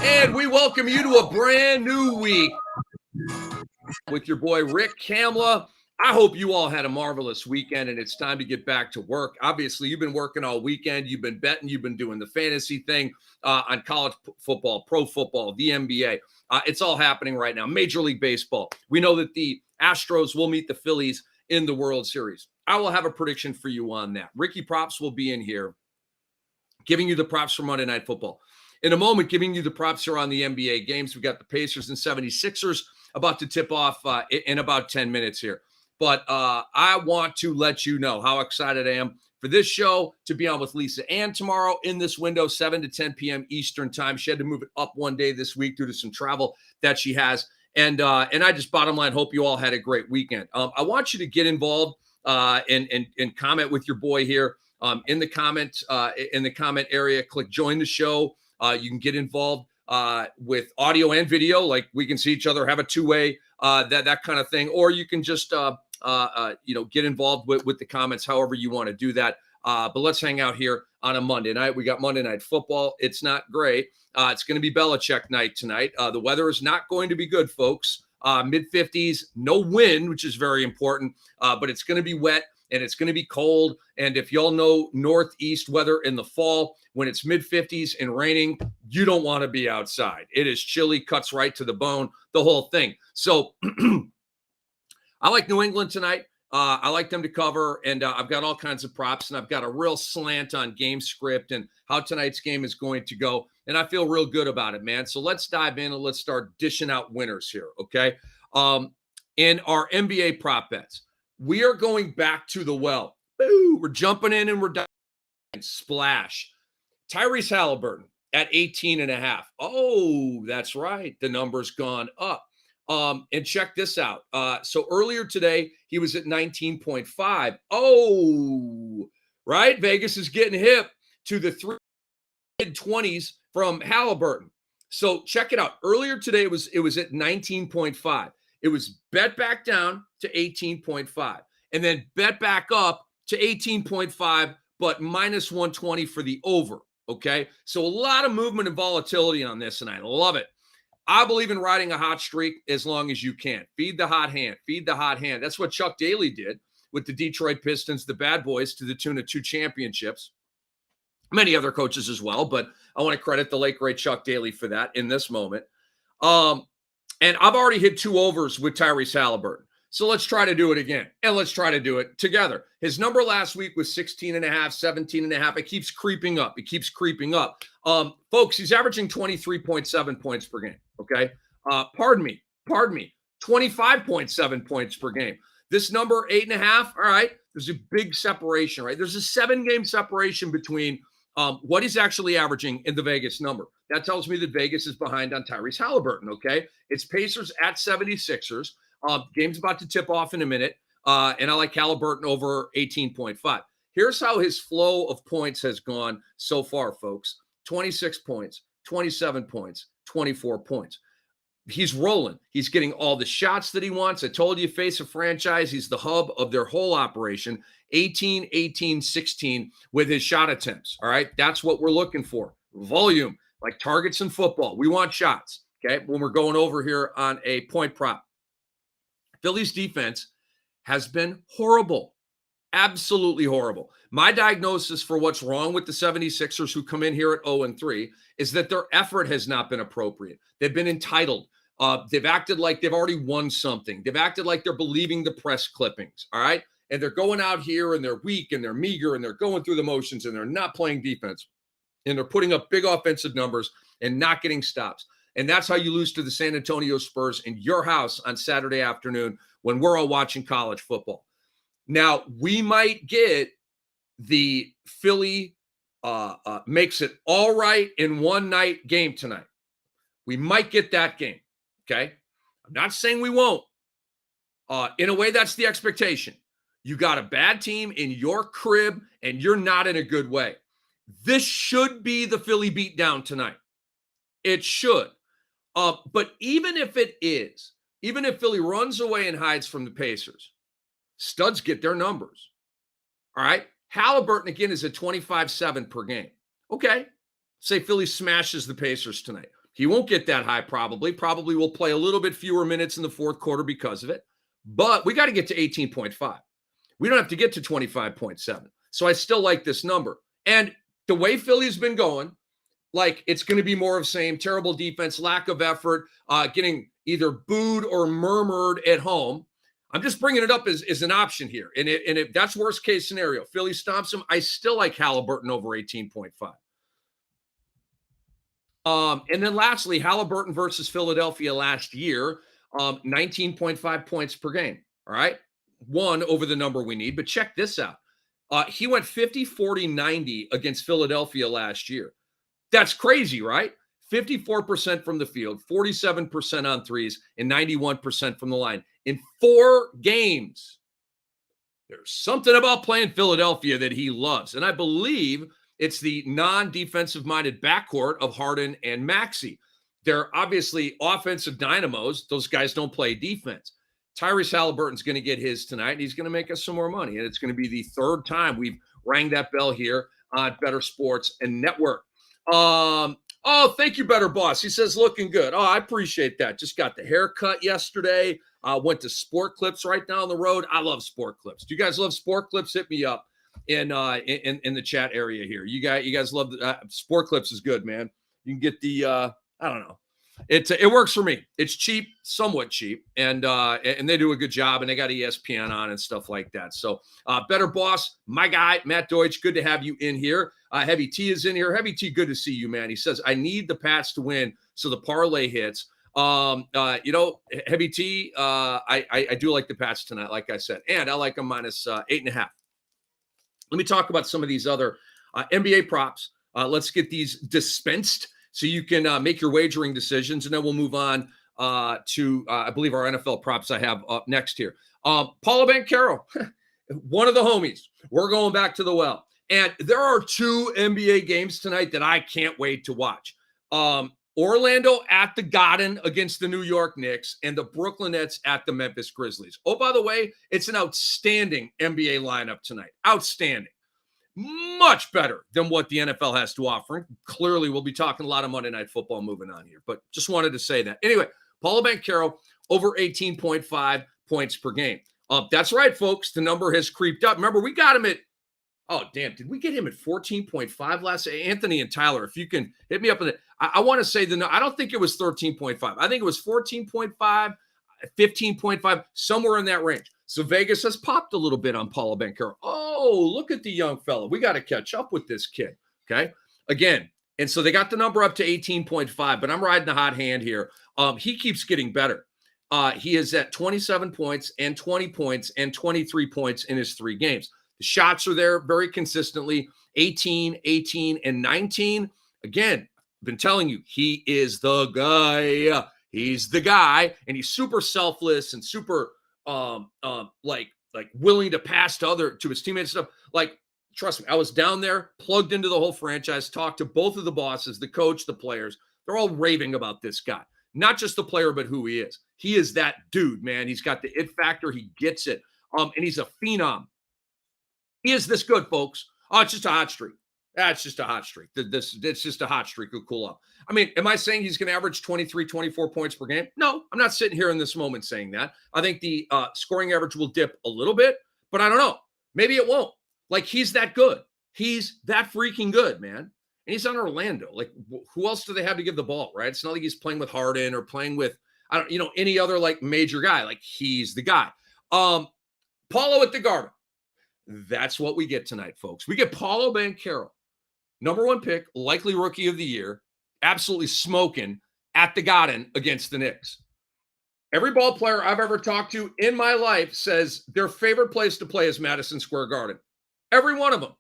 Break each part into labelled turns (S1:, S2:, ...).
S1: And we welcome you to a brand new week with your boy Rick Kamla. I hope you all had a marvelous weekend and it's time to get back to work. Obviously, you've been working all weekend. You've been betting. You've been doing the fantasy thing on college football, pro football, the NBA. It's all happening right now. Major League Baseball. We know that the Astros will meet the Phillies in the World Series. I will have a prediction for you on that. Ricky Props will be in here giving you the props for Monday Night Football. In a moment, giving you the props here on the NBA games. We've got the Pacers and 76ers about to tip off in about 10 minutes here. But I want to let you know how excited I am for this show to be on with Lisa Ann tomorrow in this window, 7 to 10 p.m. Eastern time. She had to move it up one day this week due to some travel that she has. And I just bottom line hope you all had a great weekend. I want you to get involved and comment with your boy here in the comment area. Click join the show. You can get involved with audio and video, like we can see each other, have a two-way, that kind of thing, or you can just get involved with the comments, however you want to do that. But let's hang out here on a Monday night. We got Monday Night Football. It's not great. It's going to be Belichick night tonight. The weather is not going to be good, folks. Mid-50s, no wind, which is very important, but it's going to be wet and it's going to be cold. And if y'all know northeast weather in the fall, when it's mid-50s and raining, you don't want to be outside. It is chilly, cuts right to the bone, the whole thing. So I like New England tonight. I like them to cover, and I've got all kinds of props, and I've got a real slant on game script and how tonight's game is going to go, and I feel real good about it, man. So let's dive in and let's start dishing out winners here, okay? In our NBA prop bets, we are going back to the well. Boo, we're jumping in and we're diving. Splash. Tyrese Halliburton at 18.5. Oh, that's right. The number's gone up. And check this out. So earlier today, he was at 19.5. Oh, right. Vegas is getting hip to the mid-20s from Halliburton. So check it out. Earlier today, it was at 19.5. It was bet back down to 18.5 and then bet back up to 18.5, but minus 120 for the over. Okay. So a lot of movement and volatility on this, and I love it. I believe in riding a hot streak as long as you can. Feed the hot hand. Feed the hot hand. That's what Chuck Daly did with the Detroit Pistons, the Bad Boys, to the tune of 2 championships. Many other coaches as well, but I want to credit the late, great Chuck Daly for that in this moment. And I've already hit 2 overs with Tyrese Halliburton. So let's try to do it again, and let's try to do it together. His number last week was 16.5, 17.5. It keeps creeping up. It keeps creeping up. Folks, he's averaging 23.7 points per game, okay? Pardon me, 25.7 points per game. This number, 8.5, all right, there's a big separation, right? There's a 7-game separation between what he's actually averaging in the Vegas number. That tells me that Vegas is behind on Tyrese Halliburton, okay? It's Pacers at 76ers. Game's about to tip off in a minute, and I like Halliburton over 18.5. Here's how his flow of points has gone so far, folks. 26 points, 27 points, 24 points. He's rolling. He's getting all the shots that he wants. I told you, face a franchise. He's the hub of their whole operation. 18, 18, 16 with his shot attempts, all right? That's what we're looking for. Volume, like targets in football. We want shots, okay, when we're going over here on a point prop. Philly's defense has been horrible, absolutely horrible. My diagnosis for what's wrong with the 76ers, who come in here at 0-3, is that their effort has not been appropriate. They've been entitled. They've acted like they've already won something. They've acted like they're believing the press clippings, all right? And they're going out here and they're weak and they're meager and they're going through the motions and they're not playing defense. And they're putting up big offensive numbers and not getting stops. And that's how you lose to the San Antonio Spurs in your house on Saturday afternoon when we're all watching college football. Now, we might get the Philly makes it all right in one night game tonight. We might get that game, okay? I'm not saying we won't. In a way, that's the expectation. You got a bad team in your crib, and you're not in a good way. This should be the Philly beatdown tonight. It should. But even if it is, even if Philly runs away and hides from the Pacers, studs get their numbers. All right? Halliburton, again, is at 25.7 per game. Okay. Say Philly smashes the Pacers tonight. He won't get that high probably. Probably will play a little bit fewer minutes in the fourth quarter because of it. But we got to get to 18.5. We don't have to get to 25.7. So I still like this number. And the way Philly's been going, like it's going to be more of same terrible defense, lack of effort, getting either booed or murmured at home. I'm just bringing it up as an option here. And if that's worst case scenario, Philly stomps them, I still like Halliburton over 18.5. And then lastly, Halliburton versus Philadelphia last year, 19.5 points per game. All right. One over the number we need. But check this out. He went 50, 40, 90 against Philadelphia last year. That's crazy, right? 54% from the field, 47% on threes, and 91% from the line in 4 games. There's something about playing Philadelphia that he loves. And I believe it's the non-defensive minded backcourt of Harden and Maxey. They're obviously offensive dynamos. Those guys don't play defense. Tyrese Halliburton's going to get his tonight, and he's going to make us some more money. And it's going to be the 3rd time we've rang that bell here on Bettor Sports and Network. Oh, thank you, Bettor Boss. He says, looking good. Oh, I appreciate that. Just got the haircut yesterday. Went to Sport Clips right down the road. I love Sport Clips. Do you guys love Sport Clips? Hit me up in the chat area here. You guys love Sport Clips is good, man. You can get the I don't know. It works for me. It's cheap, somewhat cheap, and they do a good job, and they got ESPN on and stuff like that. So, Bettor Boss, my guy, Matt Deutsch, good to have you in here. Heavy T is in here. Heavy T, good to see you, man. He says, I need the Pats to win so the parlay hits. Heavy T, I do like the Pats tonight, like I said, and I like them minus 8.5. Let me talk about some of these other NBA props. Let's get these dispensed so you can make your wagering decisions, and then we'll move on to, I believe, our NFL props I have up next here. Paulo Banchero, one of the homies. We're going back to the well. And there are 2 NBA games tonight that I can't wait to watch. Orlando at the Garden against the New York Knicks, and the Brooklyn Nets at the Memphis Grizzlies. Oh, by the way, it's an outstanding NBA lineup tonight. Outstanding. Much better than what the NFL has to offer. Clearly, we'll be talking a lot of Monday Night Football moving on here, but just wanted to say that. Anyway, Paulo Banchero over 18.5 points per game. That's right, folks. The number has creeped up. Remember, we got him at, oh, damn, did we get him at 14.5 last? Anthony and Tyler, if you can hit me up on it. I want to say I don't think it was 13.5. I think it was 14.5, 15.5, somewhere in that range. So Vegas has popped a little bit on Paulo Banchero. Oh, look at the young fella. We got to catch up with this kid. Okay. Again. And so they got the number up to 18.5, but I'm riding the hot hand here. He keeps getting better. He is at 27 points and 20 points and 23 points in his 3 games. The shots are there very consistently, 18, 18, and 19. Again, I've been telling you, he is the guy. He's the guy, and he's super selfless and super like willing to pass to his teammates and stuff. Like, trust me, I was down there, plugged into the whole franchise, talked to both of the bosses, the coach, the players. They're all raving about this guy. Not just the player, but who he is. He is that dude, man. He's got the it factor. He gets it. And he's a phenom. He is this good, folks. Oh, it's just a hot streak. That's just a hot streak. It's just a hot streak. Will cool up. I mean, am I saying he's going to average 23, 24 points per game? No, I'm not sitting here in this moment saying that. I think the scoring average will dip a little bit, but I don't know. Maybe it won't. Like, he's that good. He's that freaking good, man. And he's on Orlando. Like, who else do they have to give the ball, right? It's not like he's playing with Harden or playing with, any other, like, major guy. Like, he's the guy. Paulo at the Garden. That's what we get tonight, folks. We get Paulo Banchero, number 1 pick, likely rookie of the year, absolutely smoking at the Garden against the Knicks. Every ball player I've ever talked to in my life says their favorite place to play is Madison Square Garden. Every one of them.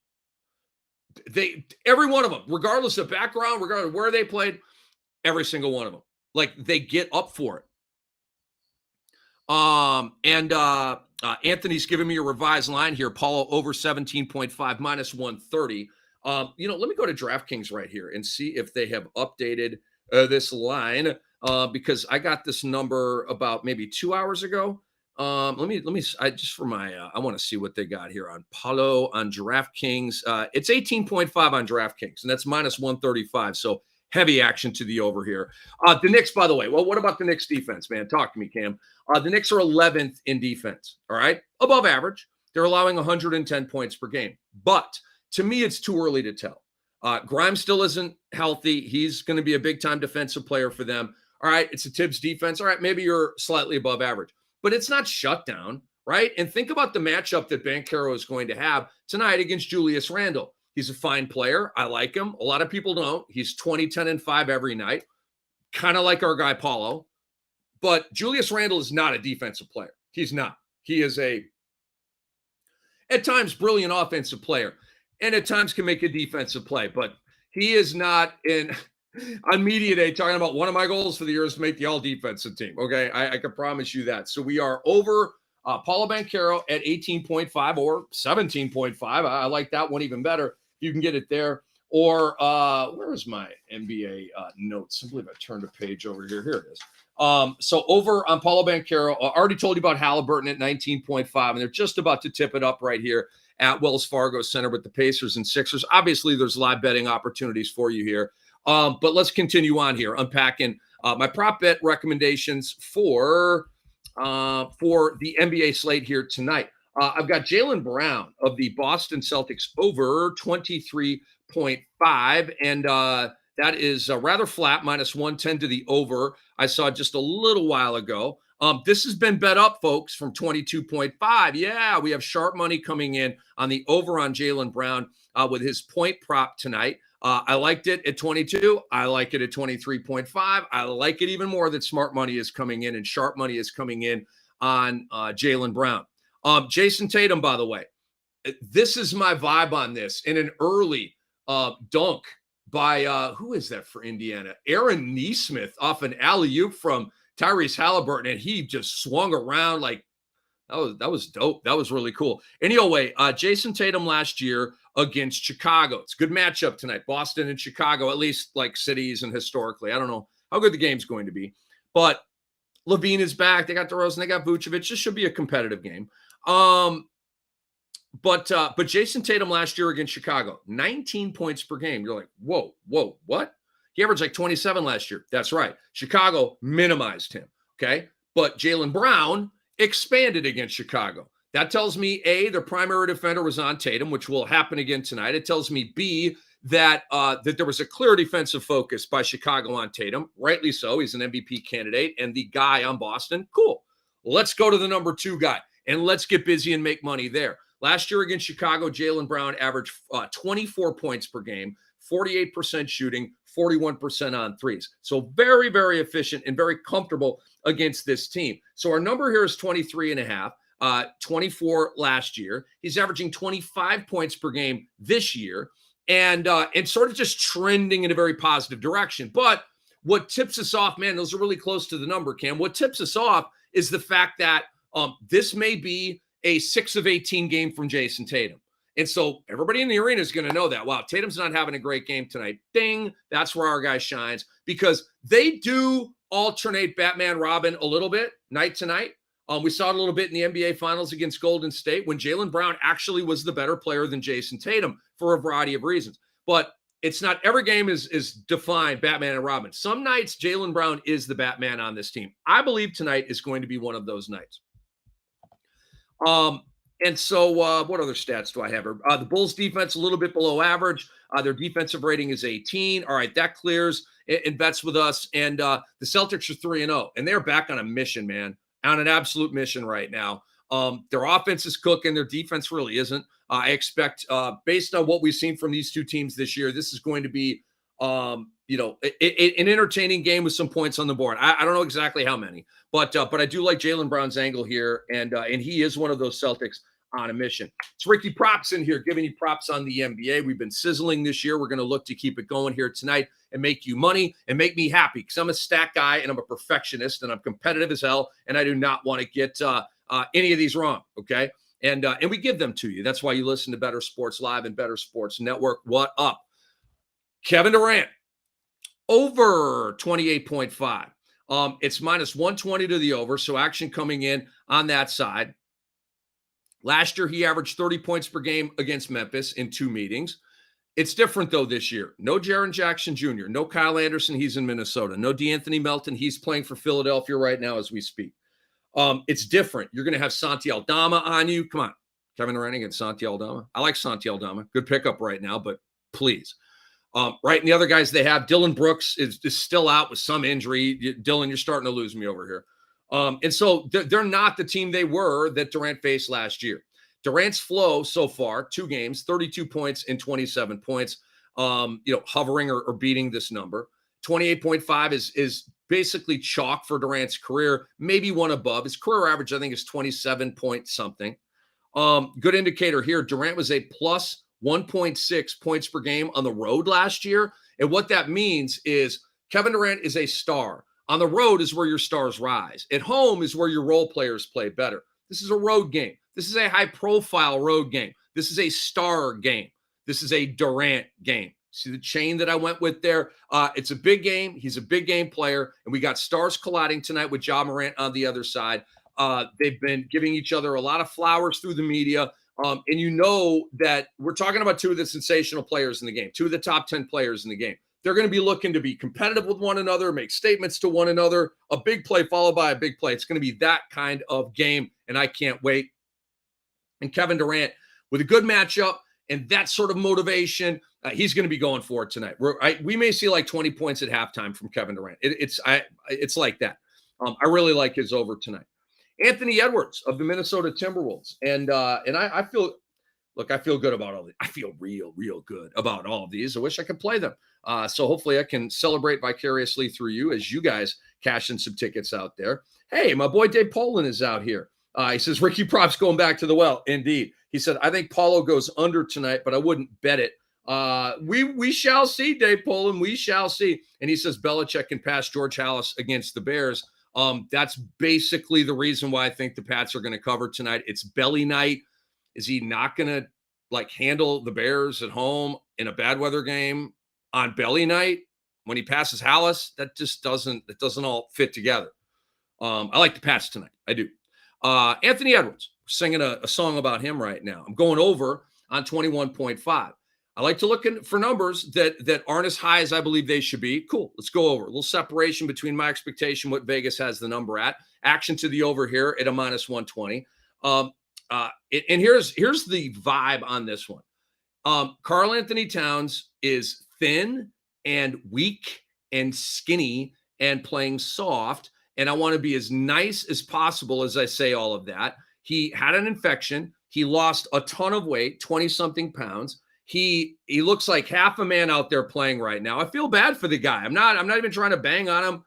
S1: Every one of them, regardless of background, regardless of where they played, every single one of them. Like, they get up for it. Anthony's giving me a revised line here. Paulo over 17.5 minus 130. Let me go to DraftKings right here and see if they have updated this line because I got this number about maybe 2 hours ago. I want to see what they got here on Paulo on DraftKings. It's 18.5 on DraftKings, and that's minus 135. So Heavy action to the over here. The Knicks, by the way. Well, what about the Knicks defense, man? Talk to me, Cam. The Knicks are 11th in defense. All right, above average. They're allowing 110 points per game. But to me, it's too early to tell. Grimes still isn't healthy. He's going to be a big-time defensive player for them. All right, it's a Tibbs defense. All right, maybe you're slightly above average, but it's not shut down, right? And think about the matchup that Banchero is going to have tonight against Julius Randle. He's a fine player. I like him. A lot of people don't. He's 20, 10, and 5 every night, kind of like our guy Paulo. But Julius Randle is not a defensive player. He's not. He is at times, brilliant offensive player, and at times can make a defensive play. But he is not on media day talking about one of my goals for the year is to make the all-defensive team. Okay, I can promise you that. So we are over Paulo Banchero at 18.5 or 17.5. I like that one even better. You can get it there. Or where is my NBA notes? I believe I turned a page over here. Here it is. So over on Paulo Banchero, I already told you about Halliburton at 19.5, and they're just about to tip it up right here at Wells Fargo Center with the Pacers and Sixers. Obviously, there's live betting opportunities for you here. But let's continue on here, unpacking my prop bet recommendations for the NBA slate here tonight. I've got Jaylen Brown of the Boston Celtics over 23.5, and that is rather flat, minus 110 to the over. I saw just a little while ago. This has been bet up, folks, from 22.5. Yeah, we have sharp money coming in on the over on Jaylen Brown with his point prop tonight. I liked it at 22. I like it at 23.5. I like it even more that smart money is coming in and sharp money is coming in on Jaylen Brown. Jason Tatum, by the way, this is my vibe on this. In an early dunk by, who is that for Indiana? Aaron Nesmith off an alley-oop from Tyrese Halliburton, and he just swung around like, that was dope. That was really cool. Anyway, Jason Tatum last year against Chicago. It's a good matchup tonight. Boston and Chicago, at least like cities and historically. I don't know how good the game's going to be. But Levine is back. They got DeRozan. They got Vucevic. This should be a competitive game. But Jason Tatum last year against Chicago, 19 points per game. You're like, whoa, what? He averaged like 27 last year. That's right. Chicago minimized him, okay? But Jaylen Brown expanded against Chicago. That tells me, A, their primary defender was on Tatum, which will happen again tonight. It tells me, B, that there was a clear defensive focus by Chicago on Tatum. Rightly so. He's an MVP candidate. And the guy on Boston, cool. Let's go to the number 2 guy, and let's get busy and make money there. Last year against Chicago, Jaylen Brown averaged 24 points per game, 48% shooting, 41% on threes. So very, very efficient and very comfortable against this team. So our number here is 23.5, 24 last year. He's averaging 25 points per game this year and sort of just trending in a very positive direction. But what tips us off, man, those are really close to the number, Cam. What tips us off is the fact that this may be a 6 of 18 game from Jason Tatum. And so everybody in the arena is going to know that. Wow, Tatum's not having a great game tonight. Ding, that's where our guy shines because they do alternate Batman Robin a little bit night to night. We saw it a little bit in the NBA Finals against Golden State when Jaylen Brown actually was the better player than Jason Tatum for a variety of reasons. But it's not every game is defined Batman and Robin. Some nights Jaylen Brown is the Batman on this team. I believe tonight is going to be one of those nights. And so what other stats do I have here? The Bulls defense, a little bit below average. Their defensive rating is 18. All right, that clears and bets with us. And the Celtics are 3-0, and they're back on a mission, man, on an absolute mission right now. Their offense is cooking. Their defense really isn't. I expect, based on what we've seen from these two teams this year, this is going to be, an entertaining game with some points on the board. I don't know exactly how many, but I do like Jaylen Brown's angle here, and he is one of those Celtics on a mission. It's Ricky Props in here, giving you props on the NBA. We've been sizzling this year. We're going to look to keep it going here tonight and make you money and make me happy because I'm a stat guy and I'm a perfectionist and I'm competitive as hell, and I do not want to get any of these wrong, okay? And we give them to you. That's why you listen to Better Sports Live and Better Sports Network. What up? Kevin Durant, over 28.5. It's minus 120 to the over, so action coming in on that side. Last year, he averaged 30 points per game against Memphis in 2 meetings. It's different, though, this year. No Jaren Jackson Jr., no Kyle Anderson. He's in Minnesota. No DeAnthony Melton. He's playing for Philadelphia right now as we speak. It's different. You're going to have Santi Aldama on you. Come on. Kevin Durant against Santi Aldama. I like Santi Aldama. Good pickup right now, but please. Right, and the other guys they have, Dylan Brooks is still out with some injury. Dylan, you're starting to lose me over here. And so they're not the team they were that Durant faced last year. Durant's flow so far, 2 games, 32 points and 27 points, hovering or beating this number. 28.5 is basically chalk for Durant's career, maybe one above. His career average, I think, is 27 point something. Good indicator here. Durant was a plus 1.6 points per game on the road last year. And what that means is Kevin Durant is a star. On the road is where your stars rise. At home is where your role players play better. This is a road game. This is a high-profile road game. This is a star game. This is a Durant game. See the chain that I went with there? It's a big game. He's a big game player. And we got stars colliding tonight with Ja Morant on the other side. They've been giving each other a lot of flowers through the media. And you know that we're talking about 2 of the sensational players in the game, 2 of the top 10 players in the game. They're going to be looking to be competitive with one another, make statements to one another, a big play followed by a big play. It's going to be that kind of game, and I can't wait. And Kevin Durant, with a good matchup and that sort of motivation, he's going to be going for it tonight. We may see like 20 points at halftime from Kevin Durant. It's like that. I really like his over tonight. Anthony Edwards of the Minnesota Timberwolves. And I feel good about all these. I feel real good about all of these. I wish I could play them. So hopefully I can celebrate vicariously through you as you guys cash in some tickets out there. Hey, my boy Dave Poland is out here. He says, Ricky Props going back to the well. Indeed. He said, I think Paulo goes under tonight, but I wouldn't bet it. We shall see, Dave Poland. We shall see. And he says Belichick can pass George Halas against the Bears. That's basically the reason why I think the Pats are going to cover tonight. It's belly night. Is he not going to handle the Bears at home in a bad weather game on belly night when he passes Halas? That just doesn't all fit together. I like the Pats tonight. I do. Anthony Edwards, singing a song about him right now. I'm going over on 21.5. I like to look for numbers that aren't as high as I believe they should be. Cool. Let's go over. A little separation between my expectation, what Vegas has the number at. Action to the over here at a minus 120. And here's the vibe on this one. Karl Anthony Towns is thin and weak and skinny and playing soft. And I want to be as nice as possible as I say all of that. He had an infection. He lost a ton of weight, 20-something pounds. He looks like half a man out there playing right now. I feel bad for the guy. I'm not even trying to bang on him.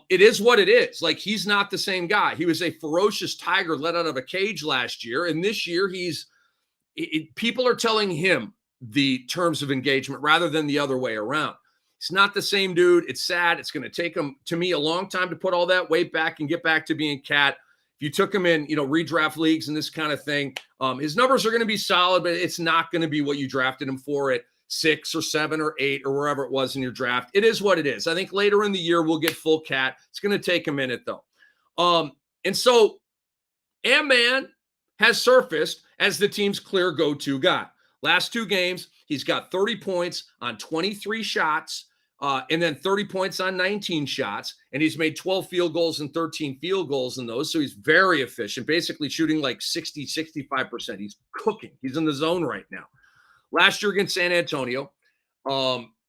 S1: It is what it is. He's not the same guy. He was a ferocious tiger let out of a cage last year. And this year people are telling him the terms of engagement rather than the other way around. He's not the same dude. It's sad. It's going to take him, to me, a long time to put all that weight back and get back to being Cat. If you took him in, redraft leagues and this kind of thing, his numbers are going to be solid, but it's not going to be what you drafted him for at 6 or 7 or 8 or wherever it was in your draft. It is what it is. I think later in the year we'll get full Cat. It's going to take a minute though. And so Ant-Man has surfaced as the team's clear go-to guy. Last 2 games, he's got 30 points on 23 shots, and then 30 points on 19 shots, and he's made 12 field goals and 13 field goals in those, so he's very efficient, basically shooting like 60, 65%. He's cooking. He's in the zone right now. Last year against San Antonio,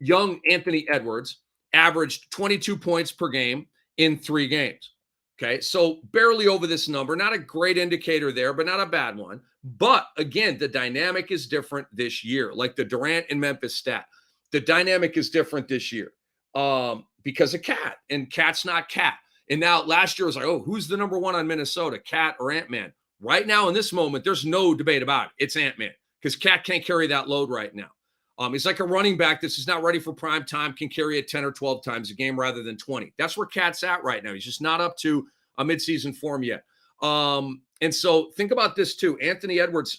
S1: young Anthony Edwards averaged 22 points per game in 3 games. Okay, so barely over this number. Not a great indicator there, but not a bad one. But again, the dynamic is different this year, like the Durant and Memphis stat. The dynamic is different this year because of Cat, and Cat's not Cat. And now last year was like, oh, who's the number 1 on Minnesota, Cat or Ant-Man? Right now in this moment, there's no debate about it. It's Ant-Man because Cat can't carry that load right now. He's like a running back that's just not ready for prime time, can carry it 10 or 12 times a game rather than 20. That's where Cat's at right now. He's just not up to a midseason form yet. And so think about this too. Anthony Edwards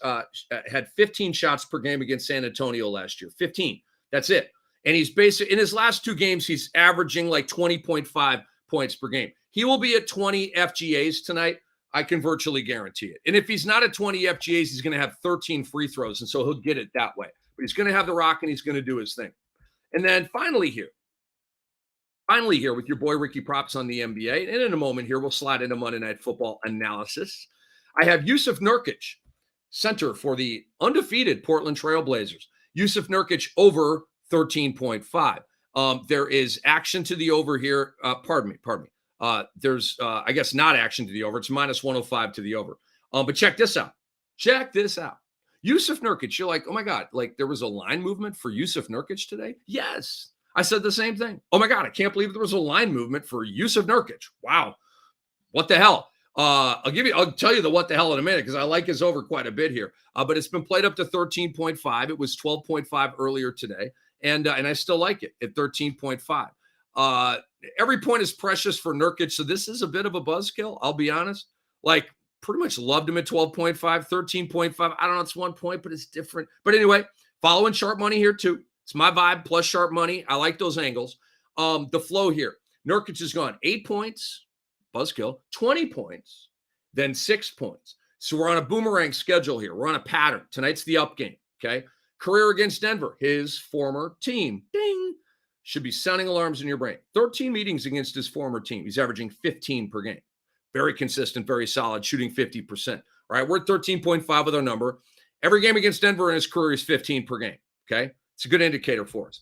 S1: had 15 shots per game against San Antonio last year. 15. That's it. And he's basically in his last 2 games, he's averaging like 20.5 points per game. He will be at 20 FGAs tonight. I can virtually guarantee it. And if he's not at 20 FGAs, he's going to have 13 free throws. And so he'll get it that way. But he's going to have the rock and he's going to do his thing. And then finally here with your boy Ricky Props on the NBA. And in a moment here, we'll slide into Monday Night Football analysis. I have Yusuf Nurkic, center for the undefeated Portland Trail Blazers. Yusuf Nurkic over 13.5. There is action to the over here. Pardon me. There's, I guess, not action to the over. It's minus 105 to the over. But check this out. Yusuf Nurkic, you're like, oh my God, like there was a line movement for Yusuf Nurkic today? Yes. I said the same thing. Oh my God, I can't believe there was a line movement for Yusuf Nurkic. Wow. What the hell? I'll tell you the what the hell in a minute because I like his over quite a bit here. But it's been played up to 13.5. It was 12.5 earlier today. And I still like it at 13.5. Every point is precious for Nurkic. So this is a bit of a buzzkill. I'll be honest. Like pretty much loved him at 12.5, 13.5. I don't know. It's 1 point, but it's different. But anyway, following sharp money here too. It's my vibe plus sharp money. I like those angles. The flow here. Nurkic has gone 8 points, buzzkill, 20 points, then 6 points. So we're on a boomerang schedule here. We're on a pattern. Tonight's the up game, okay? Career against Denver, his former team. Ding. Should be sounding alarms in your brain. 13 meetings against his former team. He's averaging 15 per game. Very consistent, very solid, shooting 50%. All right, we're at 13.5 with our number. Every game against Denver in his career is 15 per game, okay? It's a good indicator for us.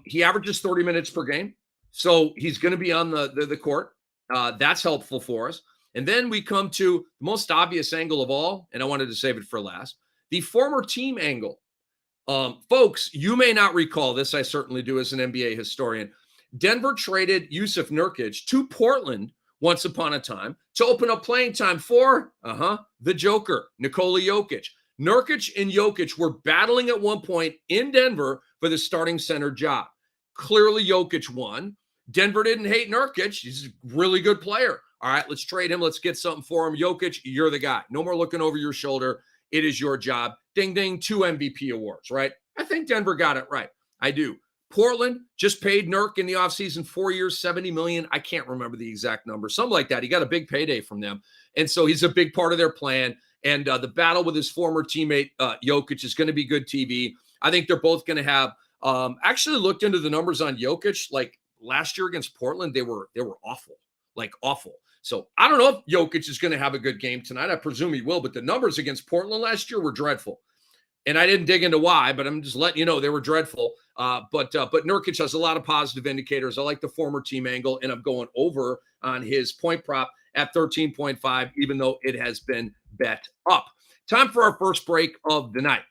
S1: He averages 30 minutes per game, so he's going to be on the court. That's helpful for us. And then we come to the most obvious angle of all, and I wanted to save it for last, the former team angle. Folks, you may not recall this. I certainly do as an NBA historian. Denver traded Yusuf Nurkic to Portland once upon a time to open up playing time for the Joker, Nikola Jokic. Nurkic and Jokic were battling at one point in Denver for the starting center job. Clearly, Jokic won. Denver didn't hate Nurkic. He's a really good player. All right, let's trade him. Let's get something for him. Jokic, you're the guy. No more looking over your shoulder. It is your job. Ding, ding, 2 MVP awards, right? I think Denver got it right. I do. Portland just paid Nurk in the offseason 4 years, $70 million. I can't remember the exact number. Something like that. He got a big payday from them. And so he's a big part of their plan. And the battle with his former teammate, Jokic, is going to be good TV. I think they're both going to have actually looked into the numbers on Jokic. Like last year against Portland, they were awful, like awful. So I don't know if Jokic is going to have a good game tonight. I presume he will, but the numbers against Portland last year were dreadful. And I didn't dig into why, but I'm just letting you know they were dreadful. But Nurkic has a lot of positive indicators. I like the former team angle, and I'm going over on his point prop at 13.5, even though it has been bet up. Time for our first break of the night.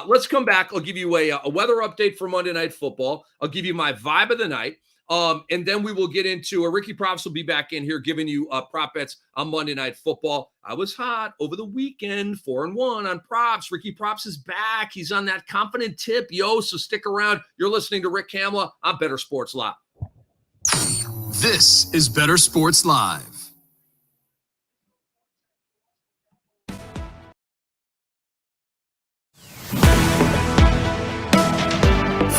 S1: Let's come back. I'll give you a weather update for Monday Night Football. I'll give you my vibe of the night. And then we will get into Ricky Props will be back in here giving you prop bets on Monday Night Football. I was hot over the weekend, 4-1 on props. Ricky Props is back. He's on that confident tip, so stick around. You're listening to Rick Kamla on Bettor Sports Live.
S2: This is Bettor Sports Live.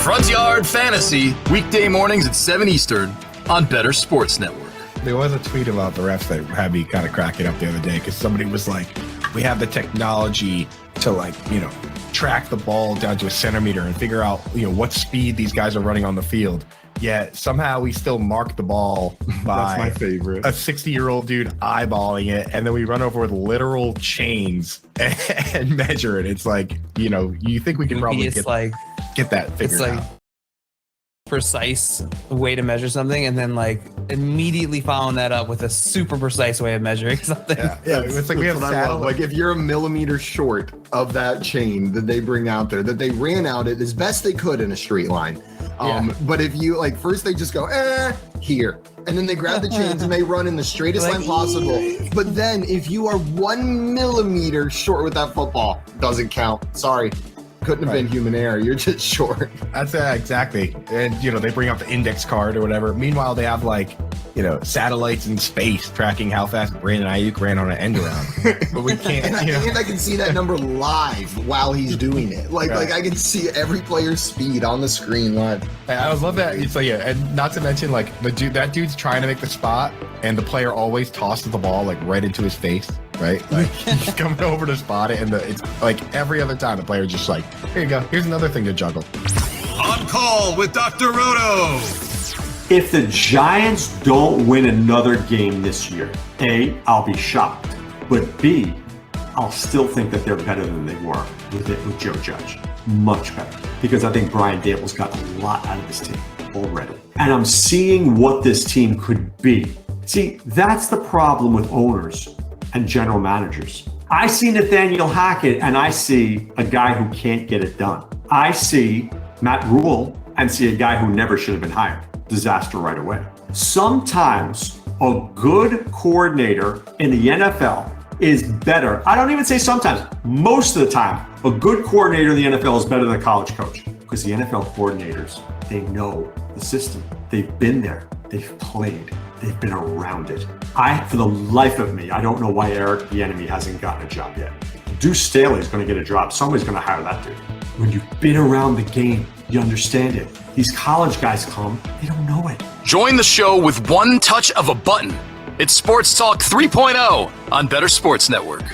S2: Front Yard Fantasy, weekday mornings at 7 Eastern on Bettor Sports Network.
S3: There was a tweet about the refs that had me kind of cracking up the other day because somebody was like, we have the technology to track the ball down to a centimeter and figure out, what speed these guys are running on the field. Yet somehow we still mark the ball by
S4: That's my favorite.
S3: A 60-year-old dude eyeballing it, and then we run over with literal chains and measure it. It's like, you think we can probably get that figured out.
S5: Precise way to measure something, and then immediately following that up with a super precise way of measuring something.
S3: Yeah, it's like we have
S4: satellite. Like if you're a millimeter short of that chain that they bring out there, that they ran out it as best they could in a straight line. But if you first they just go here, and then they grab the chains and they run in the straightest line possible. But then if you are 1 millimeter short with that football, doesn't count. Sorry. Couldn't have been human error. You're just short.
S3: That's exactly. And, they bring out the index card or whatever. Meanwhile, they have satellites in space tracking how fast Brandon Ayuk ran on an end around. But we can't.
S4: And I can see that number live while he's doing it. Like I can see every player's speed on the screen live.
S3: I love that. It's and not to mention that dude's trying to make the spot, and the player always tosses the ball right into his face. right? Like he's coming over to spot it, and it's like every other time the player just like, here you go, here's another thing to juggle.
S2: On call with Dr. Roto.
S6: If the Giants don't win another game this year, A, I'll be shocked. But B, I'll still think that they're better than they were with Joe Judge. Much better. Because I think Brian Dable's got a lot out of this team already. And I'm seeing what this team could be. See, that's the problem with owners and general managers. I see Nathaniel Hackett and I see a guy who can't get it done. I see Matt Rule and see a guy who never should have been hired. Disaster right away. Sometimes a good coordinator in the NFL is better. I don't even say sometimes. Most of the time, a good coordinator in the NFL is better than a college coach because the NFL coordinators, they know the system. They've been there. They've played. They've been around it. For the life of me, I don't know why Eric Bieniemy hasn't gotten a job yet. Deuce Staley is going to get a job. Somebody's going to hire that dude. When you've been around the game, you understand it. These college guys come, they don't know it.
S2: Join the show with one touch of a button. It's Sports Talk 3.0 on Bettor Sports Network.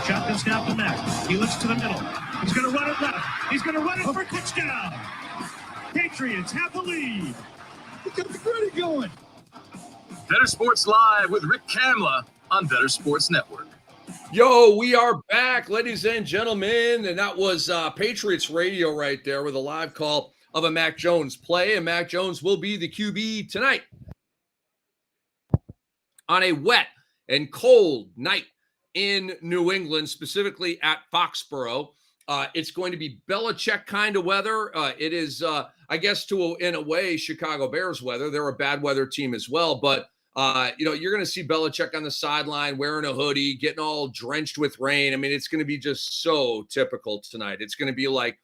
S7: Shotgun snap to Mack. He looks to the middle. He's going to run it left. He's going to run it for a touchdown. Patriots have the lead. Look at the gritty going.
S2: Bettor Sports Live with Rick Kamla on Bettor Sports Network.
S1: Yo, we are back, ladies and gentlemen, and that was Patriots Radio right there with a live call of a Mac Jones play, and Mac Jones will be the QB tonight on a wet and cold night in New England, specifically at Foxborough. It's going to be Belichick kind of weather. It is, I guess, in a way, Chicago Bears weather. They're a bad weather team as well, but you're going to see Belichick on the sideline wearing a hoodie, getting all drenched with rain. I mean, it's going to be just so typical tonight. It's going to be like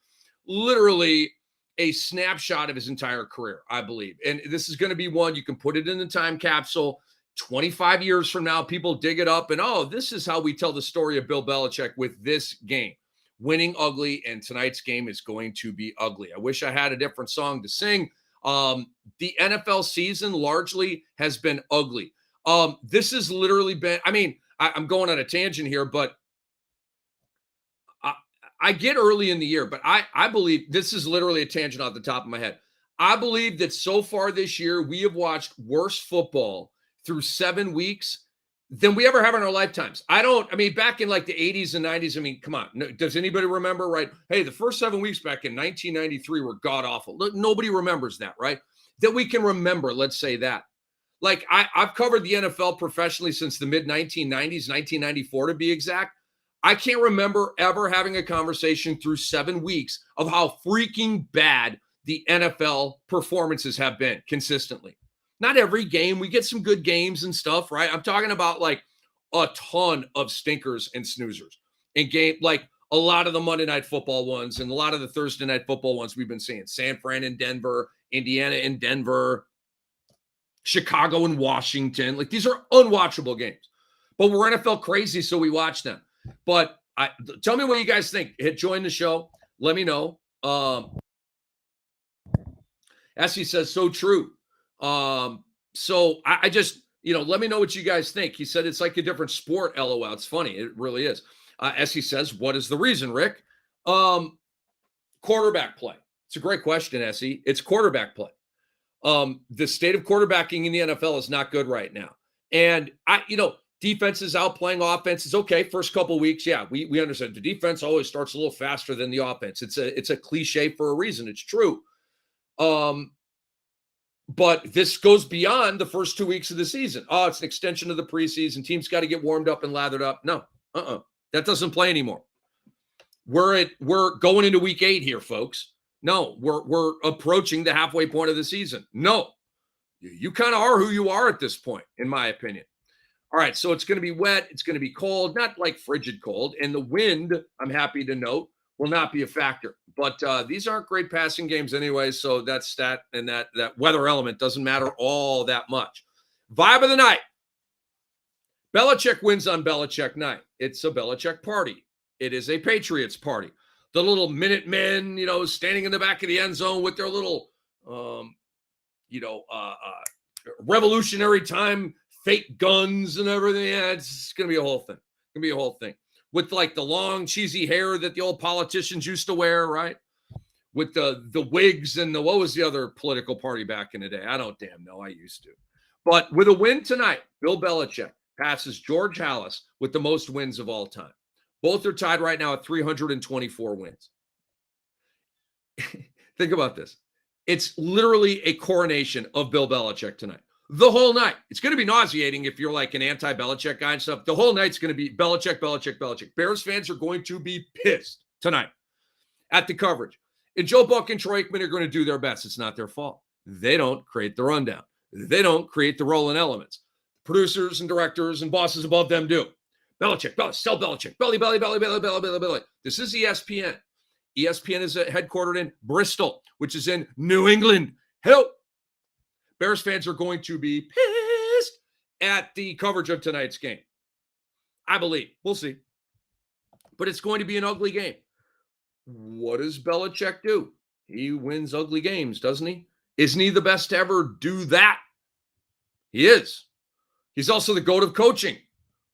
S1: literally a snapshot of his entire career, I believe. And this is going to be one you can put it in the time capsule. 25 years from now, people dig it up and, oh, this is how we tell the story of Bill Belichick with this game. Winning ugly, and tonight's game is going to be ugly. I wish I had a different song to sing. The NFL season largely has been ugly. This has literally been, I'm going on a tangent here, but I get early in the year, but I believe this is literally a tangent off the top of my head. I believe that so far this year, we have watched worse football through 7 weeks than we ever have in our lifetimes. Back in like the 80s and 90s, come on. Does anybody remember, right? Hey, the first 7 weeks back in 1993 were god awful. Nobody remembers that, right? That we can remember, let's say that. Like I've covered the NFL professionally since the mid 1990s, 1994 to be exact. I can't remember ever having a conversation through 7 weeks of how freaking bad the NFL performances have been consistently. Not every game. We get some good games and stuff, right? I'm talking about like a ton of stinkers and snoozers in game, like a lot of the Monday Night Football ones and a lot of the Thursday Night Football ones we've been seeing. San Fran and Denver, Indiana and Denver, Chicago and Washington. Like these are unwatchable games, but we're NFL crazy, so we watch them. But tell me what you guys think. Join the show. Let me know. Essie says, so true. So I just, let me know what you guys think. He said, it's like a different sport. LOL. It's funny. It really is. Essie says, what is the reason, Rick? Quarterback play. It's a great question, Essie. It's quarterback play. The state of quarterbacking in the NFL is not good right now. And defense is outplaying offenses. Okay. First couple of weeks. Yeah. We understand the defense always starts a little faster than the offense. It's a cliche for a reason. It's true. But this goes beyond the first 2 weeks of the season. Oh, it's an extension of the preseason. Teams got to get warmed up and lathered up. No, that doesn't play anymore. We're going into week 8 here, folks. No, we're approaching the halfway point of the season. No, you kind of are who you are at this point, in my opinion. All right, so it's going to be wet. It's going to be cold, not like frigid cold. And the wind, I'm happy to note, will not be a factor. But these aren't great passing games anyway, so that stat and that weather element doesn't matter all that much. Vibe of the night. Belichick wins on Belichick night. It's a Belichick party. It is a Patriots party. the little Minutemen, standing in the back of the end zone with their little, revolutionary time fake guns and everything. Yeah, it's going to be a whole thing. It's going to be a whole thing. With like the long cheesy hair that the old politicians used to wear, right? With the wigs and what was the other political party back in the day? I don't damn know. I used to. But with a win tonight, Bill Belichick passes George Halas with the most wins of all time. Both are tied right now at 324 wins. Think about this. It's literally a coronation of Bill Belichick tonight. The whole night. It's going to be nauseating if you're like an anti-Belichick guy and stuff. The whole night's going to be Belichick, Belichick, Belichick. Bears fans are going to be pissed tonight at the coverage. And Joe Buck and Troy Aikman are going to do their best. It's not their fault. They don't create the rundown. They don't create the rolling elements. Producers and directors and bosses above them do. Belichick, sell Belichick. Belly. This is ESPN. ESPN is headquartered in Bristol, which is in New England. Hello. Bears fans are going to be pissed at the coverage of tonight's game. I believe. We'll see. But it's going to be an ugly game. What does Belichick do? He wins ugly games, doesn't he? Isn't he the best to ever do that? He is. He's also the GOAT of coaching.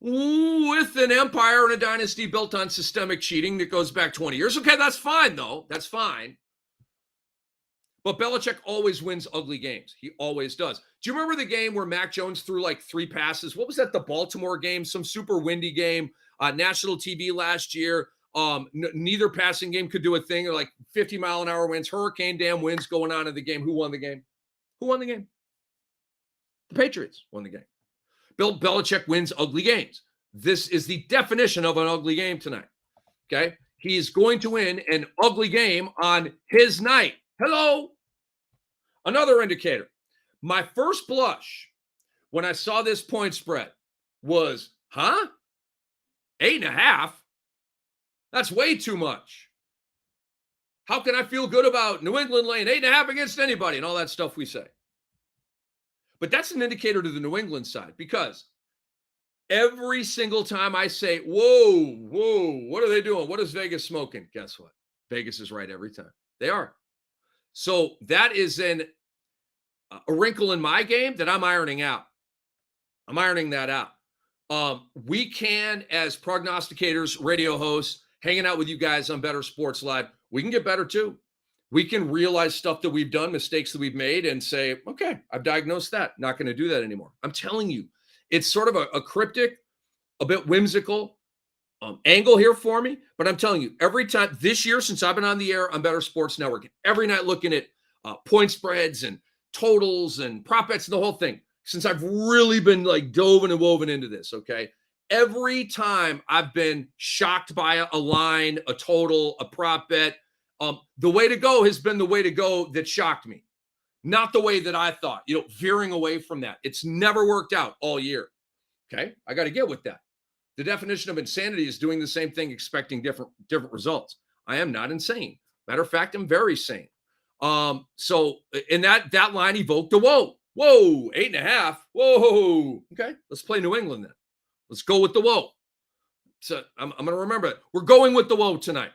S1: With an empire and a dynasty built on systemic cheating that goes back 20 years. Okay, that's fine, though. That's fine. But Belichick always wins ugly games. He always does. Do you remember the game where Mac Jones threw like 3 passes? What was that, the Baltimore game? Some super windy game, national TV last year. Neither passing game could do a thing. Like 50-mile-an-hour winds, hurricane dam winds going on in the game. Who won the game? Who won the game? The Patriots won the game. Bill Belichick wins ugly games. This is the definition of an ugly game tonight. Okay? He's going to win an ugly game on his night. Hello. Another indicator. My first blush when I saw this point spread was, 8.5? That's way too much. How can I feel good about New England laying 8.5 against anybody and all that stuff we say? But that's an indicator to the New England side, because every single time I say, whoa, what are they doing? What is Vegas smoking? Guess what? Vegas is right every time. They are. So that is a wrinkle in my game that I'm ironing out. I'm ironing that out. We can, as prognosticators, radio hosts, hanging out with you guys on Bettor Sports Live, we can get better too. We can realize stuff that we've done, mistakes that we've made, and say, okay, I've diagnosed that. Not going to do that anymore. I'm telling you, it's sort of a cryptic, a bit whimsical angle here for me. But I'm telling you, every time this year, since I've been on the air on Bettor Sports Network, every night looking at point spreads and totals and prop bets and the whole thing, since I've really been like dove and woven into this, okay? Every time I've been shocked by a line, a total, a prop bet, the way to go has been the way to go that shocked me, not the way that I thought, veering away from that. It's never worked out all year. Okay. I got to get with that. The definition of insanity is doing the same thing, expecting different results. I am not insane. Matter of fact, I'm very sane. So in that line evoked a whoa, 8.5. Whoa. Okay. Let's play New England then. Let's go with the whoa. So I'm going to remember it. We're going with the whoa tonight.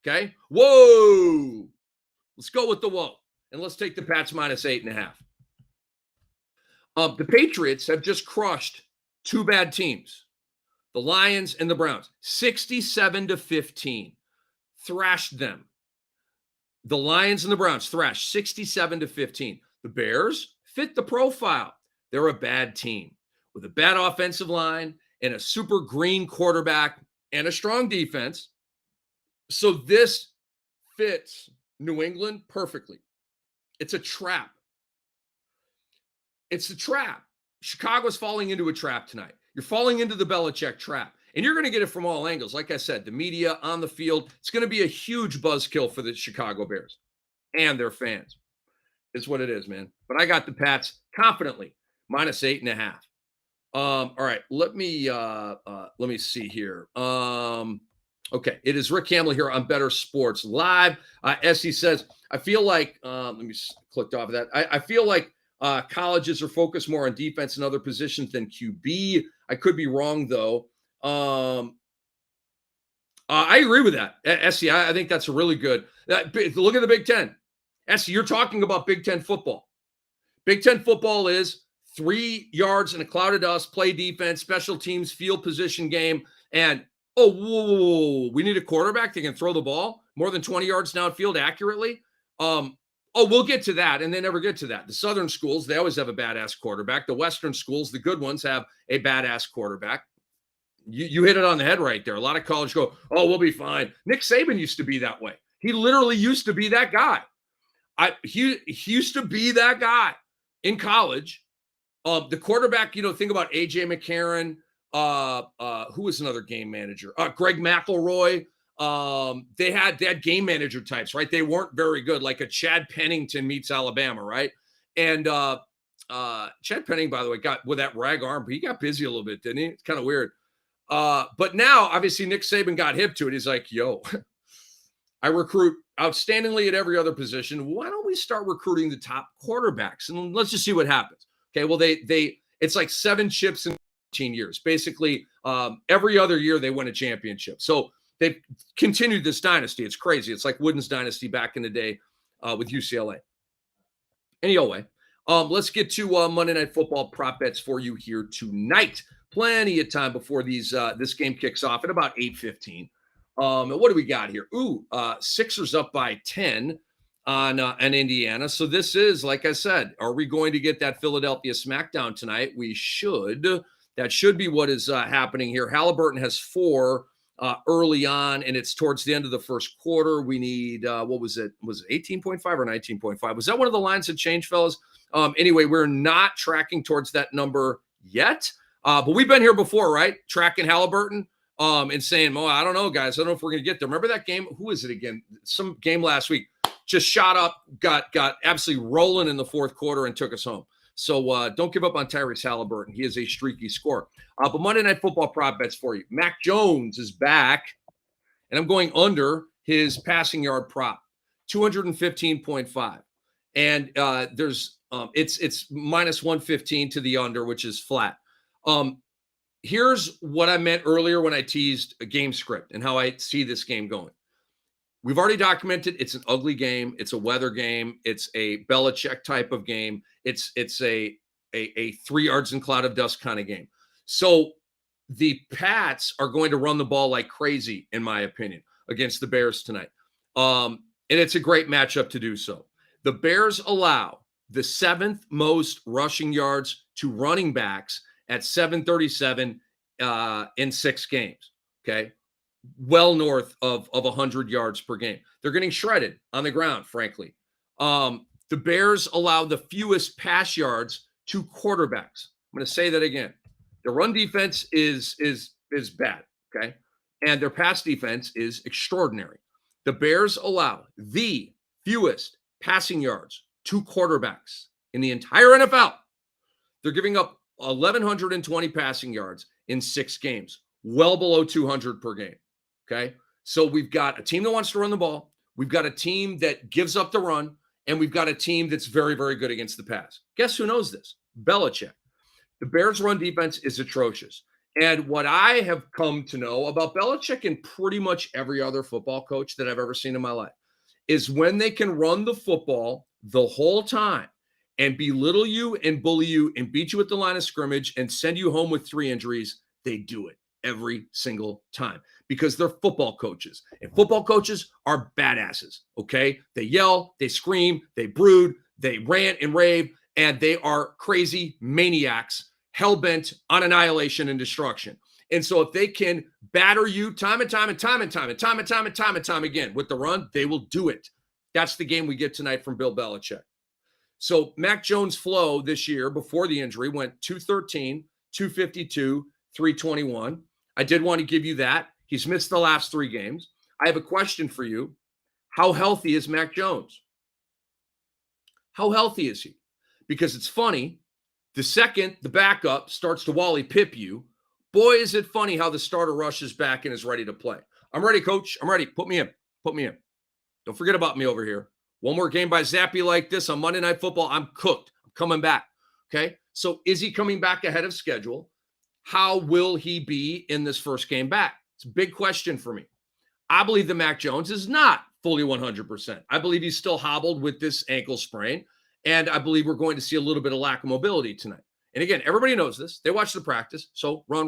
S1: Okay. Whoa. Let's go with the whoa. And let's take the Pats minus 8.5. The Patriots have just crushed 2 bad teams, the Lions and the Browns, 67-15. Thrashed them. The Lions and the Browns thrashed 67-15. The Bears fit the profile. They're a bad team with a bad offensive line and a super green quarterback and a strong defense. So this fits New England perfectly. It's a trap. It's a trap. Chicago's falling into a trap tonight. You're falling into the Belichick trap. And you're going to get it from all angles. Like I said, the media, on the field, it's going to be a huge buzzkill for the Chicago Bears and their fans. It's what it is, man. But I got the Pats confidently, minus 8.5. All right, let me see here. Okay, it is Rick Campbell here on Bettor Sports Live. As he says, I feel like, let me click off of that. I feel like colleges are focused more on defense and other positions than QB. I could be wrong, though. I agree with that. Essie, I think that's a really good. Look at the Big Ten. Essie, you're talking about Big Ten football. Big Ten football is 3 yards in a cloud of dust, play defense, special teams, field position game. And, whoa, we need a quarterback that can throw the ball more than 20 yards downfield accurately. We'll get to that, and they never get to that. The Southern schools, they always have a badass quarterback. The Western schools, the good ones, have a badass quarterback. You hit it on the head right there. A lot of college go, we'll be fine. Nick Saban used to be that way. He literally used to be that guy. He used to be that guy in college. The quarterback, think about A.J. McCarron. Who was another game manager? Greg McElroy. They had game manager types, right? They weren't very good, like a Chad Pennington meets Alabama, right? And Chad Pennington, by the way, got with that rag arm, but he got busy a little bit, didn't he? It's kind of weird. But now, obviously, Nick Saban got hip to it. He's like, yo, I recruit outstandingly at every other position. Why don't we start recruiting the top quarterbacks? And let's just see what happens. Okay, well, it's like 7 chips in 15 years. Basically, every other year they win a championship. So they've continued this dynasty. It's crazy. It's like Wooden's dynasty back in the day with UCLA. Anyway, let's get to Monday Night Football prop bets for you here tonight. Plenty of time before this game kicks off at about 8:15. What do we got here? Sixers up by 10 on Indiana. So this is, like I said, are we going to get that Philadelphia smackdown tonight? We should. That should be what is happening here. Halliburton has 4 early on, and it's towards the end of the first quarter. We need, what was it? Was it 18.5 or 19.5? Was that one of the lines that changed, fellas? Anyway, we're not tracking towards that number yet. But we've been here before, right? Tracking Halliburton and saying, I don't know, guys. I don't know if we're going to get there. Remember that game? Who is it again? Some game last week. Just shot up, got absolutely rolling in the fourth quarter and took us home. So don't give up on Tyrese Halliburton. He is a streaky scorer. But Monday Night Football prop bets for you. Mac Jones is back, and I'm going under his passing yard prop, 215.5. And it's minus 115 to the under, which is flat. Here's what I meant earlier when I teased a game script and how I see this game going. We've already documented it's an ugly game. It's a weather game. It's a Belichick type of game. It's a 3 yards in cloud of dust kind of game. So the Pats are going to run the ball like crazy, in my opinion, against the Bears tonight. And it's a great matchup to do so. The Bears allow the 7th most rushing yards to running backs at 737 in 6 games. Okay. Well north of 100 yards per game. They're getting shredded on the ground, frankly. The Bears allow the fewest pass yards to quarterbacks. I'm going to say that again. The run defense is bad, okay? And their pass defense is extraordinary. The Bears allow the fewest passing yards to quarterbacks in the entire NFL. They're giving up 1,120 passing yards in 6 games, well below 200 per game. Okay. So we've got a team that wants to run the ball. We've got a team that gives up the run, and we've got a team that's very, very good against the pass. Guess who knows this? Belichick. The Bears' run defense is atrocious. And what I have come to know about Belichick and pretty much every other football coach that I've ever seen in my life is when they can run the football the whole time and belittle you and bully you and beat you at the line of scrimmage and send you home with 3 injuries, they do it every single time because they're football coaches. And football coaches are badasses, okay? They yell, they scream, they brood, they rant and rave, and they are crazy maniacs, hell-bent on annihilation and destruction. And so if they can batter you time and time again with the run, they will do it. That's the game we get tonight from Bill Belichick. So Mac Jones' flow this year before the injury went 213, 252, 321. I did want to give you that. He's missed the last 3 games. I have a question for you. How healthy is Mac Jones? How healthy is he? Because it's funny. The second the backup starts to Wally Pip you, boy, is it funny how the starter rushes back and is ready to play. I'm ready, coach. I'm ready. Put me in. Put me in. Don't forget about me over here. One more game by Zappy like this on Monday Night Football. I'm cooked. I'm coming back. Okay. So is he coming back ahead of schedule? How will he be in this first game back? It's a big question for me. I believe that Mac Jones is not fully 100%. I believe he's still hobbled with this ankle sprain, and I believe we're going to see a little bit of lack of mobility tonight. And again, everybody knows this. They watch the practice. So run.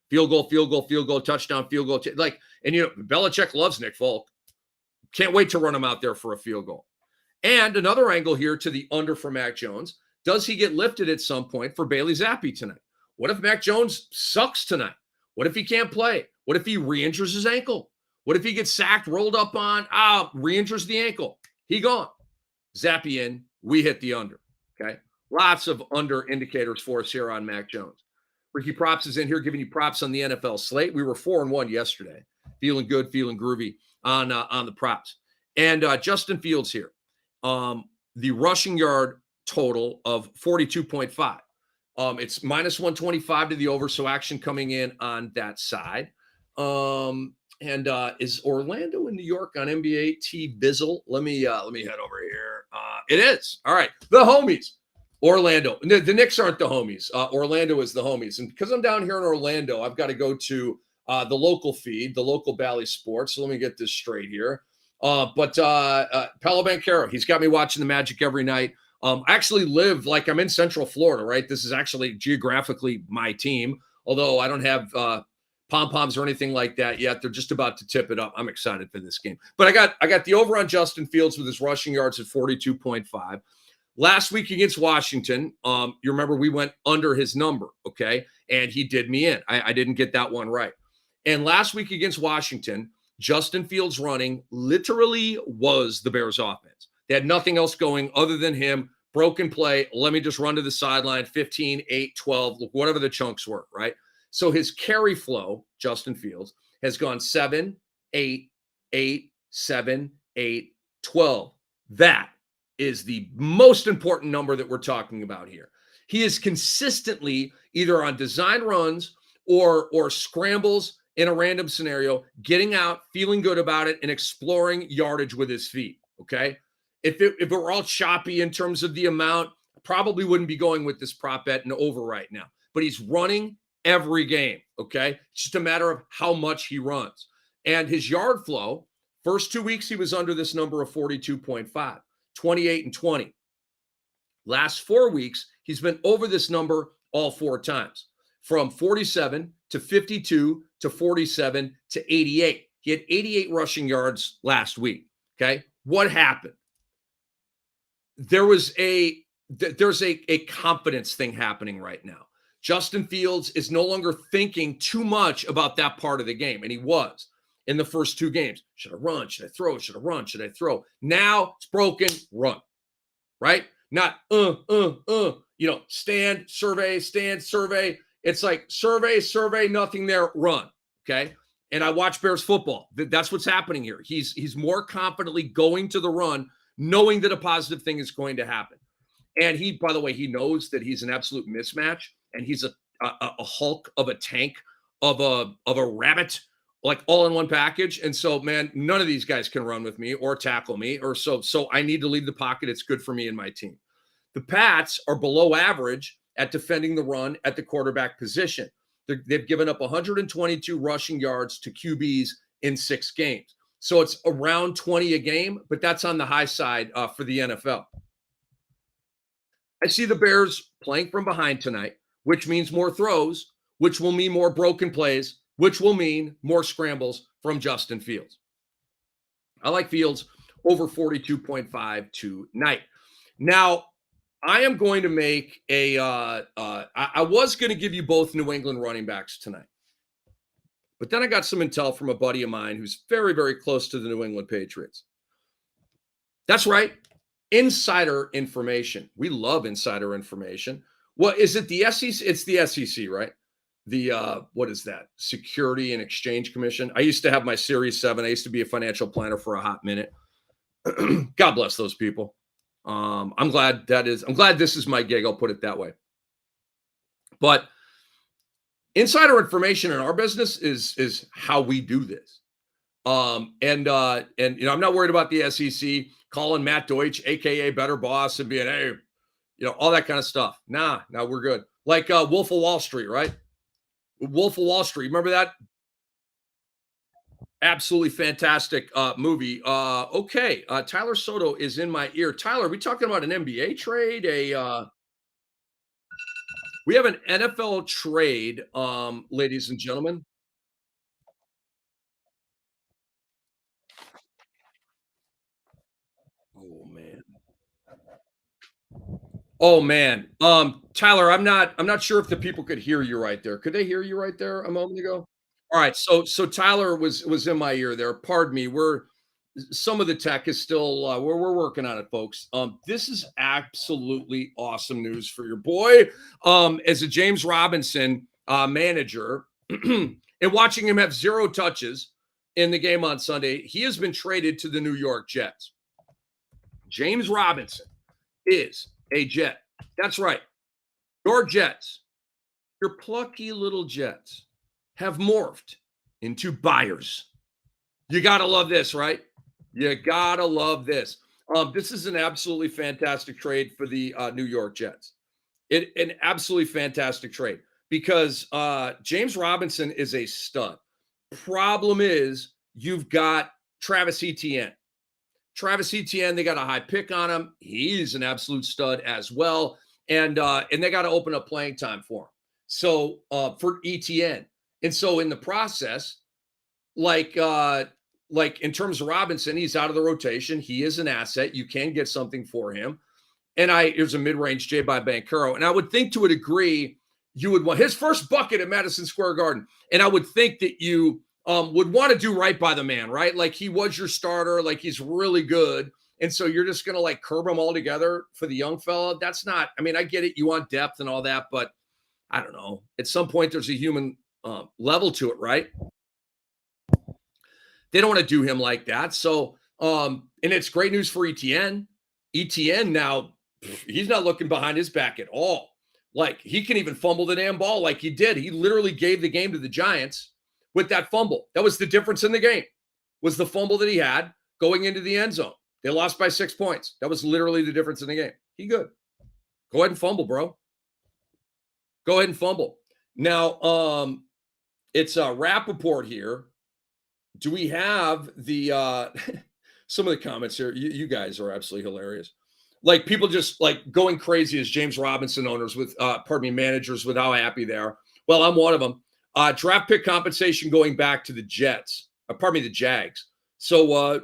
S1: Field goal, touchdown, field goal. And Belichick loves Nick Folk. Can't wait to run him out there for a field goal. And another angle here to the under for Mac Jones. Does he get lifted at some point for Bailey Zappi tonight? What if Mac Jones sucks tonight? What if he can't play? What if he re-injures his ankle? What if he gets sacked, rolled up on, re-injures the ankle? He gone. Zappi in, we hit the under. Okay. Lots of under indicators for us here on Mac Jones. Ricky Props is in here giving you props on the NFL slate. We were 4-1 yesterday. Feeling good, feeling groovy on the props. And Justin Fields here. The rushing yard total of 42.5. It's minus 125 to the over, so action coming in on that side. And is Orlando in New York on NBA T Bizzle? Let me head over here. It is. All right. The homies. Orlando. The Knicks aren't the homies. Orlando is the homies. And because I'm down here in Orlando, I've got to go to the local feed, the local Bally Sports. So let me get this straight here. But Paolo Banchero, he's got me watching the Magic every night. I actually live like I'm in Central Florida, right? This is actually geographically my team, although I don't have pom-poms or anything like that yet. They're just about to tip it up. I'm excited for this game. But I got the over on Justin Fields with his rushing yards at 42.5. Last week against Washington, you remember we went under his number, okay? And he did me in. I didn't get that one right. And last week against Washington, Justin Fields running literally was the Bears offense. They had nothing else going other than him. Broken play. Let me just run to the sideline, 15, 8, 12, whatever the chunks were, right? So his carry flow, Justin Fields, has gone 7, 8, 8, 7, 8, 12. That is the most important number that we're talking about here. He is consistently either on design runs or scrambles in a random scenario, getting out, feeling good about it, and exploring yardage with his feet, okay? If it were all choppy in terms of the amount, I probably wouldn't be going with this prop bet and over right now. But he's running every game, okay? It's just a matter of how much he runs. And his yard flow, first 2 weeks, he was under this number of 42.5, 28 and 20. Last 4 weeks, he's been over this number all 4 times, from 47 to 52 to 47 to 88. He had 88 rushing yards last week, okay? What happened? There's a confidence thing happening right now. Justin Fields is no longer thinking too much about that part of the game, and he was in the first 2 games. Should I run? Should I throw? Should I run? Should I throw? Now it's broken, run, right? Not, stand, survey. It's like survey, nothing there, run, okay? And I watch Bears football. That's what's happening here. He's more confidently going to the run, knowing that a positive thing is going to happen. And he, by the way, he knows that he's an absolute mismatch, and he's a hulk of a tank of a rabbit, like all in one package. And so, man, none of these guys can run with me or tackle me, or so I need to leave the pocket. It's good for me and my team. The Pats are below average at defending the run at the quarterback position. They've given up 122 rushing yards to QBs in 6 games. So it's around 20 a game, but that's on the high side for the NFL. I see the Bears playing from behind tonight, which means more throws, which will mean more broken plays, which will mean more scrambles from Justin Fields. I like Fields over 42.5 tonight. Now, I am going to make I was going to give you both New England running backs tonight. But then I got some intel from a buddy of mine who's very, very close to the New England Patriots. That's right. Insider information. We love insider information. What is it? The SEC? It's the SEC, right? The, what is that? Security and Exchange Commission. I used to have my Series 7. I used to be a financial planner for a hot minute. God bless those people. I'm glad this is my gig. I'll put it that way. But insider information in our business is how we do this. I'm not worried about the SEC calling Matt Deutsch, aka Better Boss, and being, hey, all that kind of stuff. Nah, we're good. Like Wolf of Wall Street, right? Wolf of Wall Street. Remember that? Absolutely fantastic movie. Okay, Tyler Soto is in my ear. Tyler, are we talking about an NBA trade? We have an NFL trade, ladies and gentlemen. Oh man. Oh man. Tyler, I'm not sure if the people could hear you right there. Could they hear you right there a moment ago? All right. So Tyler was in my ear there. Pardon me. We're some of the tech is still we're working on it, folks. This is absolutely awesome news for your boy. As a James Robinson manager, and watching him have 0 touches in the game on Sunday, he has been traded to the New York Jets. James Robinson is a Jet. That's right. Your Jets, your plucky little Jets, have morphed into buyers. You got to love this, right? You got to love this. This is an absolutely fantastic trade for the New York Jets. An absolutely fantastic trade because James Robinson is a stud. Problem is, you've got Travis Etienne. Travis Etienne, they got a high pick on him. He's an absolute stud as well. And they got to open up playing time for him. So for Etienne. And so in the process, like in terms of Robinson, he's out of the rotation. He is an asset. You can get something for him. And here's a mid-range J by Bankero. And I would think to a degree, you would want his first bucket at Madison Square Garden. And I would think that you would want to do right by the man, right? Like he was your starter, like he's really good. And so you're just going to like curb him all together for the young fella. That's not, I mean, I get it. You want depth and all that, but I don't know. At some point, there's a human level to it, right? They don't want to do him like that. So, and it's great news for Etienne. Etienne now, he's not looking behind his back at all. Like he can even fumble the damn ball like he did. He literally gave the game to the Giants with that fumble. That was the difference in the game, was the fumble that he had going into the end zone. They lost by 6 points. That was literally the difference in the game. He good. Go ahead and fumble, bro. Go ahead and fumble. Now, it's Rappaport here. Do we have the some of the comments here? You guys are absolutely hilarious. Like people just like going crazy as James Robinson owners with managers with how happy they are. Well, I'm one of them. Draft pick compensation going back to the Jets. The Jags. So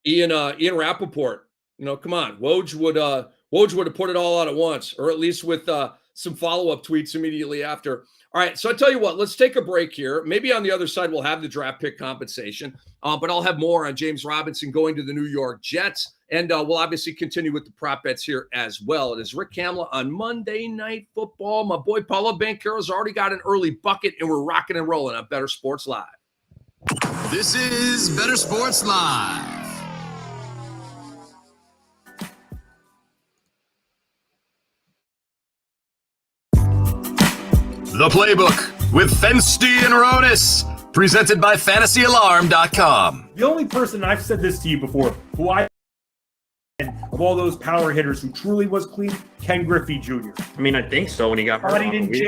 S1: Ian Rappaport, come on. Woj would have put it all out at once, or at least with some follow-up tweets immediately after. All right, so I tell you what, let's take a break here. Maybe on the other side we'll have the draft pick compensation, but I'll have more on James Robinson going to the New York Jets, and we'll obviously continue with the prop bets here as well. It is Rick Kamla on Monday Night Football. My boy Paulo Banquero's already got an early bucket, and we're rocking and rolling on Bettor Sports Live.
S2: This is Bettor Sports Live. The Playbook with Fensty and Ronis, presented by FantasyAlarm.com.
S8: The only person, I've said this to you before, who of all those power hitters who truly was clean, Ken Griffey Jr.
S9: I mean, I think so when he got hurt.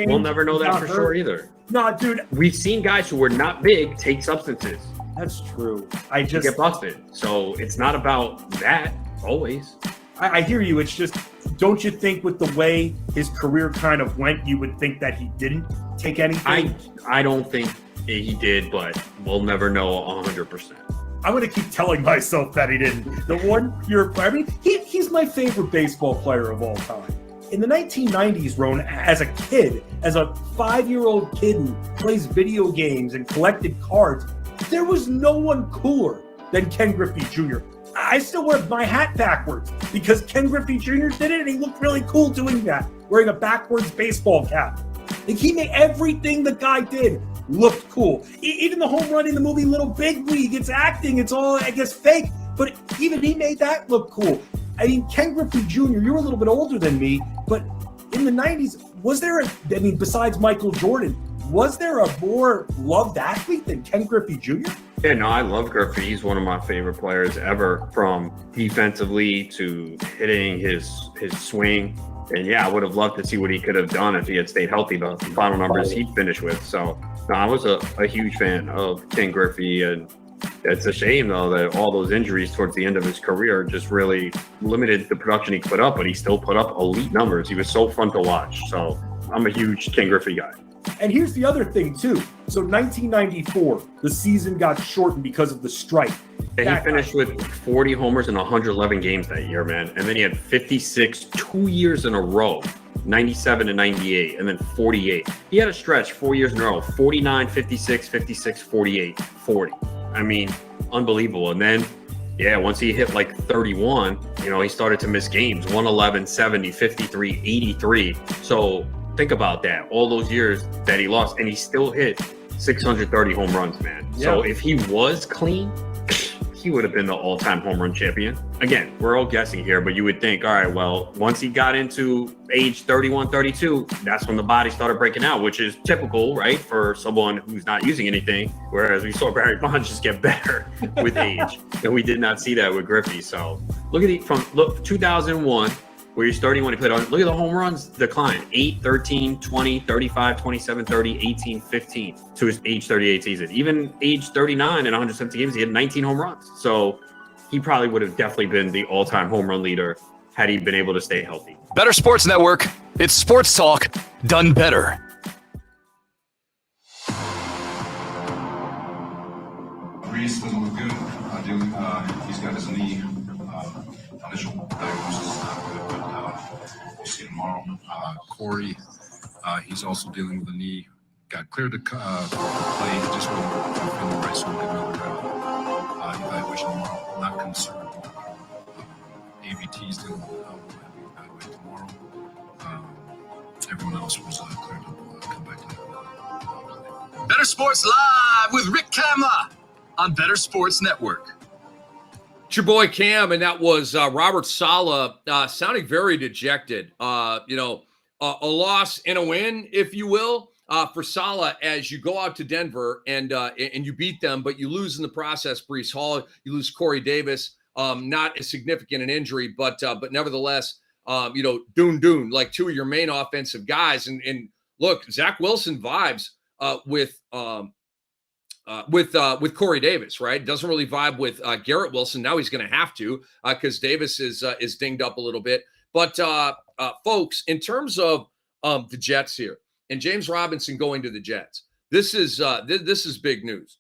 S9: We'll never know that for sure either.
S8: No, dude.
S9: We've seen guys who were not big take substances.
S8: That's true.
S9: To get busted. So it's not about that always.
S8: I hear you. It's just, don't you think with the way his career kind of went, you would think that he didn't take anything?
S9: I don't think he did, but we'll never know 100%.
S8: I'm going to keep telling myself that he didn't. He's my favorite baseball player of all time. In the 1990s, Ron, as a 5-year-old kid who plays video games and collected cards, there was no one cooler than Ken Griffey Jr. I still wear my hat backwards because Ken Griffey Jr. did it and he looked really cool doing that, wearing a backwards baseball cap. Like he made everything the guy did looked cool. Even the home run in the movie Little Big League, it's acting, it's all, I guess, fake, but even he made that look cool. I mean, Ken Griffey Jr., you're a little bit older than me, but in the 90s, besides Michael Jordan, was there a more loved athlete than Ken Griffey Jr.?
S9: Yeah, no, I love Griffey. He's one of my favorite players ever, from defensively to hitting his swing. And yeah, I would have loved to see what he could have done if he had stayed healthy, the final numbers he finished with. So no, I was a huge fan of Ken Griffey, and it's a shame though that all those injuries towards the end of his career just really limited the production he put up, but he still put up elite numbers. He was so fun to watch. So I'm a huge Ken Griffey guy.
S8: And here's the other thing too. So 1994, the season got shortened because of the strike.
S9: And he finished with 40 homers in 111 games that year, man. And then he had 56 2 years in a row, 97 and 98, and then 48. He had a stretch 4 years in a row, 49, 56, 56, 48, 40. I mean, unbelievable. And then, yeah, once he hit like 31, he started to miss games, 111, 70, 53, 83. So think about that. All those years that he lost, and he still hit 630 home runs, man. Yeah. So if he was clean, he would have been the all-time home run champion. Again, we're all guessing here, but you would think, all right, well, once he got into age 31, 32, that's when the body started breaking out, which is typical, right, for someone who's not using anything, whereas we saw Barry Bonds just get better with age, and we did not see that with Griffey. So look at 2001, where he's 31, he played on, look at the home runs decline, 8, 13, 20, 35, 27, 30, 18, 15 to his age 38 season. Even age 39 in 170 games, he had 19 home runs. So he probably would have definitely been the all-time home run leader had he been able to stay healthy.
S2: Bettor Sports Network. It's sports talk done better.
S10: Reese doesn't look good. He's got his knee. Initial diagnosis is not good, but we'll see tomorrow. Corey, he's also dealing with a knee. Got cleared to play. Just wasn't feeling right, so we'll get another evaluation tomorrow. Not concerned. AVT's dealing with evaluate tomorrow. Everyone else was cleared to come back to
S2: Bettor Sports Live with Rick Kamla on Bettor Sports Network.
S1: It's your boy Cam, and that was Robert Saleh sounding very dejected. A loss and a win, if you will, for Saleh as you go out to Denver and you beat them, but you lose in the process. Breece Hall, you lose Corey Davis, not as significant an injury, but nevertheless, Doon, like two of your main offensive guys. And look, Zach Wilson vibes with Corey Davis, right? Doesn't really vibe with Garrett Wilson. Now he's going to have to because Davis is dinged up a little bit. But folks, in terms of the Jets here and James Robinson going to the Jets, this is big news.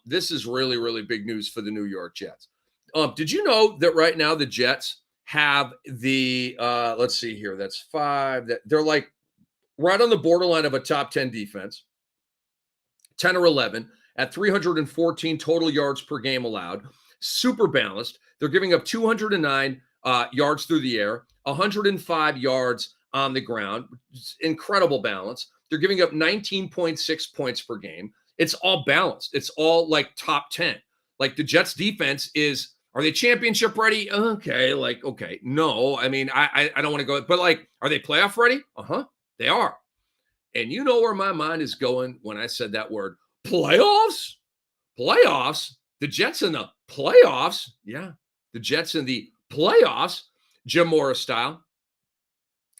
S1: This is really, really big news for the New York Jets. Did you know that right now the Jets have the let's see here, that's 5. That they're like right on the borderline of a top 10 defense. 10 or 11 at 314 total yards per game allowed. Super balanced. They're giving up 209 yards through the air, 105 yards on the ground. It's incredible balance. They're giving up 19.6 points per game. It's all balanced. It's all like top 10. Like the Jets defense are they championship ready? Okay. No, I mean, I don't want to go, but like, are they playoff ready? They are. And you know where my mind is going when I said that word, playoffs? Playoffs? The Jets in the playoffs? Yeah, the Jets in the playoffs, Jim Morris style.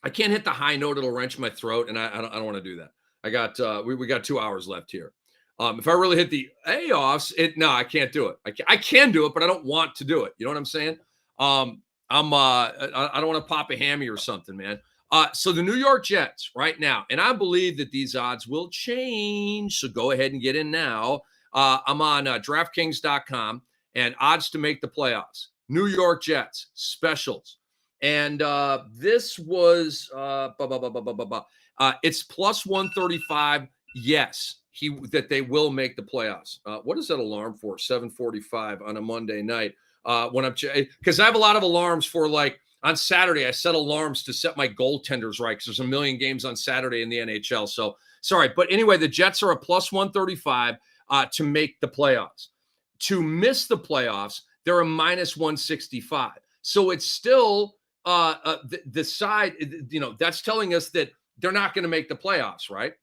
S1: I can't hit the high note. It'll wrench my throat, and I don't want to do that. I got we got 2 hours left here. If I really hit the playoffs, I can't do it. I can do it, but I don't want to do it. You know what I'm saying? I don't want to pop a hammy or something, man. So the New York Jets right now, and I believe that these odds will change. So go ahead and get in now. I'm on DraftKings.com and odds to make the playoffs. New York Jets specials. And this was it's plus 135. Yes, that they will make the playoffs. What is that alarm for? 7:45 on a Monday night. When I'm because I have a lot of alarms for like. On Saturday, I set alarms to set my goaltenders right because there's a million games on Saturday in the NHL. So, sorry. But anyway, the Jets are a plus 135 to make the playoffs. To miss the playoffs, they're a minus 165. So it's still the side, that's telling us that they're not going to make the playoffs, right?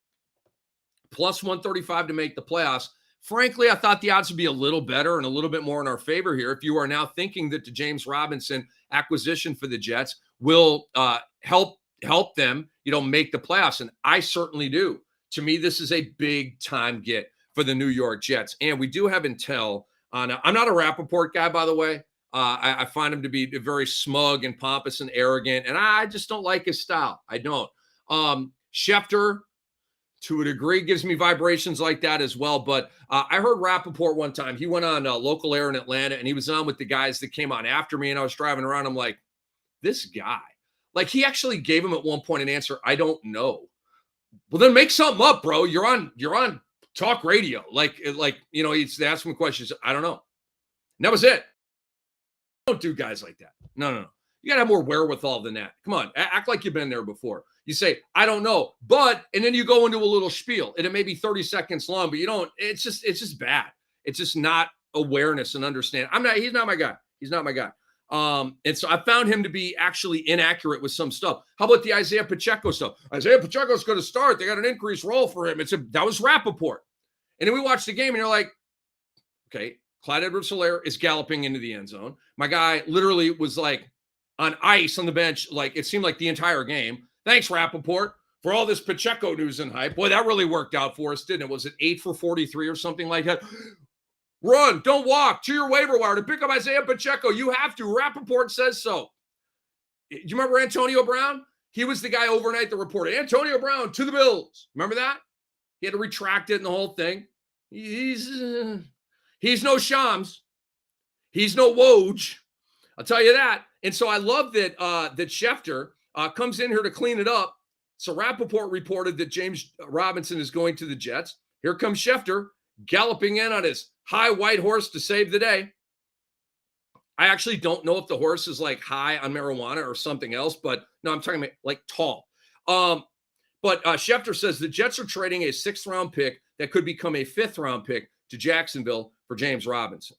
S1: Plus 135 to make the playoffs. Frankly, I thought the odds would be a little better and a little bit more in our favor here. If you are now thinking that the James Robinson acquisition for the Jets will help them, make the playoffs. And I certainly do. To me, this is a big time get for the New York Jets. And we do have intel on, I'm not a Rappaport guy, by the way. I find him to be very smug and pompous and arrogant, and I just don't like his style. I don't. Schefter, to a degree, gives me vibrations like that as well. But I heard Rappaport one time. He went on local air in Atlanta, and he was on with the guys that came on after me, and I was driving around. I'm like, this guy. Like, he actually gave him at one point an answer, I don't know. Well, then make something up, bro. You're on talk radio. He's asking questions. I don't know. And that was it. Don't do guys like that. No. You got to have more wherewithal than that. Come on. Act like you've been there before. You say, I don't know, and then you go into a little spiel, and it may be 30 seconds long, but you don't, it's just bad. It's just not awareness and understanding. He's not my guy. He's not my guy. And so I found him to be actually inaccurate with some stuff. How about the Isaiah Pacheco stuff? Isaiah Pacheco's going to start. They got an increased role for him. That was Rappaport. And then we watched the game, and you're like, okay, Clyde Edwards-Helaire is galloping into the end zone. My guy literally was like on ice on the bench, like it seemed like the entire game. Thanks, Rappaport, for all this Pacheco news and hype. Boy, that really worked out for us, didn't it? Was it 8 for 43 or something like that? Run, don't walk to your waiver wire to pick up Isaiah Pacheco. You have to. Rappaport says so. Do you remember Antonio Brown? He was the guy overnight that reported, Antonio Brown to the Bills. Remember that? He had to retract it and the whole thing. He's no Shams. He's no Woj. I'll tell you that. And so I love that Schefter comes in here to clean it up. So Rappaport reported that James Robinson is going to the Jets. Here comes Schefter galloping in on his high white horse to save the day. I actually don't know if the horse is like high on marijuana or something else, but no, I'm talking about like tall. But Schefter says the Jets are trading a 6th-round pick that could become a 5th-round pick to Jacksonville for James Robinson.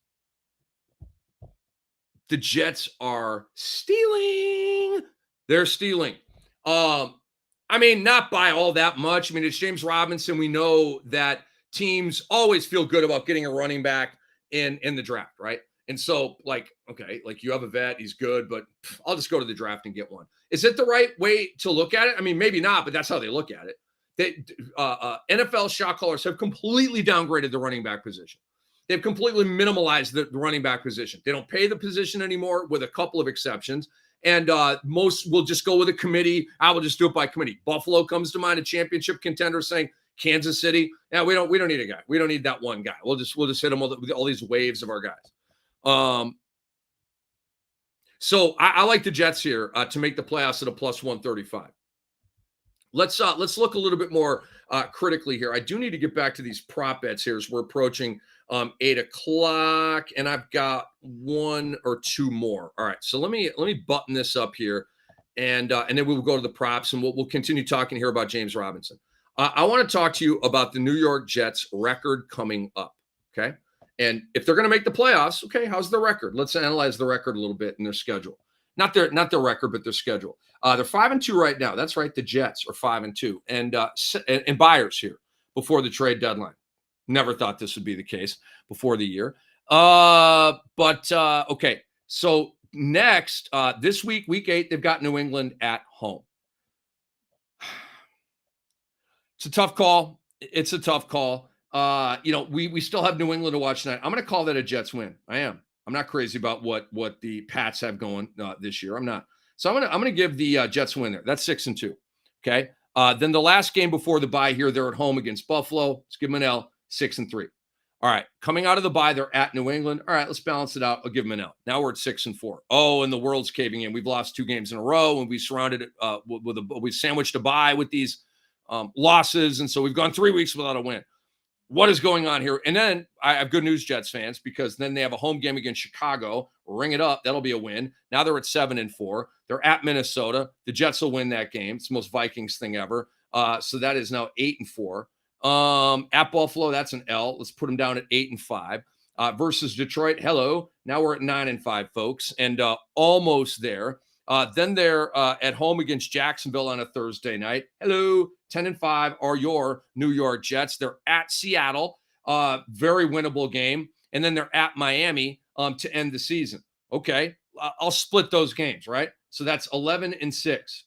S1: The Jets are stealing. They're stealing. Not by all that much. It's James Robinson. We know that teams always feel good about getting a running back in the draft, right? And so, you have a vet, he's good, but I'll just go to the draft and get one. Is it the right way to look at it? Maybe not, but that's how they look at it. NFL shot callers have completely downgraded the running back position. They've completely minimalized the running back position. They don't pay the position anymore, with a couple of exceptions. And most will just go with a committee. I will just do it by committee. Buffalo comes to mind, a championship contender, saying Kansas City. Yeah, we don't need a guy. We don't need that one guy. We'll just hit them with all these waves of our guys. So I like the Jets here to make the playoffs at a plus 135. Let's look a little bit more critically here. I do need to get back to these prop bets here as we're approaching 8 o'clock, and I've got 1 or 2 more. All right, so let me button this up here, and then we will go to the props, and we'll continue talking here about James Robinson. I want to talk to you about the New York Jets record coming up. Okay, and if they're going to make the playoffs, okay, how's their record? Let's analyze the record a little bit in their schedule. Not their record, but their schedule. They're 5-2 right now. That's right. The Jets are 5-2, and buyers here before the trade deadline. Never thought this would be the case before the year. Okay. So next, this week, week 8, they've got New England at home. It's a tough call. It's a tough call. We still have New England to watch tonight. I'm going to call that a Jets win. I am. I'm not crazy about what the Pats have going this year. I'm not. So I'm going to give the Jets win there. That's 6-2. Okay. Then the last game before the bye here, they're at home against Buffalo. Let's give them an L. 6-3. All right. Coming out of the bye, they're at New England. All right, let's balance it out. I'll give them an L. Now we're at 6-4. Oh, and the world's caving in. We've lost 2 games in a row, and we surrounded it we sandwiched a bye with these losses, and so we've gone 3 weeks without a win. What is going on here? And then I have good news, Jets fans, because then they have a home game against Chicago. Ring it up. That'll be a win. Now they're at 7-4. They're at Minnesota. The Jets will win that game. It's the most Vikings thing ever. So that is now 8-4. At Buffalo, that's an L. Let's put them down at 8-5. Versus Detroit. Hello. Now we're at 9-5, folks, and almost there. Then they're at home against Jacksonville on a Thursday night. Hello. 10-5 are your New York Jets. They're at Seattle. Very winnable game. And then they're at Miami to end the season. Okay. I'll split those games, right? So that's 11-6.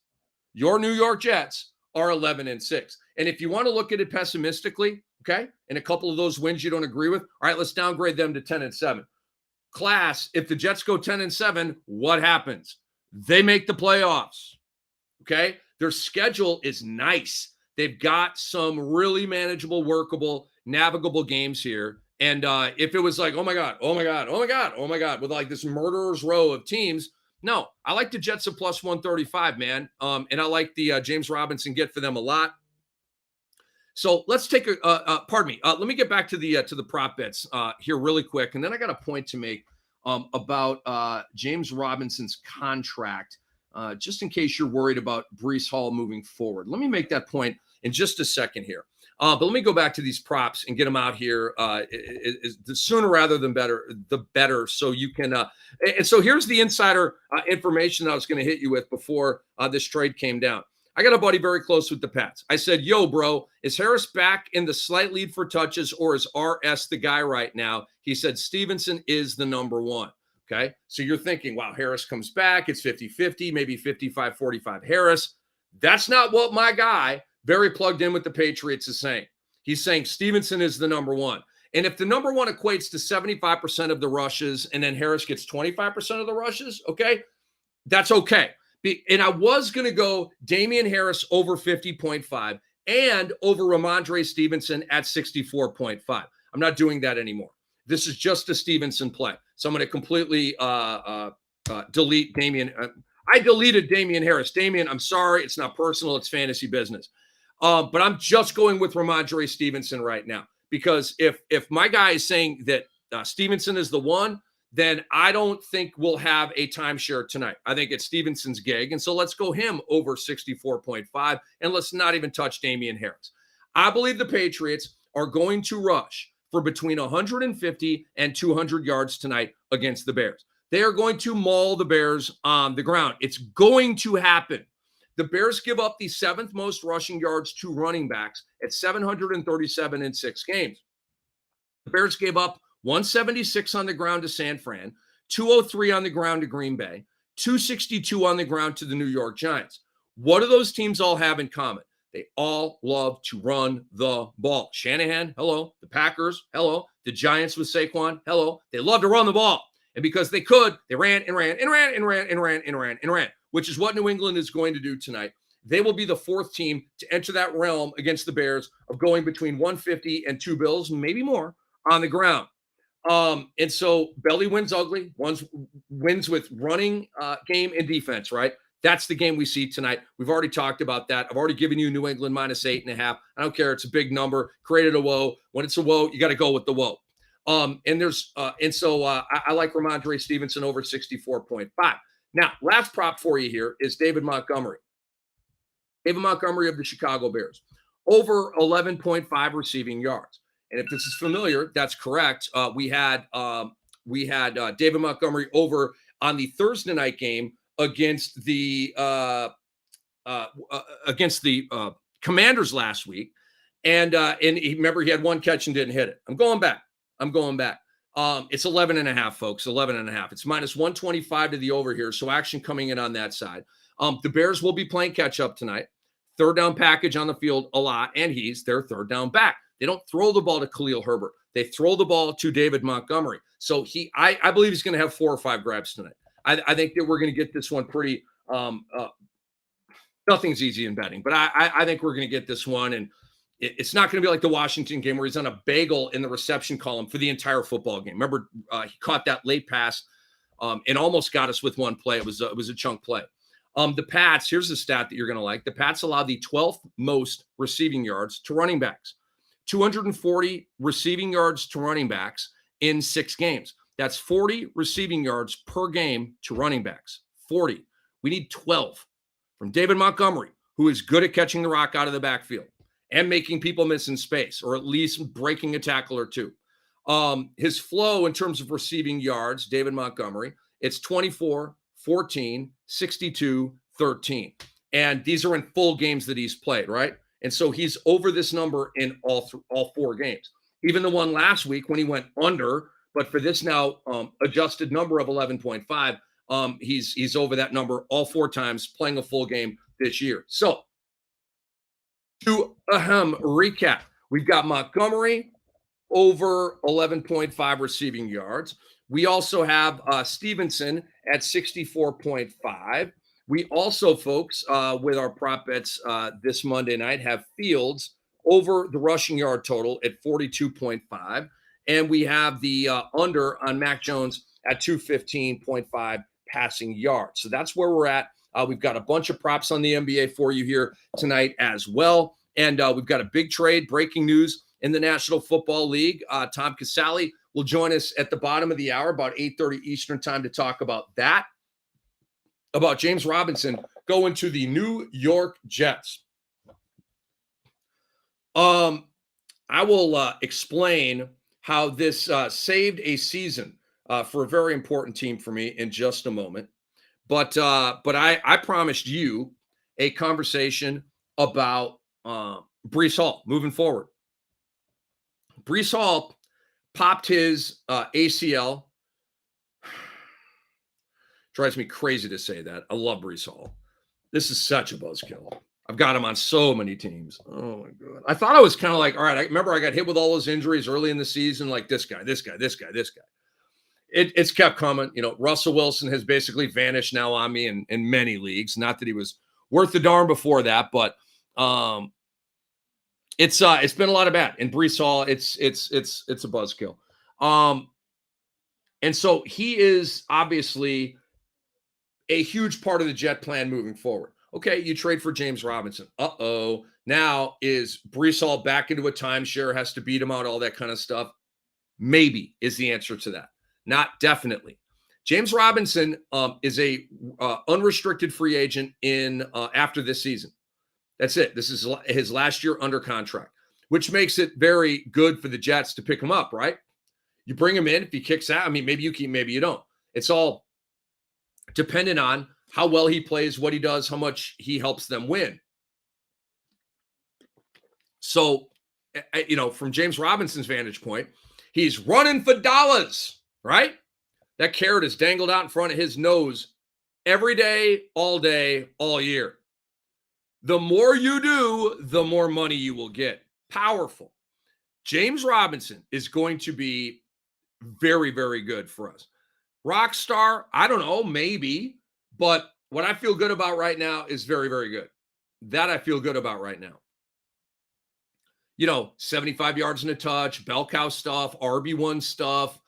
S1: Your New York Jets are 11-6. And if you want to look at it pessimistically, okay, and a couple of those wins you don't agree with, all right, let's downgrade them to 10-7. Class, if the Jets go 10-7, what happens? They make the playoffs. Okay, their schedule is nice. They've got some really manageable, workable, navigable games here. And if it was like, oh my God, with like this murderer's row of teams, no, I like the Jets at plus 135, man. And I like the James Robinson get for them a lot. So let's take pardon me. Let me get back to the prop bets here really quick. And then I got a point to make about James Robinson's contract, just in case you're worried about Breece Hall moving forward. Let me make that point in just a second here. But let me go back to these props and get them out here. The sooner rather than better, the better. So you can. And so here's the insider information that I was going to hit you with before this trade came down. I got a buddy very close with the Pats. I said, yo, bro, is Harris back in the slight lead for touches, or is RS the guy right now? He said Stevenson is the number one. Okay. So you're thinking, wow, Harris comes back. It's 50-50, maybe 55-45 Harris. That's not what my guy, very plugged in with the Patriots, is saying. He's saying Stevenson is the number one. And if the number one equates to 75% of the rushes and then Harris gets 25% of the rushes, okay, that's okay. And I was going to go Damian Harris over 50.5 and over Ramondre Stevenson at 64.5. I'm not doing that anymore. This is just a Stevenson play. So I'm going to completely delete Damian. I deleted Damian Harris. Damian, I'm sorry. It's not personal. It's fantasy business. But I'm just going with Ramondre Stevenson right now, because if my guy is saying that Stevenson is the one, then I don't think we'll have a timeshare tonight. I think it's Stevenson's gig. And so let's go him over 64.5, and let's not even touch Damian Harris. I believe the Patriots are going to rush for between 150 and 200 yards tonight against the Bears. They are going to maul the Bears on the ground. It's going to happen. The Bears give up the seventh most rushing yards to running backs at 737 in 6 games. The Bears gave up 176 on the ground to San Fran, 203 on the ground to Green Bay, 262 on the ground to the New York Giants. What do those teams all have in common? They all love to run the ball. Shanahan, hello. The Packers, hello. The Giants with Saquon, hello. They love to run the ball. And because they could, they ran, which is what New England is going to do tonight. They will be the 4th team to enter that realm against the Bears of going between 150 and 2 bills, maybe more, on the ground. And so belly wins ugly. Wins with running game and defense, right? That's the game we see tonight. We've already talked about that. I've already given you New England minus 8.5. I don't care. It's a big number. Created a woe. When it's a woe, you got to go with the woe. I like Ramondre Stevenson over 64.5. Now, last prop for you here is David Montgomery. David Montgomery of the Chicago Bears. Over 11.5 receiving yards. And if this is familiar, that's correct. We had David Montgomery over on the Thursday night game against the Commanders last week, and remember he had one catch and didn't hit it. I'm going back. It's 11.5, folks. 11.5. It's minus 125 to the over here. So action coming in on that side. The Bears will be playing catch up tonight. Third down package on the field a lot, and he's their third down back. They don't throw the ball to Khalil Herbert. They throw the ball to David Montgomery. So I believe he's going to have 4 or 5 grabs tonight. I think that we're going to get this one pretty. Nothing's easy in betting, but I think we're going to get this one, and it's not going to be like the Washington game where he's on a bagel in the reception column for the entire football game. Remember, he caught that late pass and almost got us with one play. It was a chunk play. The Pats. Here's the stat that you're going to like. The Pats allow the 12th most receiving yards to running backs. 240 receiving yards to running backs in 6 games. That's 40 receiving yards per game to running backs. 40. We need 12 from David Montgomery, who is good at catching the rock out of the backfield and making people miss in space, or at least breaking a tackle or two. His flow in terms of receiving yards, David Montgomery, it's 24, 14, 62, 13. And these are in full games that he's played, right? And so he's over this number in all 4 games. Even the one last week when he went under, but for this now adjusted number of 11.5, he's over that number all 4 times, playing a full game this year. So to recap, we've got Montgomery over 11.5 receiving yards. We also have Stevenson at 64.5. We also, folks, with our prop bets this Monday night, have Fields over the rushing yard total at 42.5. And we have the under on Mac Jones at 215.5 passing yards. So that's where we're at. We've got a bunch of props on the NBA for you here tonight as well. And we've got a big trade, breaking news in the National Football League. Tom Casale will join us at the bottom of the hour, about 8:30 Eastern time, to talk about that, about James Robinson going to the New York Jets. I will explain how this saved a season for a very important team for me in just a moment. But I promised you a conversation about Breece Hall moving forward. Breece Hall popped his ACL. Drives me crazy to say that. I love Breece Hall. This is such a buzzkill. I've got him on so many teams. Oh, my God. I thought I was kind of like, all right, I remember I got hit with all those injuries early in the season, like this guy. It's kept coming. You know, Russell Wilson has basically vanished now on me in many leagues. Not that he was worth the darn before that, but it's been a lot of bad. And Breece Hall, it's a buzzkill. And so he is obviously a huge part of the Jet plan moving forward. Okay, you trade for James Robinson. Uh-oh. Now is Breece Hall back into a timeshare, has to beat him out, all that kind of stuff? Maybe is the answer to that. Not definitely. James Robinson is a unrestricted free agent in after this season. That's it. This is his last year under contract, which makes it very good for the Jets to pick him up, right? You bring him in. If he kicks out, I mean, maybe you keep, maybe you don't. It's all dependent on how well he plays, what he does, how much he helps them win. So, you know, from James Robinson's vantage point, he's running for dollars, right? That carrot is dangled out in front of his nose every day, all year. The more you do, the more money you will get. Powerful. James Robinson is going to be very, very good for us. Rock star, I don't know, maybe. But what I feel good about right now is very, very good. That I feel good about right now. You know, 75 yards and a touch, bell cow stuff, RB1 stuff,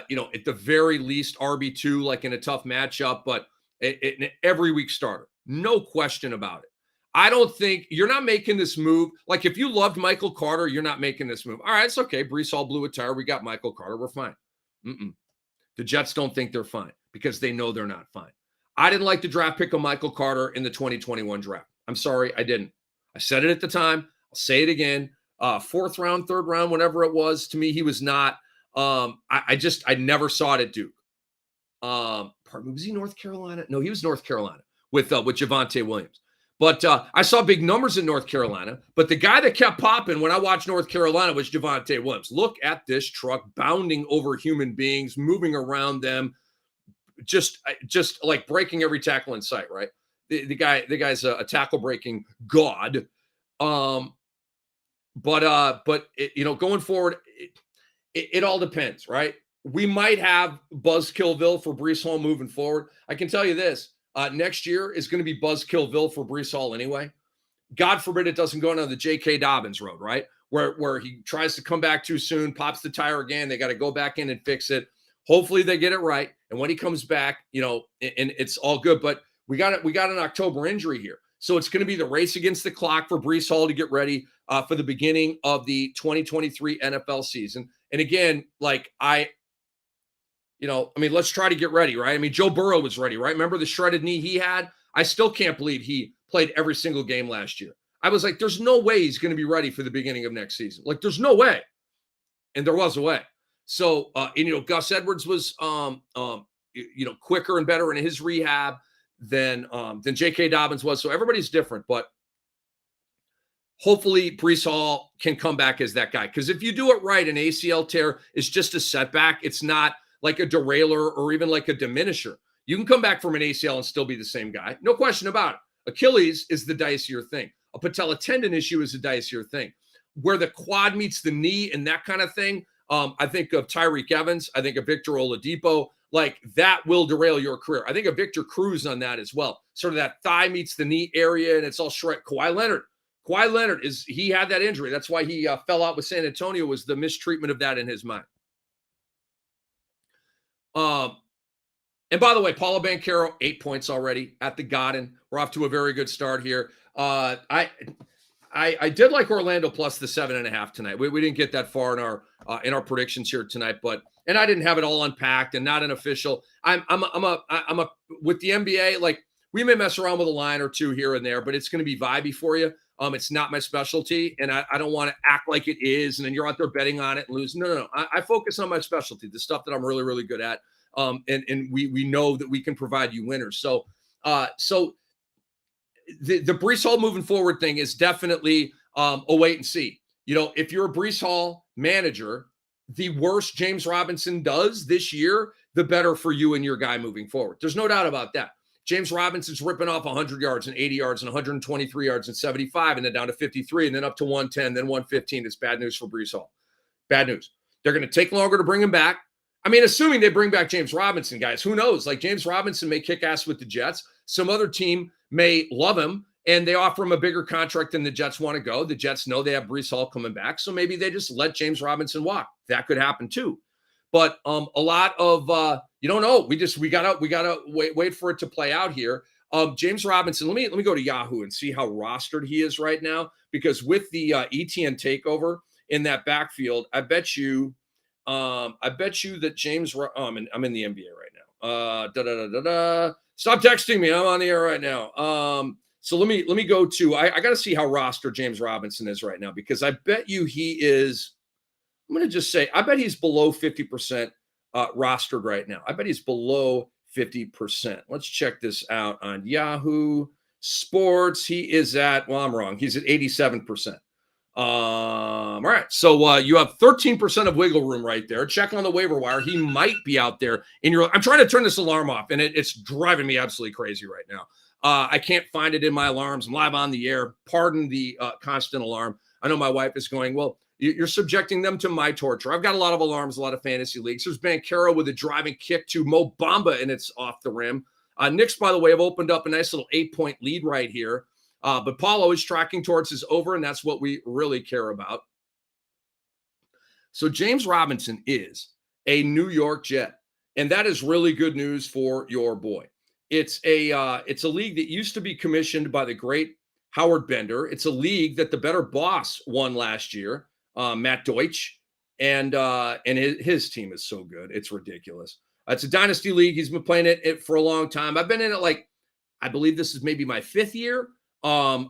S1: you know, at the very least RB2, like in a tough matchup, but an every week starter. No question about it. I don't think you're not making this move. Like if you loved Michael Carter, you're not making this move. All right, it's okay. Breece Hall blew a tire. We got Michael Carter. We're fine. The Jets don't think they're fine because they know they're not fine. I didn't like the draft pick of Michael Carter in the 2021 draft. I'm sorry, I didn't. I said it at the time. I'll say it again. Fourth round, third round, whatever it was, to me, he was not. I never saw it at Duke. Pardon me, was he North Carolina? No, he was North Carolina with Javonte Williams. But I saw big numbers in North Carolina. But the guy that kept popping when I watched North Carolina was Javonte Williams. Look at this truck bounding over human beings, moving around them. Just like breaking every tackle in sight, right? The guy's a tackle breaking god. But you know, going forward, it all depends, right? We might have Buzzkillville for Breece Hall moving forward. I can tell you this: next year is going to be Buzzkillville for Breece Hall anyway. God forbid it doesn't go down the J.K. Dobbins road, right? Where he tries to come back too soon, pops the tire again. They got to go back in and fix it. Hopefully they get it right. And when he comes back, you know, and it's all good. But we got an October injury here. So it's going to be the race against the clock for Breece Hall to get ready for the beginning of the 2023 NFL season. And again, like let's try to get ready, right? I mean, Joe Burrow was ready, right? Remember the shredded knee he had? I still can't believe he played every single game last year. I was like, there's no way he's going to be ready for the beginning of next season. Like, there's no way. And there was a way. So, Gus Edwards was, quicker and better in his rehab than J.K. Dobbins was. So everybody's different, but hopefully Breece Hall can come back as that guy. Because if you do it right, an ACL tear is just a setback. It's not like a derailer or even like a diminisher. You can come back from an ACL and still be the same guy. No question about it. Achilles is the dicier thing. A patella tendon issue is a dicier thing. Where the quad meets the knee and that kind of thing, I think of Tyreek Evans. I think of Victor Oladipo. Like, that will derail your career. I think of Victor Cruz on that as well. Sort of that thigh meets the knee area, and it's all shred. Kawhi Leonard he had that injury. That's why he fell out with San Antonio, was the mistreatment of that in his mind. And by the way, Paulo Banchero, 8 points already at the Garden. We're off to a very good start here. I did like Orlando plus the 7.5 tonight. We didn't get that far in our predictions here tonight, and I didn't have it all unpacked and not an official. I'm with the NBA. Like, we may mess around with a line or two here and there, but it's going to be vibey for you. It's not my specialty, and I don't want to act like it is, and then you're out there betting on it and lose. No. I focus on my specialty, the stuff that I'm really, really good at, and we know that we can provide you winners. So the Breece Hall moving forward thing is definitely a wait and see. You know, if you're a Breece Hall manager, the worse James Robinson does this year, the better for you and your guy moving forward. There's no doubt about that. James Robinson's ripping off 100 yards and 80 yards and 123 yards and 75, and then down to 53, and then up to 110, then 115. It's bad news for Breece Hall. Bad news. They're going to take longer to bring him back. I mean, assuming they bring back James Robinson, guys, who knows? Like, James Robinson may kick ass with the Jets. Some other team may love him, and they offer him a bigger contract than the Jets want to go. The Jets know they have Breece Hall coming back, so maybe they just let James Robinson walk. That could happen too. But a lot of you don't know. We gotta wait for it to play out here. James Robinson. Let me go to Yahoo and see how rostered he is right now, because with the ETN takeover in that backfield, I bet you that James. I'm in the NBA right now. Stop texting me. I'm on the air right now. So let me go to. I got to see how rostered James Robinson is right now, because I bet you he is. I'm going to just say, I bet he's below 50% rostered right now. I bet he's below 50%. Let's check this out on Yahoo Sports. He is at, well, I'm wrong. He's at 87%. All right. So you have 13% of wiggle room right there. Check on the waiver wire. He might be out there in your, I'm trying to turn this alarm off, and it's driving me absolutely crazy right now. I can't find it in my alarms. I'm live on the air. Pardon the constant alarm. I know my wife is going, well, you're subjecting them to my torture. I've got a lot of alarms, a lot of fantasy leagues. There's Banchero with a driving kick to Mo Bamba, and it's off the rim. Knicks, by the way, have opened up a nice little 8-point lead right here. But Paulo is tracking towards his over, and that's what we really care about. So James Robinson is a New York Jet, and that is really good news for your boy. It's a league that used to be commissioned by the great Howard Bender. It's a league that the Bettor boss won last year. Matt Deutsch, and his team is so good. It's ridiculous. It's a dynasty league. He's been playing it for a long time. I've been in it, like, I believe this is maybe my 5th year. I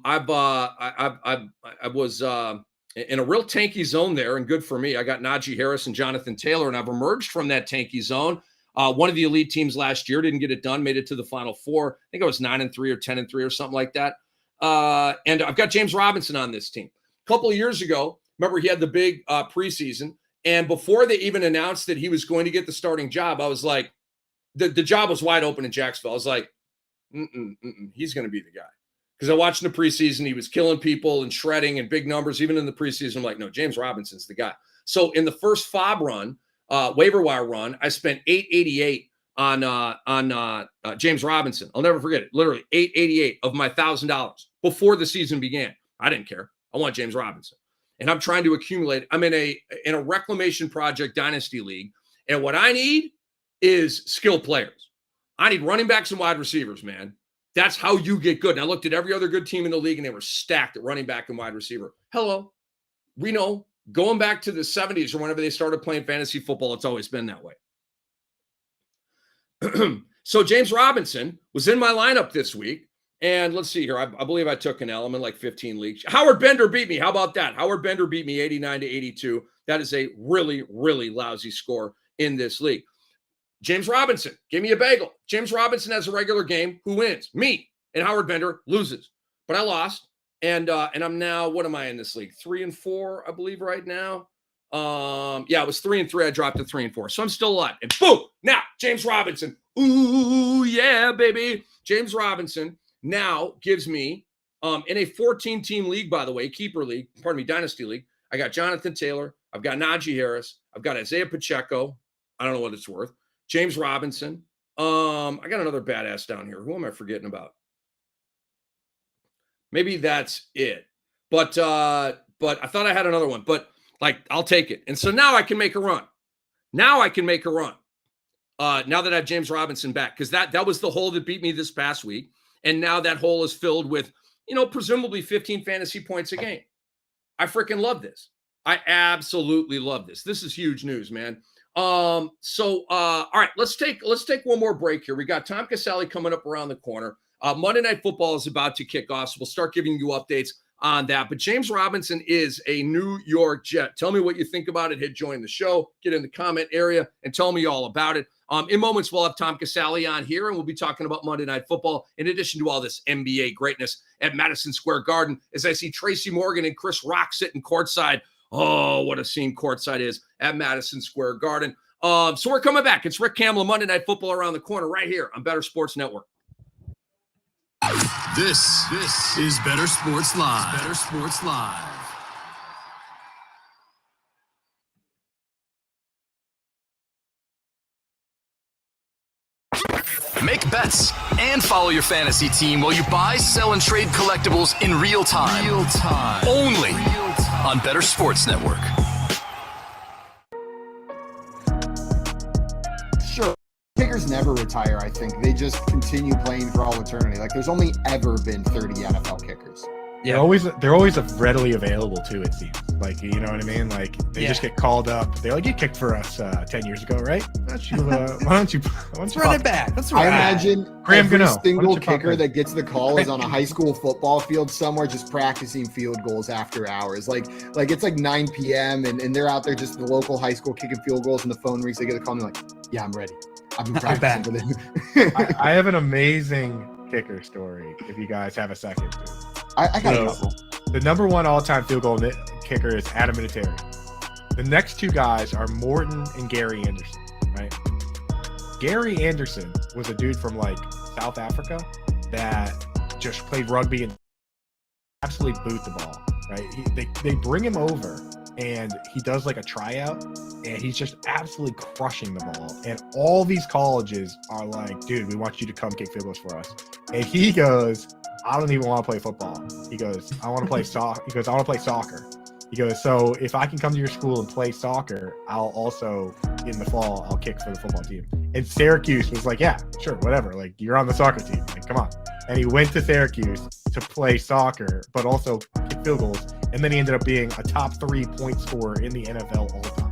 S1: was in a real tanky zone there, and good for me. I got Najee Harris and Jonathan Taylor, and I've emerged from that tanky zone. One of the elite teams last year didn't get it done, made it to the Final Four. I think I was 9-3 or 10-3 or something like that. And I've got James Robinson on this team. A couple of years ago, remember, he had the big preseason, and before they even announced that he was going to get the starting job, I was like, the job was wide open in Jacksonville. I was like, he's going to be the guy. Because I watched in the preseason, he was killing people and shredding and big numbers. Even in the preseason, I'm like, no, James Robinson's the guy. So in the first FOB run, waiver wire run, I spent $888 on James Robinson. I'll never forget it. Literally $888 of my $1,000 before the season began. I didn't care. I want James Robinson. And I'm trying to accumulate. I'm in a reclamation project dynasty league. And what I need is skilled players. I need running backs and wide receivers, man. That's how you get good. And I looked at every other good team in the league, and they were stacked at running back and wide receiver. Hello. We know, going back to the 70s or whenever they started playing fantasy football, it's always been that way. So James Robinson was in my lineup this week. And let's see here. I believe I took an L. I'm in like 15 leagues. Howard Bender beat me. How about that? Howard Bender beat me 89-82. That is a really, really lousy score in this league. James Robinson, give me a bagel. James Robinson has a regular game. Who wins? Me. And Howard Bender loses. But I lost. And I'm now, what am I in this league? 3-4, I believe, right now. Yeah, it was 3-3. I dropped to 3-4. So I'm still alive. And boom! Now, James Robinson. Ooh, yeah, baby. James Robinson now gives me, in a 14-team league, by the way, keeper league, dynasty league, I got Jonathan Taylor, I've got Najee Harris, I've got Isaiah Pacheco, I don't know what it's worth, James Robinson. I got another badass down here. Who am I forgetting about? Maybe that's it. But I thought I had another one. But like, I'll take it. And so now I can make a run. Now that I have James Robinson back, because that was the hole that beat me this past week. And now that hole is filled with, presumably 15 fantasy points a game. I freaking love this. I absolutely love this. This is huge news, man. All right, let's take one more break here. We got Tom Casale coming up around the corner. Monday Night Football is about to kick off, so we'll start giving you updates on that. But James Robinson is a New York Jet. Tell me what you think about it. Hit join the show, get in the comment area, and tell me all about it. In moments, we'll have Tom Casale on here, and we'll be talking about Monday Night Football, in addition to all this NBA greatness at Madison Square Garden, as I see Tracy Morgan and Chris Rock sitting courtside. Oh, what a scene courtside is at Madison Square Garden. So we're coming back. It's Rick Kamla, Monday Night Football around the corner right here on Bettor Sports Network.
S2: This is Bettor Sports Live. Bettor Sports Live. Make bets and follow your fantasy team while you buy, sell, and trade collectibles in real time. Only on Bettor Sports Network.
S4: Sure. Kickers never retire, I think. They just continue playing for all eternity. Like, there's only ever been 30 NFL kickers.
S3: Yeah, they're always readily available too, it seems. Like, you know what I mean? Like, they just get called up. They're like, you kicked for us 10 years ago, right? Why don't you
S5: run it back? Let's run
S4: I imagine
S3: Graham
S4: every
S3: Gano,
S4: single kicker that gets the call is on a high school football field somewhere just practicing field goals after hours. Like it's like 9 p.m. and they're out there just at the local high school kicking field goals, and the phone rings. They get a call and they're like, yeah, I'm ready. I've been practicing for this.
S3: I have an amazing kicker story if you guys have a second.
S4: I got a couple.
S3: The number one all-time field goal kicker is Adam Vinatieri. The next two guys are Morton and Gary Anderson, right? Gary Anderson was a dude from like South Africa that just played rugby and absolutely boot the ball, right? They bring him over and he does like a tryout and he's just absolutely crushing the ball. And all these colleges are like, dude, we want you to come kick field goals for us. And he goes, I don't even want to play football. He goes, I want to play soccer. He goes, I want to play soccer. He goes, so if I can come to your school and play soccer, I'll also, in the fall, I'll kick for the football team. And Syracuse was like, yeah, sure, whatever. Like, you're on the soccer team. Like, come on. And he went to Syracuse to play soccer, but also kick field goals. And then he ended up being a top 3 point scorer in the NFL all time.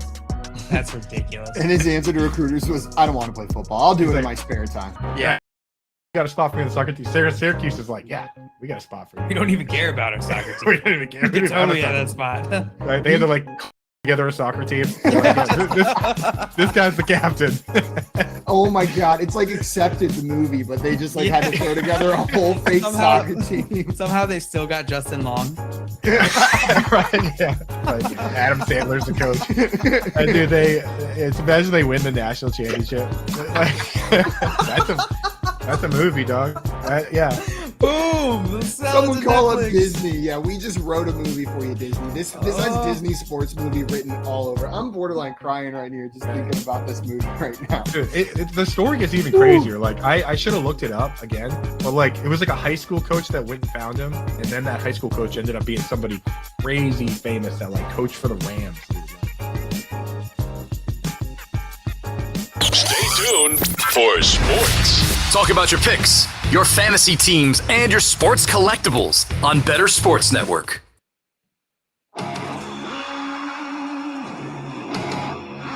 S5: That's ridiculous.
S4: And his answer to recruiters was, I don't want to play football. I'll do it in my spare time.
S3: Yeah. Got a spot for me in the soccer team. Syracuse is like, yeah, we got a spot for you.
S5: We don't even care about our soccer team.
S3: We don't even care.
S5: We totally have that spot.
S3: Right? They had to like together a soccer team. Like, this guy's the captain.
S4: Oh my god, it's like Accepted, the movie, but they just like had to throw together a whole fake soccer team.
S5: Somehow they still got Justin Long.
S3: Right? Yeah. Like Adam Sandler's the coach. And dude, it's imagine they win the national championship. That's a movie, dog. Yeah.
S5: Boom!
S4: Someone call up Disney. Yeah, we just wrote a movie for you, Disney. This has Disney sports movie written all over. I'm borderline crying right here just thinking about this movie right now.
S3: Dude, the story gets even crazier. Like, I should have looked it up again, but like, it was like a high school coach that went and found him, and then that high school coach ended up being somebody crazy famous that like coached for the Rams.
S2: Stay tuned for sports. Talk about your picks, your fantasy teams, and your sports collectibles on Bettor Sports Network.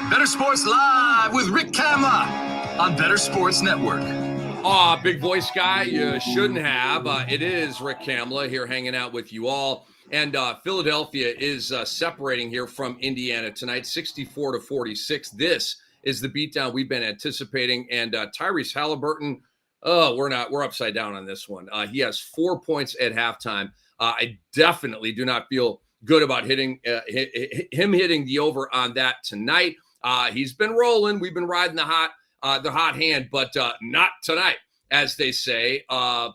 S2: Bettor Sports Live with Rick Kamla on Bettor Sports Network.
S1: Big voice guy, you shouldn't have. It is Rick Kamla here hanging out with you all. And Philadelphia is separating here from Indiana tonight, 64-46. This is the beatdown we've been anticipating. And Tyrese Halliburton, we're upside down on this one. He has 4 points at halftime. I definitely do not feel good about hitting the over on that tonight. He's been rolling. We've been riding the hot hand, but not tonight. as they say. I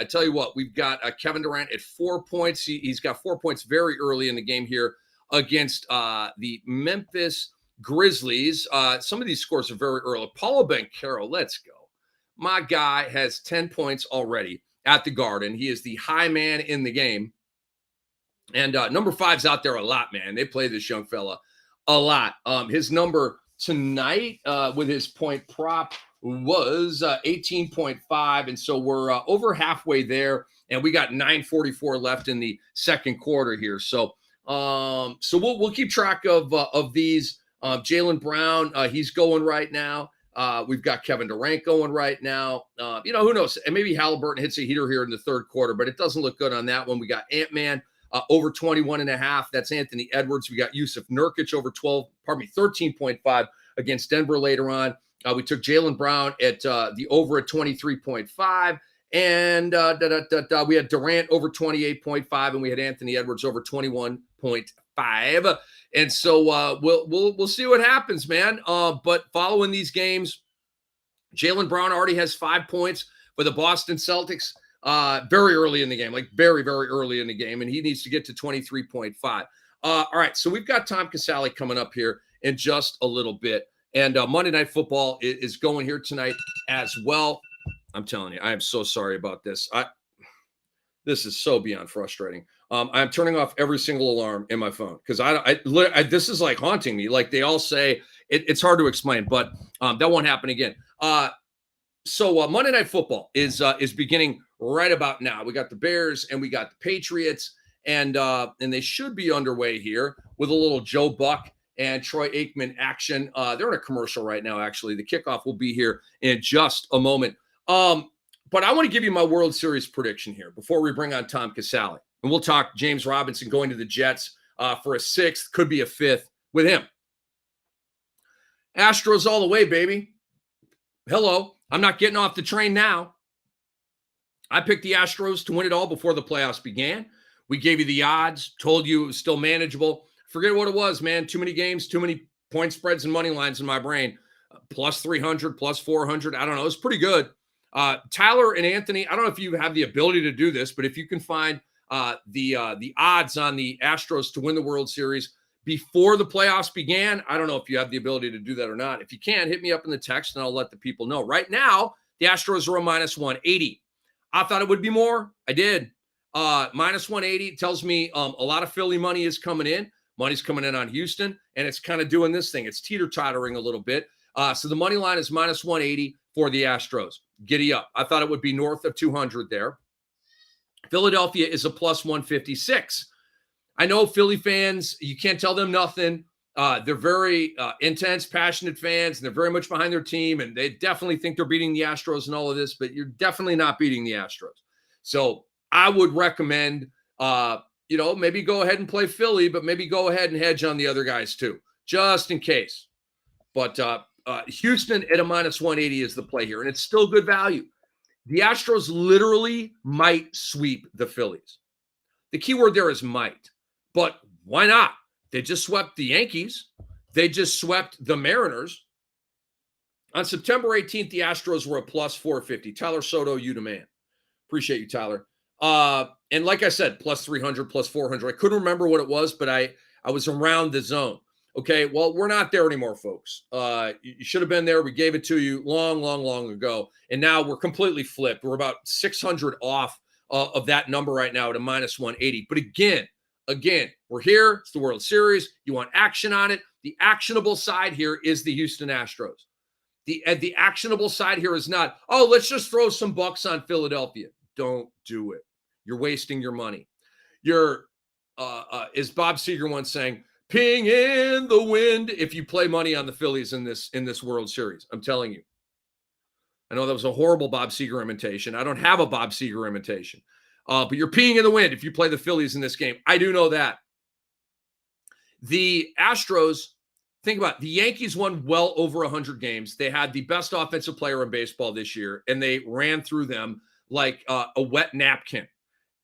S1: tell you what, we've got Kevin Durant at 4 points. He's got 4 points very early in the game here against the Memphis Grizzlies. Some of these scores are very early. Paulo Banchero, let's go. My guy has 10 points already at the Garden. He is the high man in the game. And number 5's out there a lot, man. They play this young fella a lot. His number tonight with his point prop was 18.5. And so we're over halfway there. And we got 9:44 left in the second quarter here. So we'll keep track of these. Jaylen Brown, he's going right now. We've got Kevin Durant going right now. Who knows? And maybe Halliburton hits a heater here in the third quarter, but it doesn't look good on that one. We got Ant-Man over 21.5. That's Anthony Edwards. We got Yusuf Nurkic over 13.5 against Denver later on. We took Jaylen Brown at the over at 23.5. And we had Durant over 28.5, and we had Anthony Edwards over 21.5. And so we'll see what happens, man. But following these games, Jaylen Brown already has 5 points for the Boston Celtics very early in the game, like very, very early in the game, and he needs to get to 23.5. All right, so we've got Tom Casale coming up here in just a little bit. And Monday Night Football is going here tonight as well. I'm telling you, I am so sorry about this. This is so beyond frustrating. I'm turning off every single alarm in my phone because I this is like haunting me. Like they all say, it's hard to explain, but that won't happen again. So Monday Night Football is beginning right about now. We got the Bears and we got the Patriots, and they should be underway here with a little Joe Buck and Troy Aikman action. They're in a commercial right now. Actually, the kickoff will be here in just a moment. But I want to give you my World Series prediction here before we bring on Tom Casale. And we'll talk James Robinson going to the Jets for a 6th, could be a 5th with him. Astros all the way, baby. Hello. I'm not getting off the train now. I picked the Astros to win it all before the playoffs began. We gave you the odds, told you it was still manageable. Forget what it was, man. Too many games, too many point spreads and money lines in my brain. Plus 300, plus 400. I don't know. It's pretty good. Tyler and Anthony, I don't know if you have the ability to do this, but if you can find the odds on the Astros to win the World Series before the playoffs began, I don't know if you have the ability to do that or not. If you can, hit me up in the text and I'll let the people know. Right now, the Astros are a minus 180. I thought it would be more. I did. Minus 180 tells me a lot of Philly money is coming in. Money's coming in on Houston, and it's kind of doing this thing. It's teeter-tottering a little bit. So the money line is minus 180 for the Astros. Giddy up. I thought it would be north of 200 there. Philadelphia is a plus 156. I know Philly fans, you can't tell them nothing. They're very intense, passionate fans, and they're very much behind their team, and they definitely think they're beating the Astros and all of this, but you're definitely not beating the Astros. So I would recommend, maybe go ahead and play Philly, but maybe go ahead and hedge on the other guys too, just in case. But Houston at a minus 180 is the play here, and it's still good value. The Astros literally might sweep the Phillies. The key word there is might, but why not? They just swept the Yankees. They just swept the Mariners. On September 18th, the Astros were a plus 450. Tyler Soto, you demand. Appreciate you, Tyler. And like I said, plus 300, plus 400. I couldn't remember what it was, but I was around the zone. Okay, well, we're not there anymore, folks. You should have been there. We gave it to you long, long, long ago. And now we're completely flipped. We're about 600 off of that number right now at a minus 180. But again, we're here. It's the World Series. You want action on it. The actionable side here is the Houston Astros. The actionable side here is not, let's just throw some bucks on Philadelphia. Don't do it. You're wasting your money. You're, as Bob Seger once saying, ping in the wind if you play money on the Phillies in this World Series. I'm telling you. I know that was a horrible Bob Seger imitation. I don't have a Bob Seger imitation. But you're peeing in the wind if you play the Phillies in this game. I do know that. The Astros, think about it. The Yankees won well over 100 games. They had the best offensive player in baseball this year, and they ran through them like a wet napkin.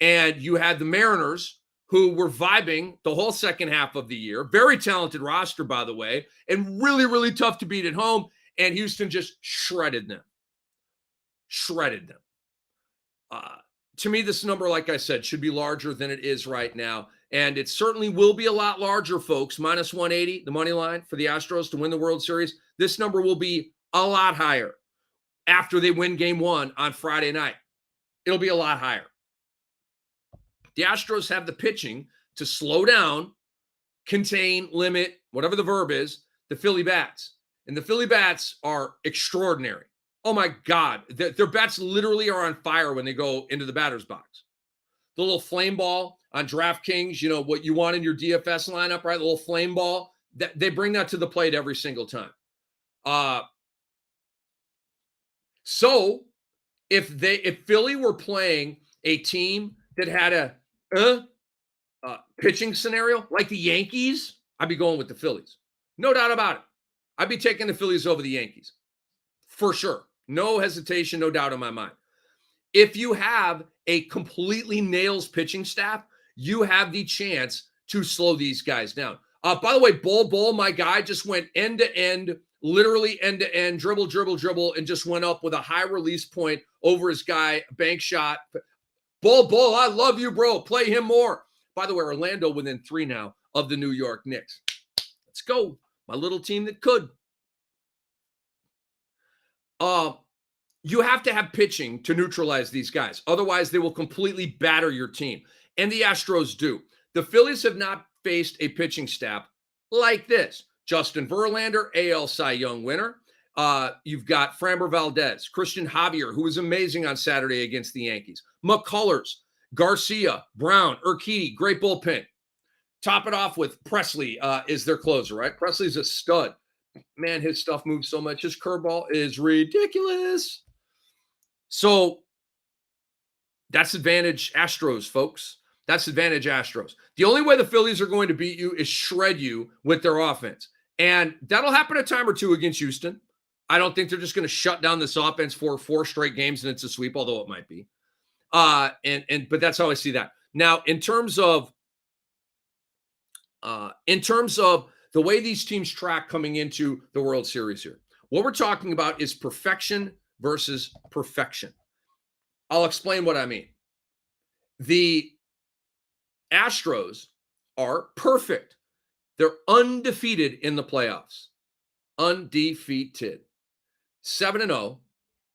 S1: And you had the Mariners, who were vibing the whole second half of the year. Very talented roster, by the way, and really, really tough to beat at home. And Houston just shredded them. shredded them. To me, this number, like I said, should be larger than it is right now. And it certainly will be a lot larger, folks. Minus 180, the money line for the Astros to win the World Series. This number will be a lot higher after they win game 1 on Friday night. It'll be a lot higher. The Astros have the pitching to slow down, contain, limit, whatever the verb is, the Philly bats. And the Philly bats are extraordinary. Oh my God. Their bats literally are on fire when they go into the batter's box. The little flame ball on DraftKings, you know, what you want in your DFS lineup, right? The little flame ball, they bring that to the plate every single time. So if Philly were playing a team that had a pitching scenario like the Yankees, I'd be going with the Phillies. No doubt about it. I'd be taking the Phillies over the Yankees for sure. No hesitation, no doubt in my mind. If you have a completely nails pitching staff, you have the chance to slow these guys down. By the way, Bull, my guy, just went end to end, literally end to end, dribble, and just went up with a high release point over his guy, bank shot. Bull, I love you, bro. Play him more. By the way, Orlando within 3 now of the New York Knicks. Let's go. My little team that could. You have to have pitching to neutralize these guys. Otherwise, they will completely batter your team. And the Astros do. The Phillies have not faced a pitching staff like this. Justin Verlander, AL Cy Young winner. You've got Framber Valdez, Christian Javier, who was amazing on Saturday against the Yankees. McCullers, Garcia, Brown, Urquidy, great bullpen. Top it off with Presley is their closer, right? Presley's a stud. Man, his stuff moves so much. His curveball is ridiculous. So that's advantage Astros, folks. That's advantage Astros. The only way the Phillies are going to beat you is shred you with their offense. And that'll happen a time or two against Houston. I don't think they're just going to shut down this offense for 4 straight games and it's a sweep, although it might be. But that's how I see that. Now, in terms of the way these teams track coming into the World Series here, what we're talking about is perfection versus perfection. I'll explain what I mean. The Astros are perfect. They're undefeated in the playoffs. Undefeated. 7-0.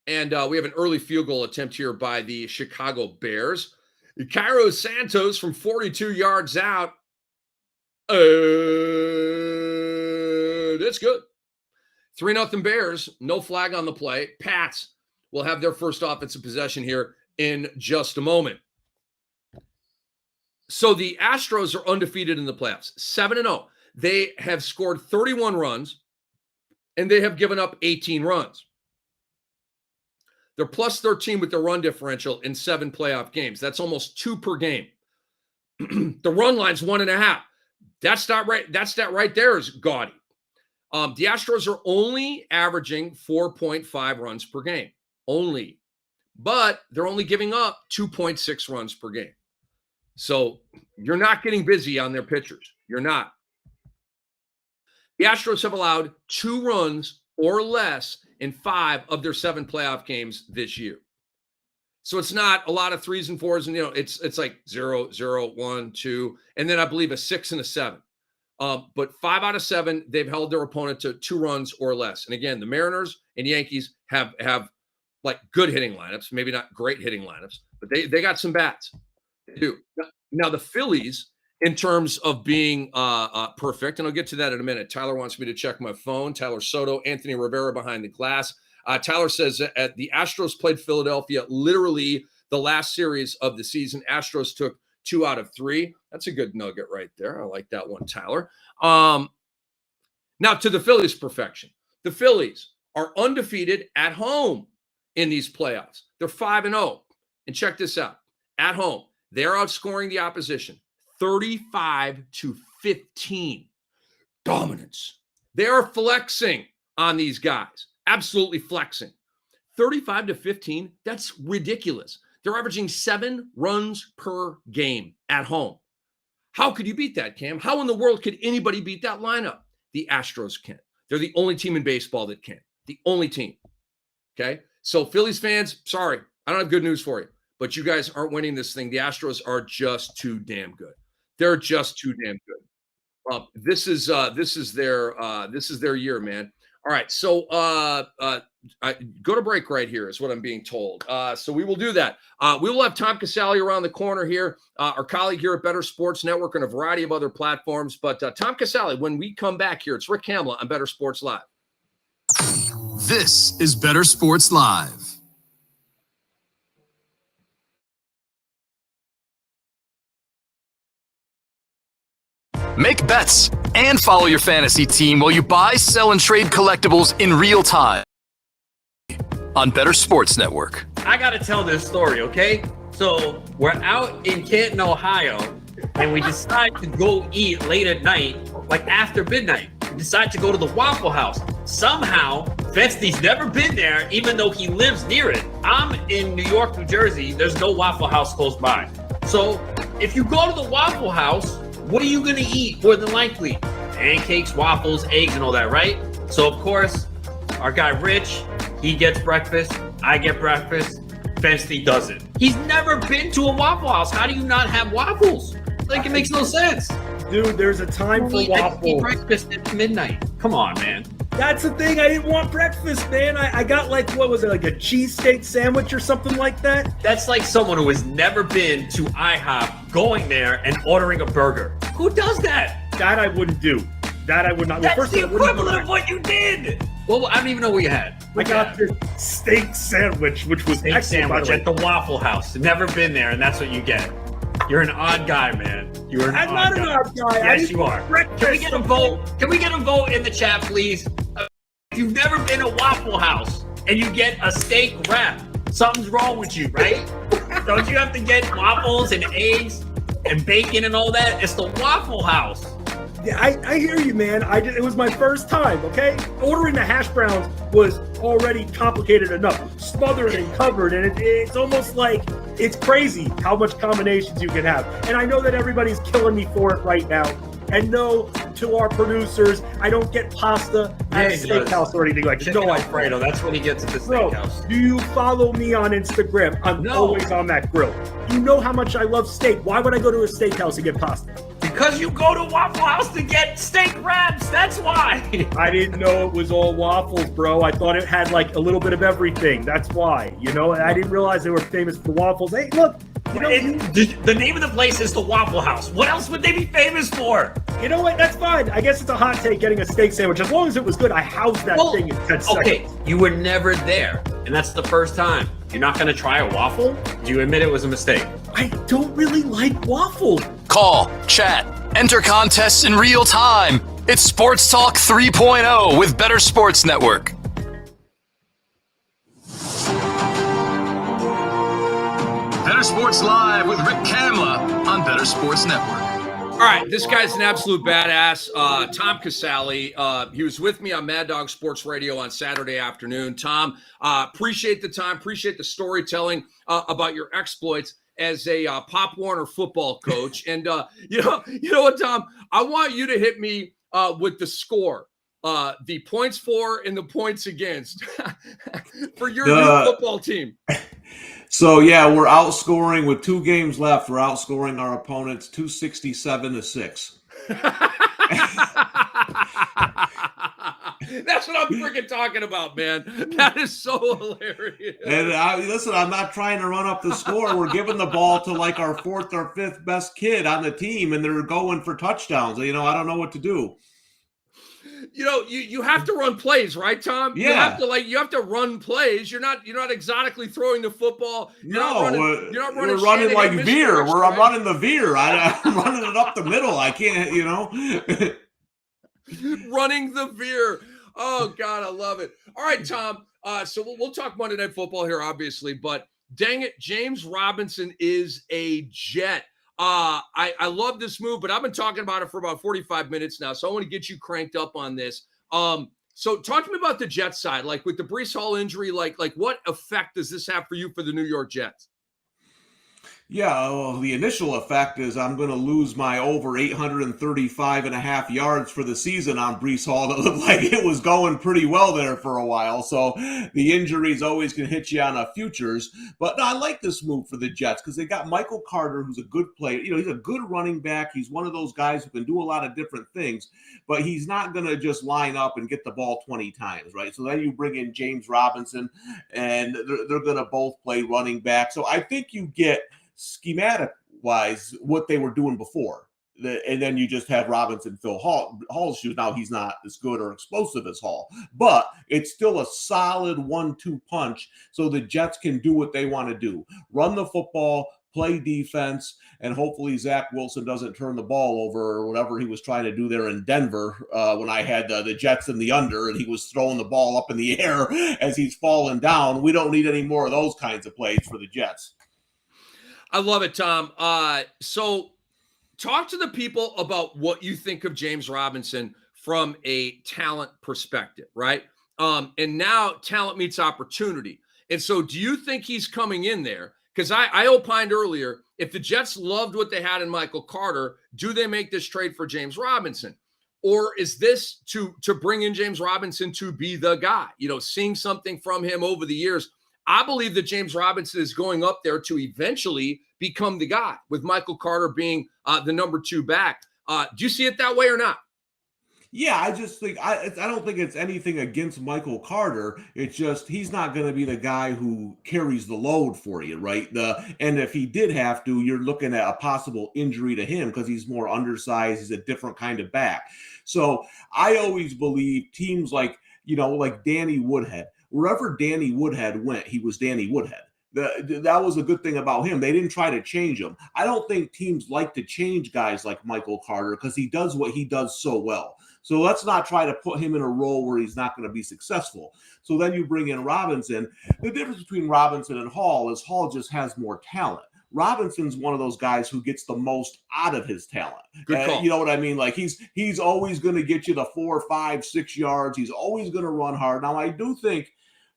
S1: And we have an early field goal attempt here by the Chicago Bears. Cairo Santos from 42 yards out. That's good. 3-0 Bears. No flag on the play. Pats will have their first offensive possession here in just a moment. So the Astros are undefeated in the playoffs. 7-0. They have scored 31 runs, and they have given up 18 runs. They're plus 13 with their run differential in 7 playoff games. That's almost 2 per game. The run line's 1.5. That's not right. That right there is gaudy. The Astros are only averaging 4.5 runs per game. Only. But they're only giving up 2.6 runs per game. So you're not getting busy on their pitchers. You're not. The Astros have allowed 2 runs or less in 5 of their 7 playoff games this year. So it's not a lot of 3s and 4s, and it's like 0, 0, 1, 2, and then I believe a 6 and a 7. But 5 out of 7, they've held their opponent to 2 runs or less. And again, the Mariners and Yankees have like good hitting lineups, maybe not great hitting lineups, but they got some bats. They do. Now the Phillies, in terms of being perfect, and I'll get to that in a minute. Tyler wants me to check my phone. Tyler Soto, Anthony Rivera behind the glass. Tyler says that the Astros played Philadelphia literally the last series of the season. Astros took 2 out of 3. That's a good nugget right there. I like that one, Tyler. Now to the Phillies' perfection. The Phillies are undefeated at home in these playoffs. They're 5-0. And check this out. At home, they're outscoring the opposition 35-15. Dominance. They are flexing on these guys. Absolutely flexing. 35-15, that's ridiculous. They're averaging 7 runs per game at home. How could you beat that, Cam? How in the world could anybody beat that lineup? The Astros can. They're the only team in baseball that can. The only team. Okay? So Phillies fans, sorry, I don't have good news for you, but you guys aren't winning this thing. The Astros are just too damn good. They're just too damn good. This is their year, man. All right, so go to break right here is what I'm being told. So we will do that. We will have Tom Casale around the corner here, our colleague here at Bettor Sports Network and a variety of other platforms. But Tom Casale, when we come back here, it's Rick Kamla on Bettor Sports Live.
S2: This is Bettor Sports Live. Make bets and follow your fantasy team while you buy, sell, and trade collectibles in real time on Bettor Sports Network.
S9: I got to tell this story, okay? So we're out in Canton, Ohio, and we decide to go eat late at night, like after midnight. We decide to go to the Waffle House. Somehow, Fensty's never been there, even though he lives near it. I'm in New York, New Jersey. There's no Waffle House close by. So if you go to the Waffle House, what are you going to eat more than likely? Pancakes, waffles, eggs, and all that, right? So, of course, our guy Rich, he gets breakfast. I get breakfast. Fensty doesn't. He's never been to a Waffle House. How do you not have waffles? Like, it makes no sense.
S8: Dude, there's a time for
S9: I
S8: waffles.
S9: eat breakfast at midnight. Come on, man.
S8: That's the thing. I didn't want breakfast, man. I got like, what was it, like a cheesesteak sandwich or something like that?
S9: That's like someone who has never been to IHOP going there and ordering a burger. Who does that?
S8: That I wouldn't do. That I would not.
S9: That's the equivalent of what you did. Well, I don't even know what you had.
S8: I got this steak sandwich, which was
S9: steak sandwich at the Waffle House. Never been there, and that's what you get. You're an odd guy, man. You're an
S8: I'm
S9: odd
S8: not
S9: guy.
S8: an odd guy.
S9: Yes, you are. Can we get a vote? Can we get a vote in the chat, please? If you've never been to Waffle House and you get a steak wrap, something's wrong with you, right? Don't you have to get waffles and eggs and bacon and all that? It's the Waffle House.
S8: Yeah, I hear you, man. It was my first time, okay? Ordering the hash browns was already complicated enough. Smothered and covered, and it's almost like it's crazy how much combinations you can have. And I know that everybody's killing me for it right now. And no, to our producers, I don't get pasta at a steakhouse or anything like that.
S9: No, Alfredo, that's what he gets at the steakhouse.
S8: Bro, do you follow me on Instagram? I'm always on that grill. You know how much I love steak. Why would I go to a steakhouse and get pasta?
S9: Because you go to Waffle House to get steak wraps. That's why.
S8: I didn't know it was all waffles, bro. I thought it had like a little bit of everything. That's why. You know, I didn't realize they were famous for waffles. Hey, look. You know,
S9: the name of the place is the Waffle House. What else would they be famous for?
S8: You know what? That's fine. I guess it's a hot take getting a steak sandwich. As long as it was good, I housed that thing in 10 seconds.
S9: Okay, you were never there, and that's the first time. You're not going to try a waffle? Do you admit it was a mistake?
S8: I don't really like waffles.
S2: Call, chat, enter contests in real time. It's Sports Talk 3.0 with Bettor Sports Network. Bettor Sports Live with Rick Kamla on Bettor Sports Network.
S1: All right, this guy's an absolute badass. Tom Casale. He was with me on Mad Dog Sports Radio on Saturday afternoon. Tom, appreciate the time, appreciate the storytelling about your exploits as a Pop Warner football coach. And you know what, Tom? I want you to hit me with the score, the points for and the points against for your new football team.
S11: So, yeah, we're outscoring with 2 games left. We're outscoring our opponents 267-6.
S1: That's what I'm freaking talking about, man. That is so hilarious.
S11: And listen, I'm not trying to run up the score. We're giving the ball to like our 4th or 5th best kid on the team, and they're going for touchdowns. You know, I don't know what to do.
S1: You know, you have to run plays, right, Tom?
S11: Yeah.
S1: You have to run plays. You're not exotically throwing the football. You're not running
S11: we're running like veer. I'm running the veer. I'm running it up the middle. I can't, you know.
S1: Running the veer. Oh God, I love it. All right, Tom. So we'll talk Monday Night Football here, obviously, but dang it, James Robinson is a Jet. I love this move, but I've been talking about it for about 45 minutes now, so I want to get you cranked up on this. So talk to me about the Jets side, like with the Breece Hall injury, like what effect does this have for you for the New York Jets?
S11: Yeah, well, the initial effect is I'm going to lose my over 835 and a half yards for the season on Brees Hall. That looked like it was going pretty well there for a while. So the injuries always can hit you on futures. But no, I like this move for the Jets because they got Michael Carter, who's a good player. You know, he's a good running back. He's one of those guys who can do a lot of different things, but he's not going to just line up and get the ball 20 times, right? So then you bring in James Robinson, and they're going to both play running back. So I think you get schematic wise what they were doing before. And then you just have Robinson fill Hall's shoes. Now he's not as good or explosive as Hall, but it's still a solid 1-2 punch. So the Jets can do what they want to do: run the football, play defense, and hopefully Zach Wilson doesn't turn the ball over or whatever he was trying to do there in Denver when I had the Jets in the under and he was throwing the ball up in the air as he's falling down. We don't need any more of those kinds of plays for the Jets.
S1: I love it, Tom. So talk to the people about what you think of James Robinson from a talent perspective, right? And now talent meets opportunity. And so do you think he's coming in there? Because I opined earlier, if the Jets loved what they had in Michael Carter, do they make this trade for James Robinson? Or is this to bring in James Robinson to be the guy? You know, seeing something from him over the years. I believe that James Robinson is going up there to eventually become the guy, with Michael Carter being the number 2 back. Do you see it that way or not?
S11: Yeah, I just think I don't think it's anything against Michael Carter. It's just he's not going to be the guy who carries the load for you, right? And if he did have to, you're looking at a possible injury to him because he's more undersized. He's a different kind of back. So I always believe teams like Danny Woodhead. Wherever Danny Woodhead went, he was Danny Woodhead. That was a good thing about him. They didn't try to change him. I don't think teams like to change guys like Michael Carter because he does what he does so well. So let's not try to put him in a role where he's not going to be successful. So then you bring in Robinson. The difference between Robinson and Hall is Hall just has more talent. Robinson's one of those guys who gets the most out of his talent.
S1: Good call.
S11: You know what I mean? Like he's always going to get you the 4, 5, 6 yards. He's always going to run hard. Now, I do think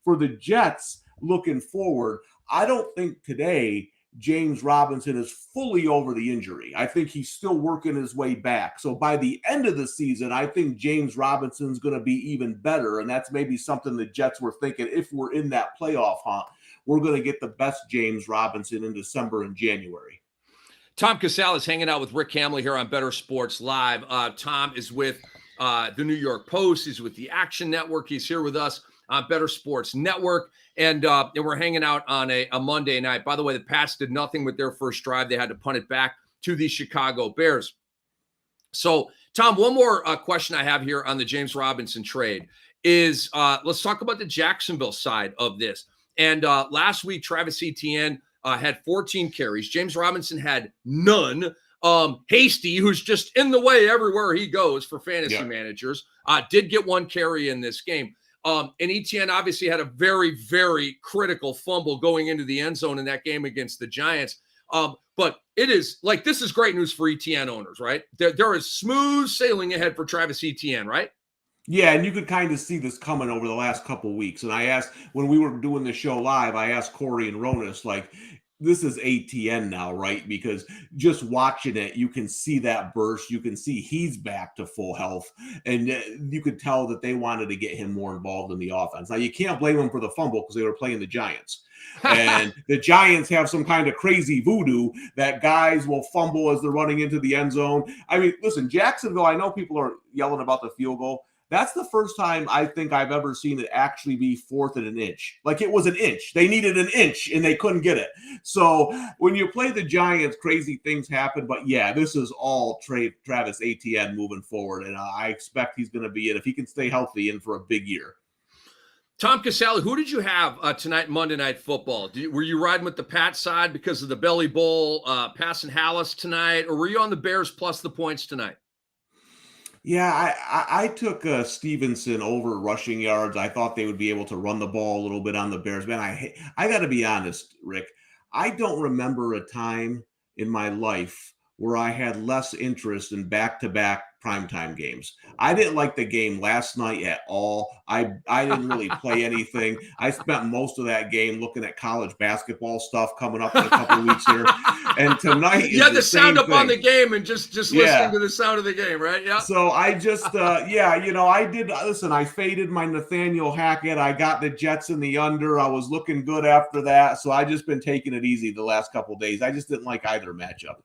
S11: for the Jets looking forward, I don't think today James Robinson is fully over the injury. I think he's still working his way back. So by the end of the season, I think James Robinson's going to be even better. And that's maybe something the Jets were thinking, if we're in that playoff hunt, we're going to get the best James Robinson in December and January.
S1: Tom Casale is hanging out with Rick Hamley here on Bettor Sports Live. Tom is with the New York Post. He's with the Action Network. He's here with us on Bettor Sports Network. And we're hanging out on a Monday night. By the way, the Pats did nothing with their first drive. They had to punt it back to the Chicago Bears. So, Tom, one more question I have here on the James Robinson trade is let's talk about the Jacksonville side of this. And last week, Travis Etienne had 14 carries. James Robinson had none. Hasty, who's just in the way everywhere he goes for fantasy managers, did get 1 carry in this game. And Etienne obviously had a very, very critical fumble going into the end zone in that game against the Giants. But it is like, this is great news for Etienne owners, right? There is smooth sailing ahead for Travis Etienne, right?
S11: Yeah, and you could kind of see this coming over the last couple of weeks. And I asked, when we were doing the show live, I asked Corey and Ronas, like, this is ATN now, right? Because just watching it, you can see that burst. You can see he's back to full health. And you could tell that they wanted to get him more involved in the offense. Now, you can't blame him for the fumble because they were playing the Giants. And the Giants have some kind of crazy voodoo that guys will fumble as they're running into the end zone. I mean, listen, Jacksonville, I know people are yelling about the field goal. That's the first time I think I've ever seen it actually be 4th and an inch. Like, it was an inch. They needed an inch, and they couldn't get it. So when you play the Giants, crazy things happen. But, yeah, this is all Travis Etienne moving forward, and I expect he's going to be in, if he can stay healthy, in for a big year.
S1: Tom Casale, who did you have tonight, Monday Night Football? Were you riding with the Pat side because of the Belly Bowl, passing Hallis tonight, or were you on the Bears plus the points tonight?
S11: Yeah, I took Stevenson over rushing yards. I thought they would be able to run the ball a little bit on the Bears. Man, I got to be honest, Rick. I don't remember a time in my life where I had less interest in back-to-back primetime games. I didn't like the game last night at all. I didn't really play anything. I spent most of that game looking at college basketball stuff coming up in a couple of weeks here. And tonight
S1: you had the sound up on the game and just listening to the sound of the game, right? Yeah.
S11: So I just, I did. Listen, I faded my Nathaniel Hackett. I got the Jets in the under. I was looking good after that. So I just been taking it easy the last couple of days. I just didn't like either matchup.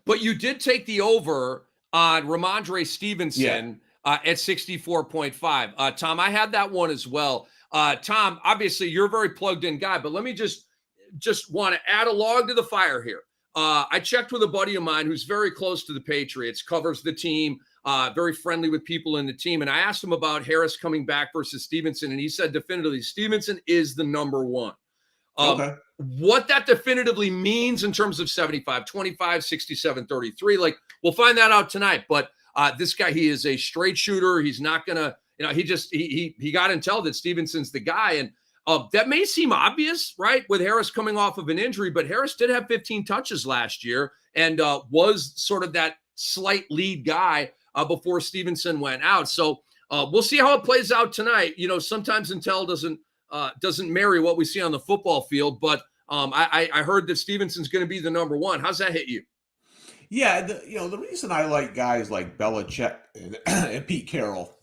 S1: But you did take the over on Ramondre Stevenson at 64.5. Tom, I had that one as well. Tom, obviously you're a very plugged in guy, but let me just want to add a log to the fire here. I checked with a buddy of mine who's very close to the Patriots, covers the team, very friendly with people in the team. And I asked him about Harris coming back versus Stevenson, and he said definitively Stevenson is the number one.
S11: Okay.
S1: What that definitively means in terms of 75, 25, 67, 33, like we'll find that out tonight. But this guy, he is a straight shooter. He's not going to, he got intel that Stevenson's the guy. And that may seem obvious, right? With Harris coming off of an injury, but Harris did have 15 touches last year and was sort of that slight lead guy before Stevenson went out. So we'll see how it plays out tonight. Sometimes intel doesn't marry what we see on the football field, but I heard that Stevenson's going to be the number one. How's that hit you?
S11: Yeah, the reason I like guys like Belichick and Pete Carroll,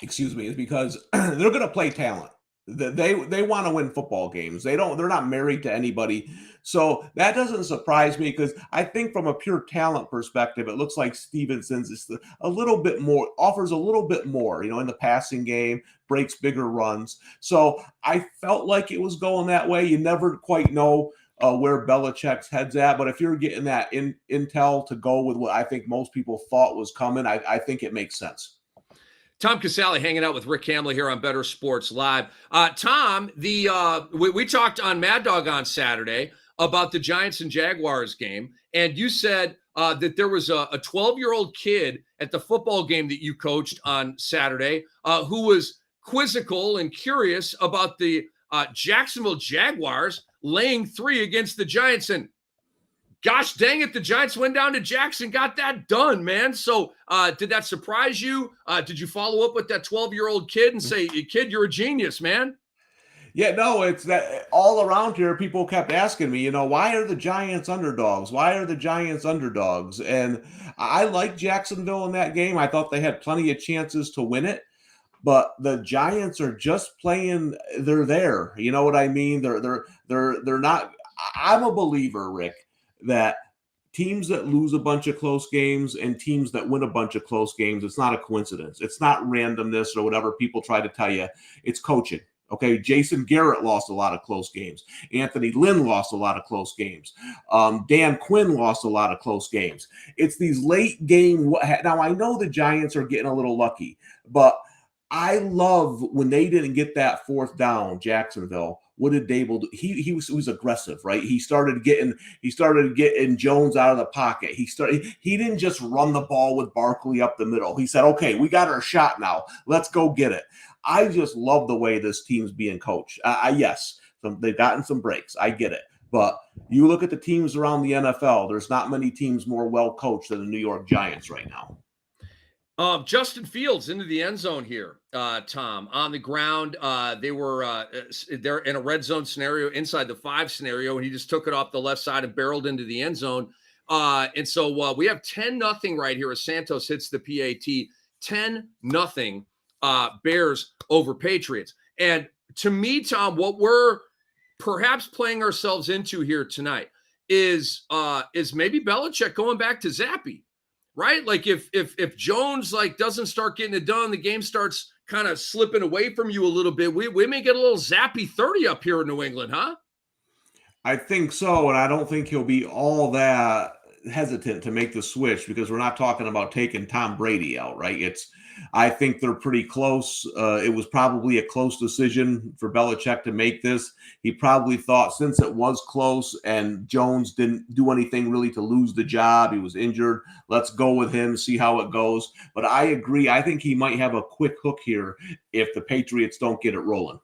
S11: is because they're going to play talent. They want to win football games. They're not married to anybody. So that doesn't surprise me because I think from a pure talent perspective, it looks like Stevenson's is offers a little bit more, in the passing game, breaks bigger runs. So I felt like it was going that way. You never quite know where Belichick's head's at, but if you're getting that intel to go with what I think most people thought was coming, I think it makes sense.
S1: Tom Casale hanging out with Rick Hamley here on Bettor Sports Live. Tom, we talked on Mad Dog on Saturday about the Giants and Jaguars game, and you said that there was a 12-year-old kid at the football game that you coached on Saturday who was quizzical and curious about the Jacksonville Jaguars laying 3 against the Giants, and gosh dang it, the Giants went down to Jackson, got that done, man. So did that surprise you? Did you follow up with that 12-year-old kid and say, kid, you're a genius, man?
S11: Yeah, no, it's that all around here, people kept asking me, why are the Giants underdogs? Why are the Giants underdogs? And I like Jacksonville in that game. I thought they had plenty of chances to win it. But the Giants are just playing, they're there. You know what I mean? They're not. I'm a believer, Rick, that teams that lose a bunch of close games and teams that win a bunch of close games, it's not a coincidence. It's not randomness or whatever people try to tell you. It's coaching. Okay, Jason Garrett lost a lot of close games. Anthony Lynn lost a lot of close games. Dan Quinn lost a lot of close games. It's these late game. Now, I know the Giants are getting a little lucky, but I love when they didn't get that fourth down, Jacksonville. What did Dable do? He was aggressive, right? He started getting Jones out of the pocket. He didn't just run the ball with Barkley up the middle. He said, okay, we got our shot now. Let's go get it. I just love the way this team's being coached. Yes, they've gotten some breaks. I get it. But you look at the teams around the NFL, there's not many teams more well coached than the New York Giants right now.
S1: Justin Fields into the end zone here, Tom, on the ground. They're in a red zone scenario, inside the 5 scenario, and he just took it off the left side and barreled into the end zone. And so we have 10-0 right here as Santos hits the PAT. 10-0 Bears over Patriots. And to me, Tom, what we're perhaps playing ourselves into here tonight is maybe Belichick going back to Zappy. Right? Like if Jones doesn't start getting it done, the game starts kind of slipping away from you a little bit. We may get a little Zappy 30 up here in New England, huh?
S11: I think so, and I don't think he'll be all that hesitant to make the switch because we're not talking about taking Tom Brady out, right? I think they're pretty close. It was probably a close decision for Belichick to make this. He probably thought since it was close and Jones didn't do anything really to lose the job, he was injured, let's go with him, see how it goes. But I agree. I think he might have a quick hook here if the Patriots don't get it rolling.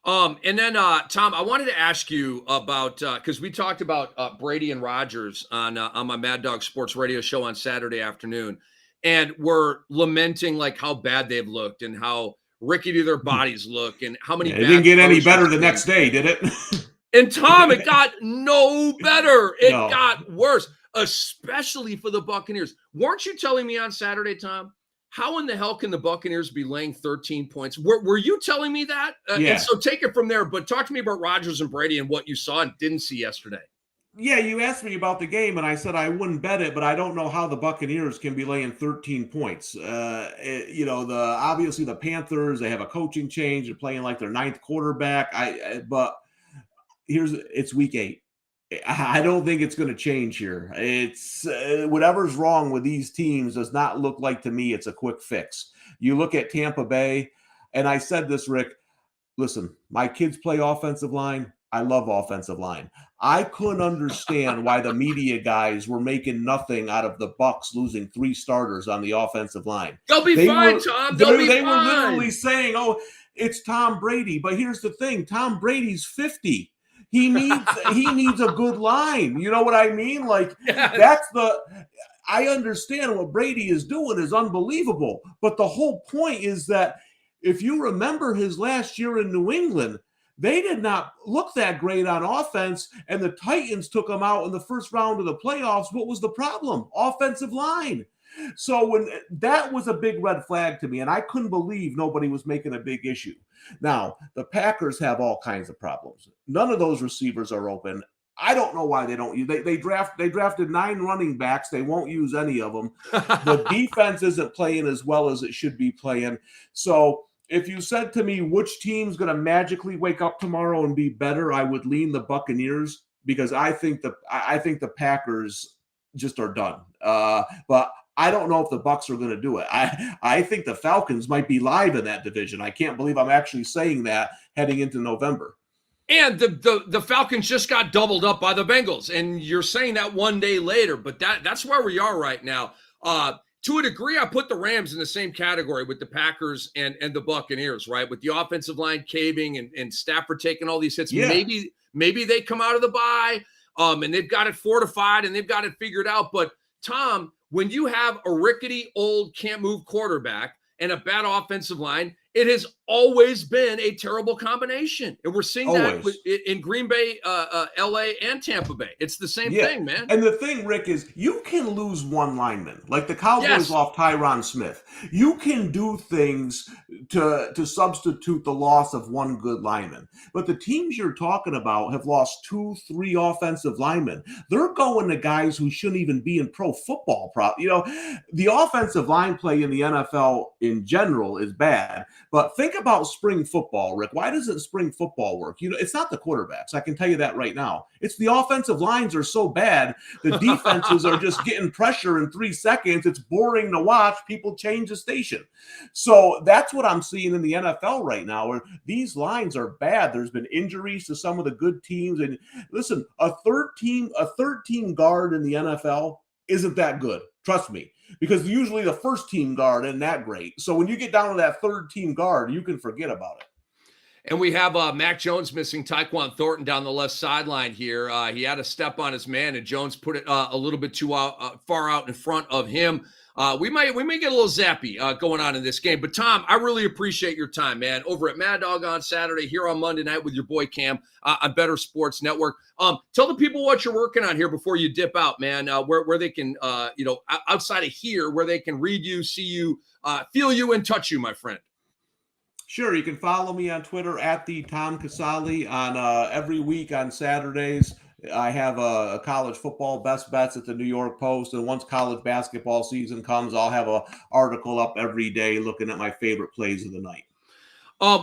S1: And then Tom, I wanted to ask you about because we talked about Brady and Rodgers on my Mad Dog Sports Radio show on Saturday afternoon, and we're lamenting like how bad they've looked and how rickety their bodies look and how many.
S11: It didn't get any
S1: throws
S11: better
S1: they've
S11: the
S1: seen.
S11: next day, did it?
S1: And Tom, it got no better. It
S11: No.
S1: got worse, especially for the Buccaneers. Weren't you telling me on Saturday, Tom? How in the hell can the Buccaneers be laying 13 points? Were you telling me that?
S11: Yeah.
S1: And so take it from there. But talk to me about Rodgers and Brady and what you saw and didn't see yesterday.
S11: Yeah, you asked me about the game, and I said I wouldn't bet it, but I don't know how the Buccaneers can be laying 13 points. Obviously the Panthers, they have a coaching change. They're playing like their ninth quarterback. But it's week 8. I don't think it's going to change here. It's whatever's wrong with these teams does not look like to me it's a quick fix. You look at Tampa Bay, and I said this, Rick, listen, my kids play offensive line. I love offensive line. I couldn't understand why the media guys were making nothing out of the Bucs losing 3 starters on the offensive line.
S1: They'll be fine, Tom. They
S11: were literally saying, oh, it's Tom Brady. But here's the thing. Tom Brady's 50. He needs a good line. You know what I mean? Like,
S1: Yes.
S11: I understand what Brady is doing is unbelievable. But the whole point is that if you remember his last year in New England, they did not look that great on offense, and the Titans took them out in the first round of the playoffs. What was the problem? Offensive line. So when that was a big red flag to me, and I couldn't believe nobody was making a big issue. Now, the Packers have all kinds of problems. None of those receivers are open. I don't know why they don't use. They drafted 9 running backs. They won't use any of them. The defense isn't playing as well as it should be playing. So if you said to me which team's going to magically wake up tomorrow and be better, I would lean the Buccaneers because I think the Packers just are done. But I don't know if the Bucs are going to do it. I think the Falcons might be live in that division. I can't believe I'm actually saying that heading into November.
S1: And the Falcons just got doubled up by the Bengals, and you're saying that one day later, but that's where we are right now. To a degree, I put the Rams in the same category with the Packers and the Buccaneers, right? With the offensive line caving and Stafford taking all these hits.
S11: Yeah.
S1: Maybe they come out of the bye, and they've got it fortified and they've got it figured out. But Tom, when you have a rickety, old, can't move quarterback and a bad offensive line, it has always been a terrible combination. And we're seeing that in Green Bay, LA, and Tampa Bay. It's the same thing, man.
S11: And the thing, Rick, is you can lose one lineman. Like the Cowboys lost Tyron Smith. You can do things to substitute the loss of one good lineman. But the teams you're talking about have lost 2-3 offensive linemen. They're going to guys who shouldn't even be in pro football. The offensive line play in the NFL in general is bad. But think about spring football, Rick. Why doesn't spring football work? It's not the quarterbacks. I can tell you that right now. It's the offensive lines are so bad. The defenses are just getting pressure in 3 seconds. It's boring to watch. People change the station. So that's what I'm seeing in the NFL right now, where these lines are bad. There's been injuries to some of the good teams. And listen, a third team guard in the NFL isn't that good. Trust me. Because usually the first team guard isn't that great. So when you get down to that third team guard, you can forget about it.
S1: And we have Mac Jones missing Tyquan Thornton down the left sideline here. He had a step on his man, and Jones put it a little bit too far out in front of him. We may get a little zappy going on in this game. But, Tom, I really appreciate your time, man, over at Mad Dog on Saturday, here on Monday night with your boy Cam on Bettor Sports Network. Tell the people what you're working on here before you dip out, man, where they can, outside of here, where they can read you, see you, feel you, and touch you, my friend.
S11: Sure, you can follow me on Twitter at the Tom Casale on every week on Saturdays. I have a college football best bets at the New York Post, and once college basketball season comes, I'll have an article up every day looking at my favorite plays of the night.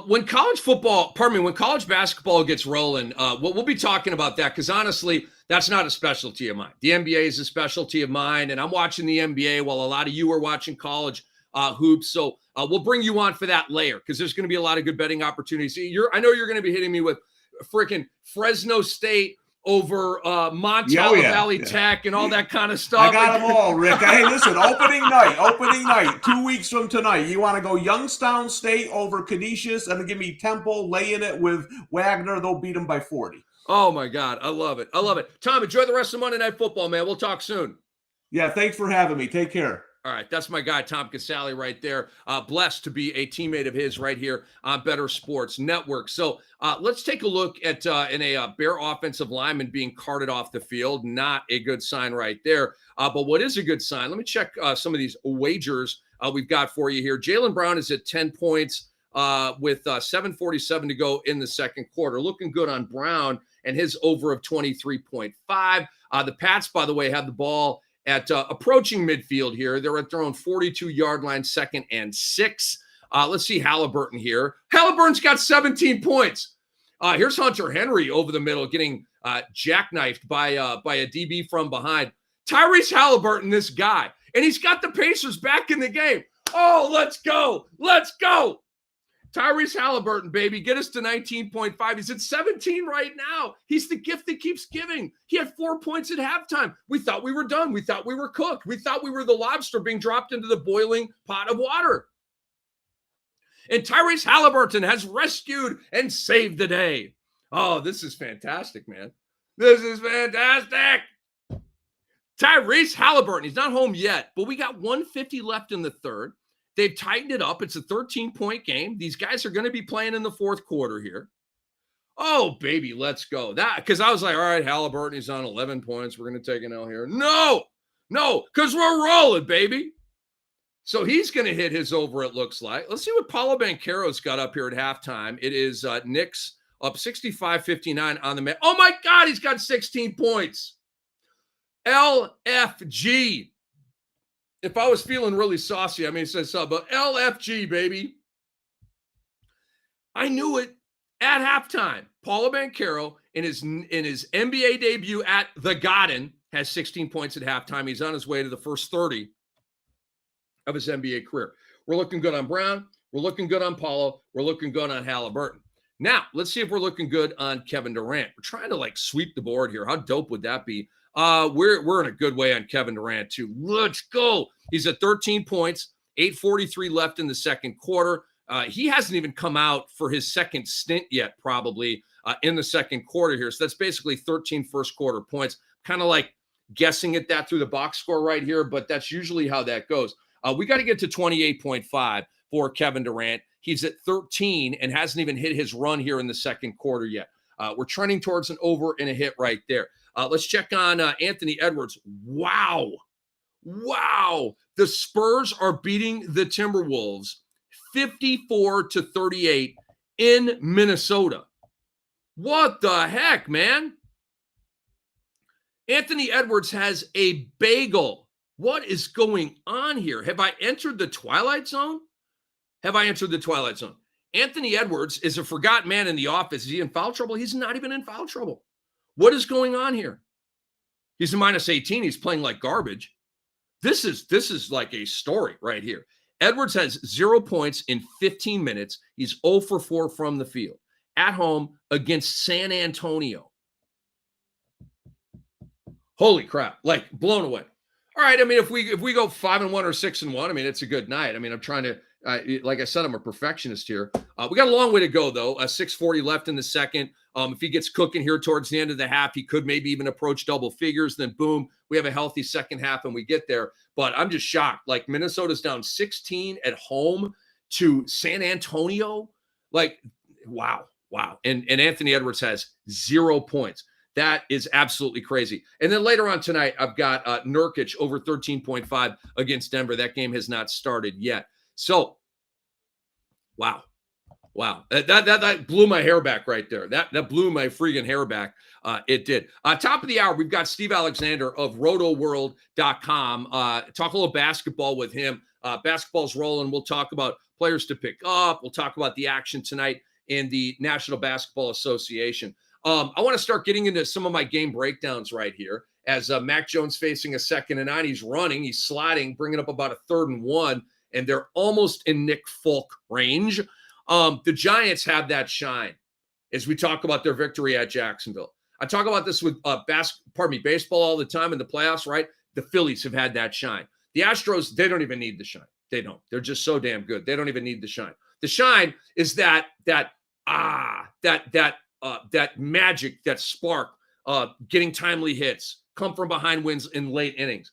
S1: When college basketball gets rolling, we'll be talking about that because honestly, that's not a specialty of mine. The NBA is a specialty of mine, and I'm watching the NBA while a lot of you are watching college hoops. So we'll bring you on for that layer because there's going to be a lot of good betting opportunities. I know you're going to be hitting me with freaking Fresno State, over Montana Valley Tech and all that kind of stuff.
S11: I got them all, Rick. Hey, listen, opening night, 2 weeks from tonight. You want to go Youngstown State over Canisius and then give me Temple laying it with Wagner. They'll beat them by 40.
S1: Oh, my God. I love it. Tom, enjoy the rest of Monday Night Football, man. We'll talk soon.
S11: Yeah, thanks for having me. Take care.
S1: All right, that's my guy, Tom Casale, right there. Blessed to be a teammate of his right here on Bettor Sports Network. So let's take a look at a Bear offensive lineman being carted off the field. Not a good sign right there. But what is a good sign? Let me check some of these wagers we've got for you here. Jaylen Brown is at 10 points with 7:47 to go in the second quarter. Looking good on Brown and his over of 23.5. The Pats, by the way, have the ball at approaching midfield here. They're at their own 42-yard line, 2nd and 6. Let's see Halliburton here. Halliburton's got 17 points. Here's Hunter Henry over the middle getting jackknifed by a DB from behind. Tyrese Halliburton, this guy. And he's got the Pacers back in the game. Oh, let's go. Let's go. Tyrese Halliburton, baby, get us to 19.5. He's at 17 right now. He's the gift that keeps giving. He had 4 points at halftime. We thought we were done. We thought we were cooked. We thought we were the lobster being dropped into the boiling pot of water. And Tyrese Halliburton has rescued and saved the day. Oh, this is fantastic, man. This is fantastic. Tyrese Halliburton, he's not home yet, but we got 150 left in the third. They've tightened it up. It's a 13-point game. These guys are going to be playing in the fourth quarter here. Oh, baby, let's go. That because I was like, all right, Halliburton, he's on 11 points. We're going to take an L here. No, because we're rolling, baby. So he's going to hit his over, it looks like. Let's see what Paulo Banchero's got up here at halftime. It is Knicks up 65-59 on the man. Oh, my God, he's got 16 points. LFG. If I was feeling really saucy, I may say something, but LFG, baby. I knew it at halftime. Paulo Banchero in his NBA debut at the Garden has 16 points at halftime. He's on his way to the first 30 of his NBA career. We're looking good on Brown. We're looking good on Paulo. We're looking good on Halliburton. Now, let's see if we're looking good on Kevin Durant. We're trying to sweep the board here. How dope would that be? We're in a good way on Kevin Durant too. Let's go. He's at 13 points, 8:43 left in the second quarter. He hasn't even come out for his second stint yet, probably in the second quarter here. So that's basically 13 first quarter points. Kind of like guessing at that through the box score right here, but that's usually how that goes. We got to get to 28.5 for Kevin Durant. He's at 13 and hasn't even hit his run here in the second quarter yet. We're trending towards an over and a hit right there. Let's check on Anthony Edwards. Wow. The Spurs are beating the Timberwolves 54-38 in Minnesota. What the heck, man? Anthony Edwards has a bagel. What is going on here? Have I entered the Twilight Zone? Anthony Edwards is a forgotten man in the office. Is he in foul trouble? He's not even in foul trouble. What is going on here? He's a minus 18. He's playing like garbage. This is like a story right here. Edwards has 0 points in 15 minutes. He's 0 for 4 from the field at home against San Antonio. Holy crap. Blown away. All right. I mean, if we go 5-1 or 6-1, I mean, it's a good night. I mean, I'm trying to, like I said, I'm a perfectionist here. We got a long way to go, though. 6:40 left in the second. If he gets cooking here towards the end of the half, he could maybe even approach double figures. Then, boom, we have a healthy second half and we get there. But I'm just shocked. Minnesota's down 16 at home to San Antonio. Wow. And Anthony Edwards has 0 points. That is absolutely crazy. And then later on tonight, I've got Nurkic over 13.5 against Denver. That game has not started yet. So, wow. That blew my hair back right there. That blew my freaking hair back. It did. Top of the hour, we've got Steve Alexander of rotoworld.com. Talk a little basketball with him. Basketball's rolling. We'll talk about players to pick up. We'll talk about the action tonight in the National Basketball Association. I want to start getting into some of my game breakdowns right here. As Mac Jones facing a 2nd and 9, he's running, he's sliding, bringing up about a 3rd and 1, and they're almost in Nick Folk range. The Giants have that shine as we talk about their victory at Jacksonville. I talk about this with baseball all the time in the playoffs, right? The Phillies have had that shine. The Astros, they don't even need the shine. They don't. They're just so damn good. They don't even need the shine. The shine is that magic, that spark, getting timely hits, come from behind wins in late innings.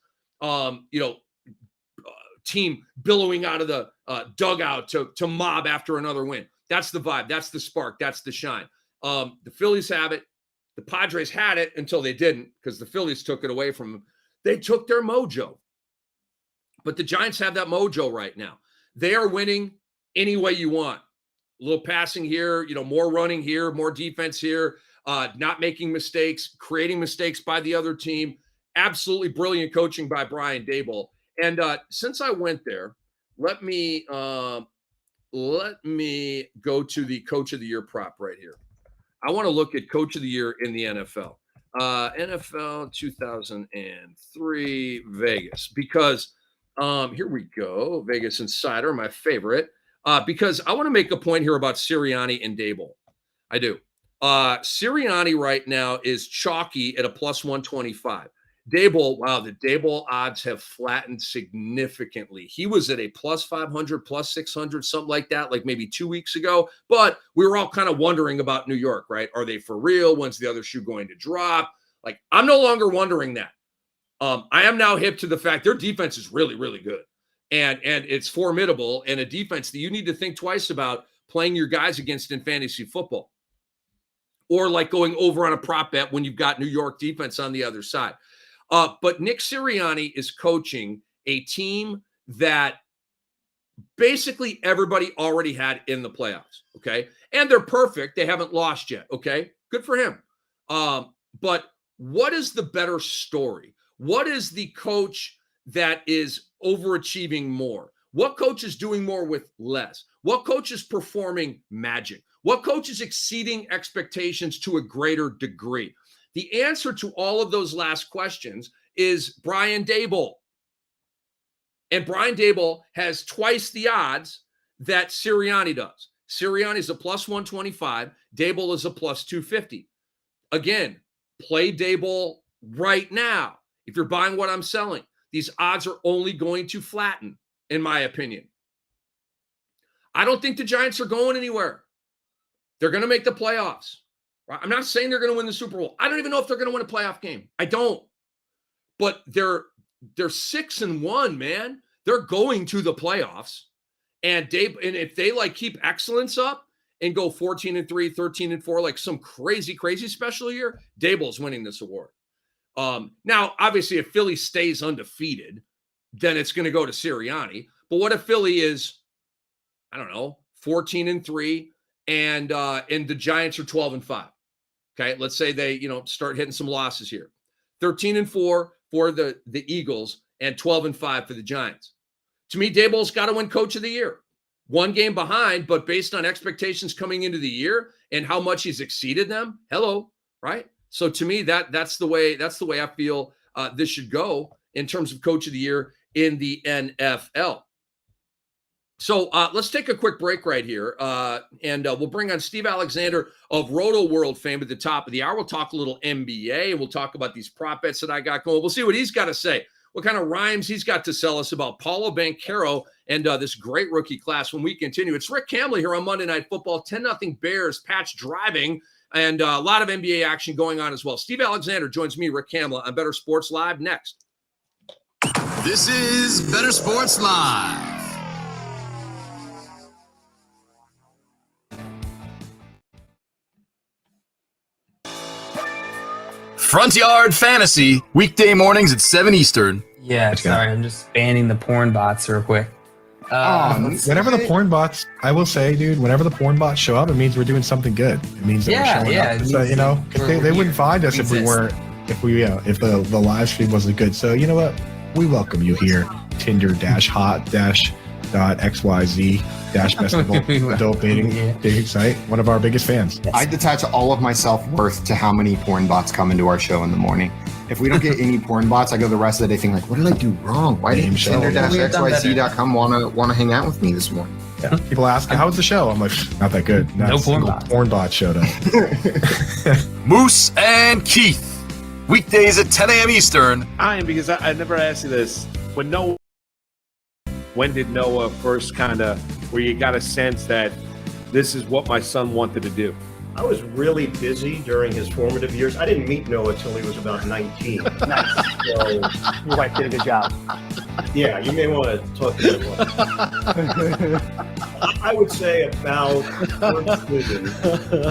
S1: Team billowing out of the dugout to mob after another win. That's the vibe. That's the spark. That's the shine. The Phillies have it. The Padres had it until they didn't, because the Phillies took it away from them. They took their mojo. But the Giants have that mojo right now. They are winning any way you want. A little passing here, more running here, more defense here, not making mistakes, creating mistakes by the other team. Absolutely brilliant coaching by Brian Daboll. And since I went there, let me go to the Coach of the Year prop right here. I want to look at Coach of the Year in the NFL. NFL 2003 Vegas, because here we go. Vegas Insider, my favorite, because I want to make a point here about Sirianni and Daboll. I do. Sirianni right now is chalky at a plus 125. Daboll, wow, the Daboll odds have flattened significantly. He was at a plus 500, plus 600, something like that, like maybe 2 weeks ago. But we were all kind of wondering about New York, right? Are they for real? When's the other shoe going to drop? Like, I'm no longer wondering that. I am now hip to the fact their defense is really, really good. And it's formidable, and a defense that you need to think twice about playing your guys against in fantasy football. Or like going over on a prop bet when you've got New York defense on the other side. But Nick Sirianni is coaching a team that basically everybody already had in the playoffs, okay? And they're perfect. They haven't lost yet, okay? Good for him. But what is the better story? What is the coach that is overachieving more? What coach is doing more with less? What coach is performing magic? What coach is exceeding expectations to a greater degree? The answer to all of those last questions is Brian Daboll. And Brian Daboll has twice the odds that Sirianni does. Sirianni is a plus 125. Daboll is a plus 250. Again, play Daboll right now. If you're buying what I'm selling, these odds are only going to flatten, in my opinion. I don't think the Giants are going anywhere. They're going to make the playoffs. I'm not saying they're going to win the Super Bowl. I don't even know if they're going to win a playoff game. I don't. But they're 6-1, man. They're going to the playoffs. And if they keep excellence up and go 14-3, 13-4, like some crazy, crazy special year, Daboll's winning this award. Now, obviously, if Philly stays undefeated, then it's going to go to Sirianni. But what if Philly is, 14-3, and the Giants are 12-5? Okay, let's say they, start hitting some losses here. 13-4 for the Eagles and 12-5 for the Giants. To me, Daboll's got to win Coach of the Year. One game behind, but based on expectations coming into the year and how much he's exceeded them, right? So to me, that's the way I feel this should go in terms of Coach of the Year in the NFL. So let's take a quick break right here, and we'll bring on Steve Alexander of Roto World fame at the top of the hour. We'll talk a little NBA, and we'll talk about these prop bets that I got going. We'll see what he's got to say, what kind of rhymes he's got to sell us about Paulo Banchero and this great rookie class when we continue. It's Rick Camley here on Monday Night Football, 10-0 Bears, Pats driving, and a lot of NBA action going on as well. Steve Alexander joins me, Rick Camley, on Bettor Sports Live next.
S2: This is Bettor Sports Live. Front Yard Fantasy, weekday mornings at 7 Eastern.
S5: Yeah, sorry, I'm just banning the porn bots real quick.
S3: Whenever the porn bots, I will say, dude, whenever the porn bots show up, it means we're doing something good. It means that we're showing up. So, they wouldn't find us if we weren't, if the live stream wasn't good. So, you know what? We welcome you here. Tinder-hot-xyz-best adult dating site. One of our biggest fans.
S4: I detach all of my self-worth to how many porn bots come into our show in the morning. If we don't get any porn bots, I go the rest of the day thinking, what did I do wrong? Why didn't Tinder-xyz.com want to hang out with me this morning?
S3: Yeah. People ask, how's the show? I'm like, not that good. Not
S5: No
S3: a single
S5: porn bot.
S3: porn bot showed up.
S2: Moose and Keith. Weekdays at 10 a.m. Eastern.
S12: Because I never asked you this. When did Noah first where you got a sense that this is what my son wanted to do?
S13: I was really busy during his formative years. I didn't meet Noah till he was about 19.
S14: Nice.
S13: So,
S14: Your wife did a good job.
S13: yeah, you may want to talk to my wife. I would say about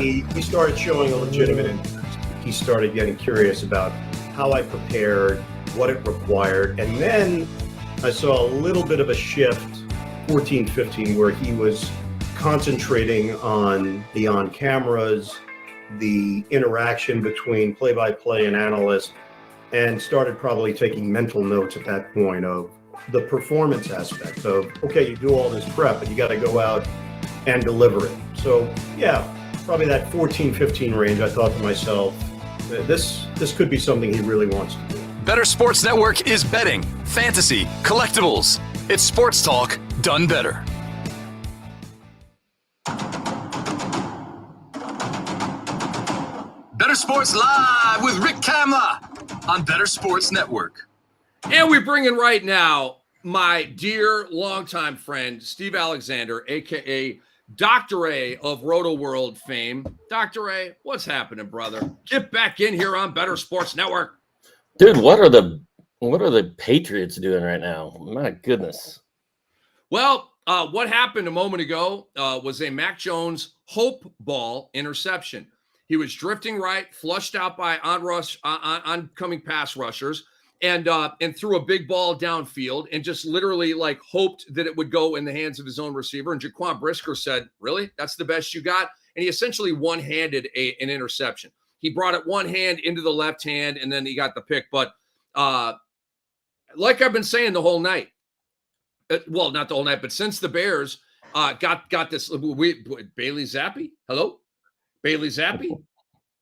S13: he started showing a legitimate interest. He started getting curious about how I prepared, what it required. And then I saw a little bit of a shift, 14, 15, where he was concentrating on the on-cameras, the interaction between play-by-play and analyst, and started probably taking mental notes at that point of the performance aspect of, okay, you do all this prep, but you got to go out and deliver it. So, yeah, probably that 14, 15 range, I thought to myself, this could be something he really wants to do.
S2: Bettor Sports Network is betting, fantasy, collectibles. It's sports talk done better. Bettor Sports Live with Rick Kamla on Bettor Sports Network.
S1: And we bring in right now my dear longtime friend, Steve Alexander, a.k.a. Dr. A of Roto World fame. Dr. A, what's happening, brother? Get back in here on Bettor Sports Network.
S15: Dude, what are the Patriots doing right now? My goodness.
S1: Well, what happened a moment ago was a Mac Jones hope ball interception. He was drifting right, flushed out by oncoming pass rushers, and threw a big ball downfield and just literally like hoped that it would go in the hands of his own receiver. And Jaquan Brisker said, "Really? That's the best you got?" And he essentially one-handed an interception. He brought it one hand into the left hand, and then he got the pick. But like I've been saying the whole night, well, not the whole night, but since the Bears got this, Bailey Zappi, hello? Bailey Zappi?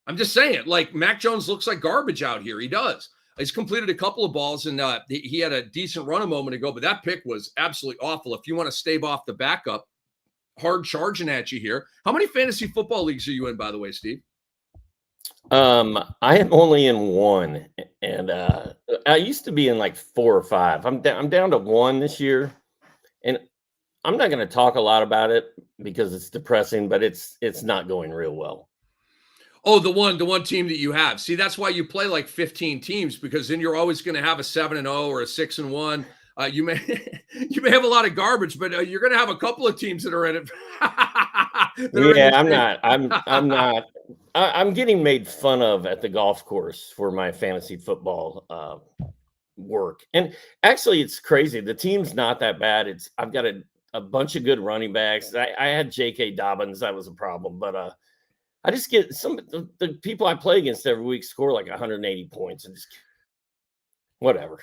S1: I'm just saying, like, Mac Jones looks like garbage out here. He does. He's completed a couple of balls, and he had a decent run a moment ago, but that pick was absolutely awful. If you want to stave off the backup, hard charging at you here. How many fantasy football leagues are you in, by the way, Steve?
S15: I am only in one, and I used to be in like 4 or 5. I'm down to 1 this year, and I'm not going to talk a lot about it because it's depressing, but it's not going real well.
S1: Oh, the one team that you have. See, that's why you play like 15 teams, because then you're always going to have a 7-0 or a 6-1. You may have a lot of garbage, but you're going to have a couple of teams that are in it.
S15: Yeah, I'm not. I'm getting made fun of at the golf course for my fantasy football work. And actually, it's crazy. The team's not that bad. I've got a bunch of good running backs. I had J.K. Dobbins. That was a problem. But I just get the people I play against every week score like 180 points and just whatever.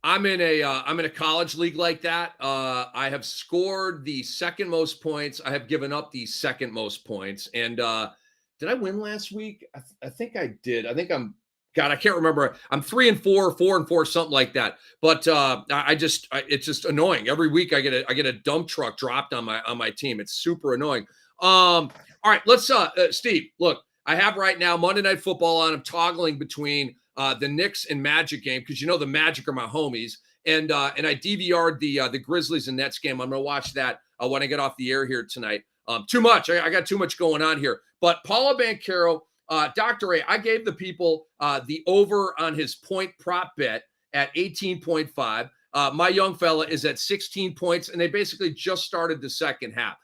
S1: I'm in a college league like that. I have scored the second most points. I have given up the second most points. And did I win last week? I think I did. I think I can't remember. I'm 3-4, 4-4, something like that. But it's just annoying. Every week I get a dump truck dropped on my team. It's super annoying. All right, let's Steve, look, I have right now Monday Night Football on. I'm toggling between the Knicks and Magic game, because the Magic are my homies. And I DVR'd the Grizzlies and Nets game. I'm going to watch that when I get off the air here tonight. Too much. I got too much going on here. But Paolo Banchero, Dr. A, I gave the people the over on his point prop bet at 18.5. My young fella is at 16 points, and they basically just started the second half.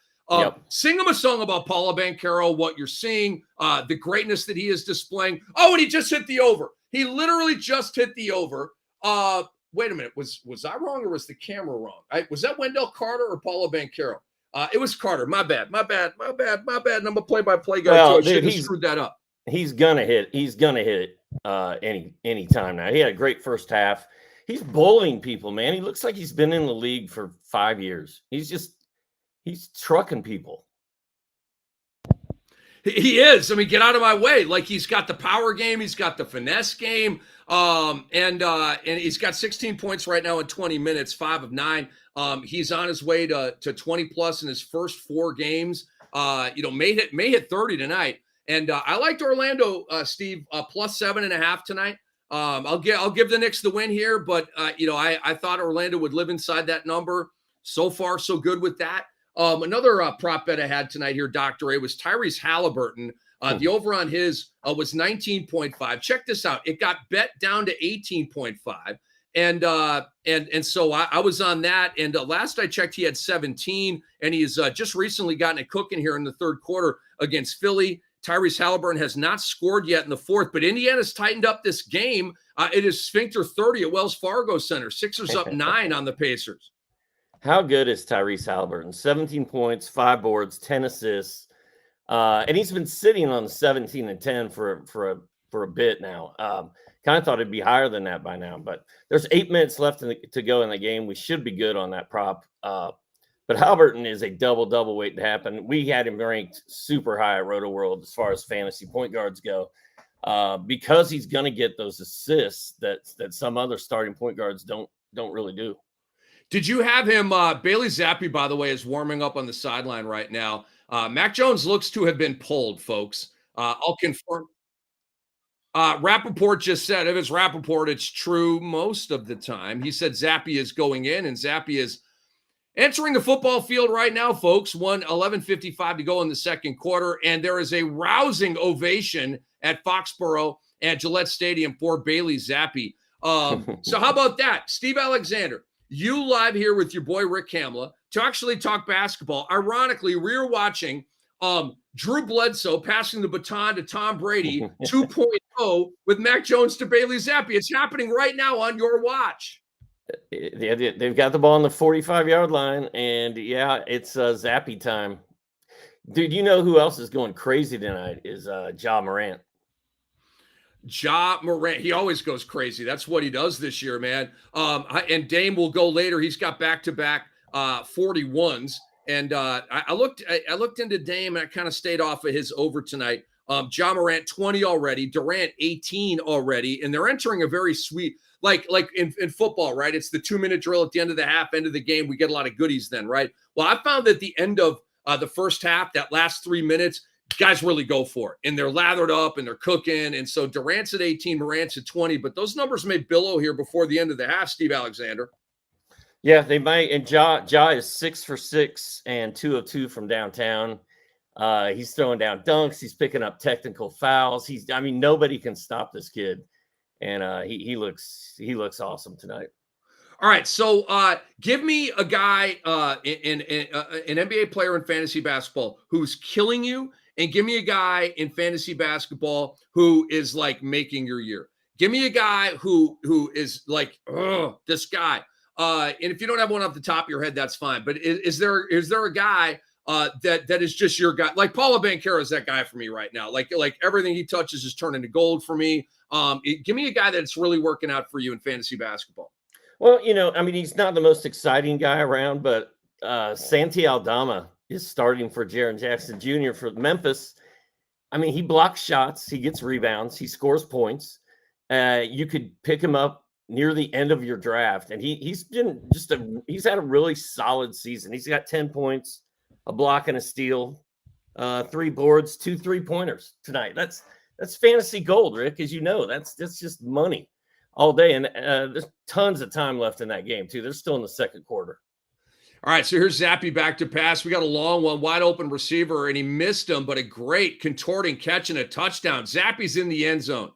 S1: Sing him a song about Paolo Banchero, what you're seeing, the greatness that he is displaying. Oh, and he just hit the over. He literally just hit the over. Wait a minute. Was I wrong, or was the camera wrong? Was that Wendell Carter or Paolo Banchero? It was Carter. My bad. And I'm a play-by-play guy, so I shouldn't have screwed that up.
S15: He's gonna hit it any time now. He had a great first half. He's bullying people, man. He looks like he's been in the league for 5 years. He's trucking people.
S1: He is. I mean, get out of my way. Like, he's got the power game, he's got the finesse game, and he's got 16 points right now in 20 minutes, 5 of 9. He's on his way to 20 plus in his first 4 games. May hit 30 tonight. And I liked Orlando, Steve, plus 7.5 tonight. I'll give the Knicks the win here, but I thought Orlando would live inside that number. So far, so good with that. Another prop bet I had tonight here, Dr. A, was Tyrese Halliburton. The over on his was 19.5. Check this out. It got bet down to 18.5. And so I was on that. And last I checked, he had 17. And he's just recently gotten it cooking here in the third quarter against Philly. Tyrese Halliburton has not scored yet in the fourth, but Indiana's tightened up this game. It is Sphincter 30 at Wells Fargo Center. Sixers up 9 on the Pacers.
S15: How good is Tyrese Halliburton? 17 points, 5 boards, 10 assists. And he's been sitting on 17 and 10 for a bit now. Kind of thought it'd be higher than that by now, but there's 8 minutes left to go in the game. We should be good on that prop. But Halliburton is a double waiting to happen. We had him ranked super high at Roto World as far as fantasy point guards go, because he's going to get those assists that some other starting point guards don't really do.
S1: Did you have him? Bailey Zappi, by the way, is warming up on the sideline right now. Mac Jones looks to have been pulled, folks. I'll confirm. Rappaport just said, if it's Rappaport, it's true most of the time. He said Zappi is going in, and Zappi is entering the football field right now, folks. 11:55 to go in the second quarter, and there is a rousing ovation at Foxborough and Gillette Stadium for Bailey Zappi. So how about that? Steve Alexander, you live here with your boy Rick Kamla to actually talk basketball. Ironically, we're watching Drew Bledsoe passing the baton to Tom Brady 2.0 with Mac Jones to Bailey Zappi. It's happening right now on your watch.
S15: They've got the ball on the 45-yard line, and yeah, it's Zappi time. Dude, you know who else is going crazy tonight is Ja Morant.
S1: Ja Morant, he always goes crazy. That's what he does this year, man. And Dame will go later. He's got back-to-back 41s. And I looked into Dame, and I kind of stayed off of his over tonight. Ja Morant 20 already, Durant 18 already, and they're entering a very sweet, like in football, right? It's the 2-minute drill at the end of the half, end of the game. We get a lot of goodies then, right? Well, I found that the end of the first half, that last 3 minutes, guys really go for it, and they're lathered up and they're cooking. And so Durant's at 18, Morant's at 20, but those numbers may billow here before the end of the half, Steve Alexander.
S15: Yeah, they might. And Ja is 6 for 6 and 2 of 2 from downtown. He's throwing down dunks. He's picking up technical fouls. Nobody can stop this kid. And he looks awesome tonight.
S1: All right, so give me a guy, an NBA player in fantasy basketball who's killing you, and give me a guy in fantasy basketball who is like making your year. Give me a guy who is like, oh, this guy. And if you don't have one off the top of your head, that's fine. But is there a guy that is just your guy? Like Paolo Banchero is that guy for me right now. Like everything he touches is turning to gold for me. Give me a guy that's really working out for you in fantasy basketball.
S15: Well, he's not the most exciting guy around, but Santi Aldama is starting for Jaren Jackson Jr. for Memphis. He blocks shots, he gets rebounds, he scores points. You could pick him up near the end of your draft, and he's had a really solid season. He's got 10 points, a block and a steal, 3 boards, 2 3-pointers tonight. That's fantasy gold, Rick, as you know. That's just money all day. And there's tons of time left in that game, too. They're still in the second quarter.
S1: All right, so here's Zappi back to pass. We got a long one, wide open receiver, and he missed him, but a great contorting catch and a touchdown. Zappi's in the end zone.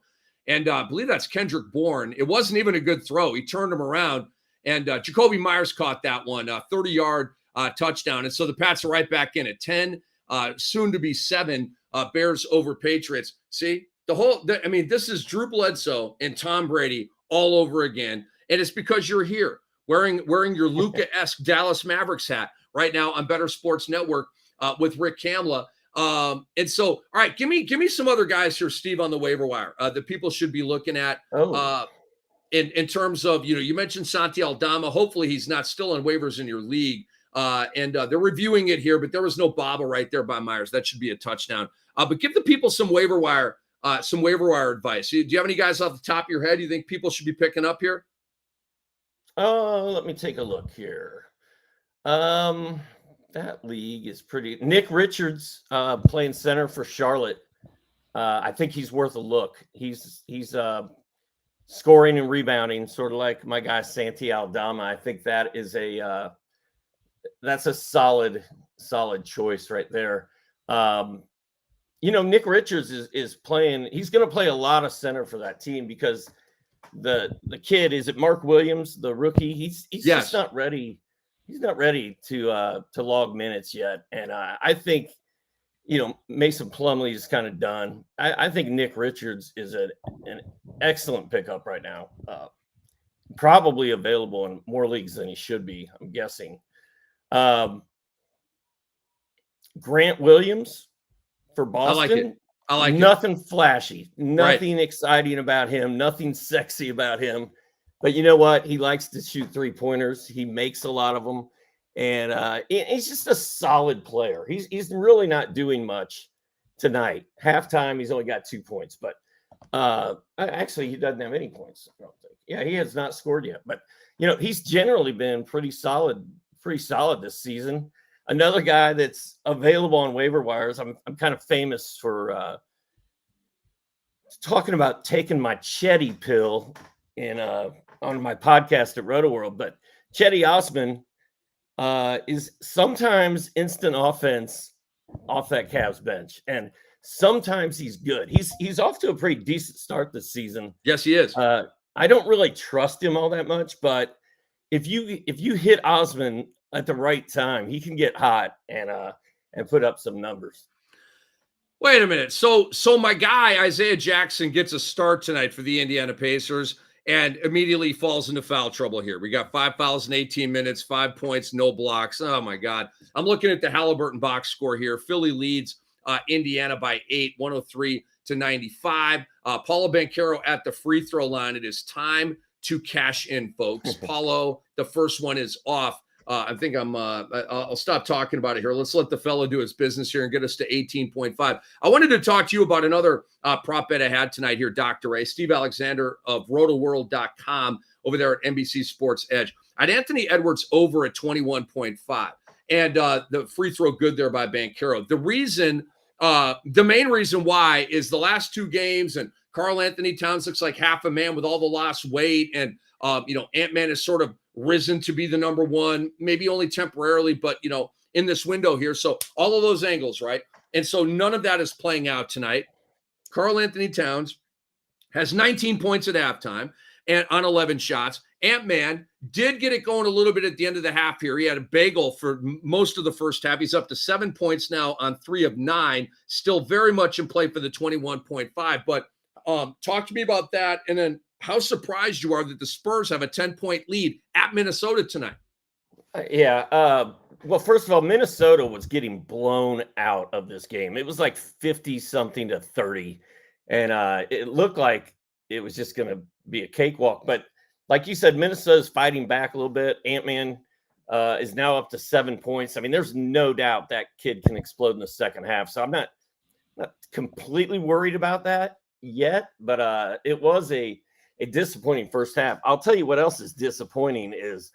S1: And I believe that's Kendrick Bourne. It wasn't even a good throw. He turned him around, and Jacoby Myers caught that one, 30-yard touchdown. And so the Pats are right back in at 10, soon to be 7, Bears over Patriots. See, this is Drew Bledsoe and Tom Brady all over again. And it's because you're here wearing your Luka-esque Dallas Mavericks hat right now on Bettor Sports Network with Rick Kamla. And so, all right, give me some other guys here, Steve, on the waiver wire that people should be looking at. In terms of, you mentioned Santi Aldama. Hopefully he's not still on waivers in your league. And they're reviewing it here, but there was no bobble right there by Myers. That should be a touchdown. But give the people some waiver wire advice. Do you have any guys off the top of your head you think people should be picking up here?
S15: Oh, let me take a look here. That league is pretty. Nick Richards playing center for Charlotte. I think he's worth a look. He's scoring and rebounding, sort of like my guy Santi Aldama. I think that is that's a solid choice right there. Nick Richards is playing. He's going to play a lot of center for that team because the kid, is it Mark Williams, the rookie? He's just not ready. He's not ready to log minutes yet, and I think Mason Plumlee is kind of done. I think Nick Richards is an excellent pickup right now. Probably available in more leagues than he should be, I'm guessing. Grant Williams for Boston.
S1: I like it.
S15: Nothing flashy, nothing exciting about him, nothing sexy about him. But you know what? He likes to shoot 3-pointers. He makes a lot of them. And he's just a solid player. He's really not doing much tonight. Halftime, he's only got 2 points. But actually, he doesn't have any points, I don't think. Yeah, he has not scored yet. But, he's generally been pretty solid this season. Another guy that's available on waiver wires, I'm kind of famous for talking about taking my Chetty pill on my podcast at Roto World. But Chetty Osman is sometimes instant offense off that Cavs bench, and sometimes he's good. He's off to a pretty decent start this season.
S1: Yes, he is.
S15: I don't really trust him all that much, but if you hit Osman at the right time, he can get hot and put up some numbers.
S1: Wait a minute. So my guy Isaiah Jackson gets a start tonight for the Indiana Pacers and immediately falls into foul trouble here. We got 5 fouls in 18 minutes, 5 points, no blocks. Oh my God. I'm looking at the Halliburton box score here. Philly leads Indiana by 8, 103-95. Paulo Banchero at the free throw line. It is time to cash in, folks. Paulo, the first one is off. I think I'll stop talking about it here. Let's let the fellow do his business here and get us to 18.5. I wanted to talk to you about another prop bet I had tonight here, Dr. A. Steve Alexander of rotoworld.com over there at NBC Sports Edge. I had Anthony Edwards over at 21.5 and the free throw good there by Banchero. The main reason why is the last 2 games, and Karl Anthony Towns looks like half a man with all the lost weight, and Ant-Man has sort of risen to be the number one, maybe only temporarily, but in this window here. So all of those angles, right? And so none of that is playing out tonight. Karl Anthony Towns has 19 points at halftime and on 11 shots. Ant-Man did get it going a little bit at the end of the half here. He had a bagel for most of the first half. He's up to 7 points now on 3 of 9, still very much in play for the 21.5. But talk to me about that. And then how surprised you are that the Spurs have a 10-point lead at Minnesota tonight.
S15: Well, first of all, Minnesota was getting blown out of this game. It was like 50-something to 30. And it looked like it was just going to be a cakewalk. But like you said, Minnesota's fighting back a little bit. Ant-Man is now up to 7 points. I mean, there's no doubt that kid can explode in the second half. So I'm not completely worried about that yet. But it was a disappointing first half. I'll tell you what else is disappointing is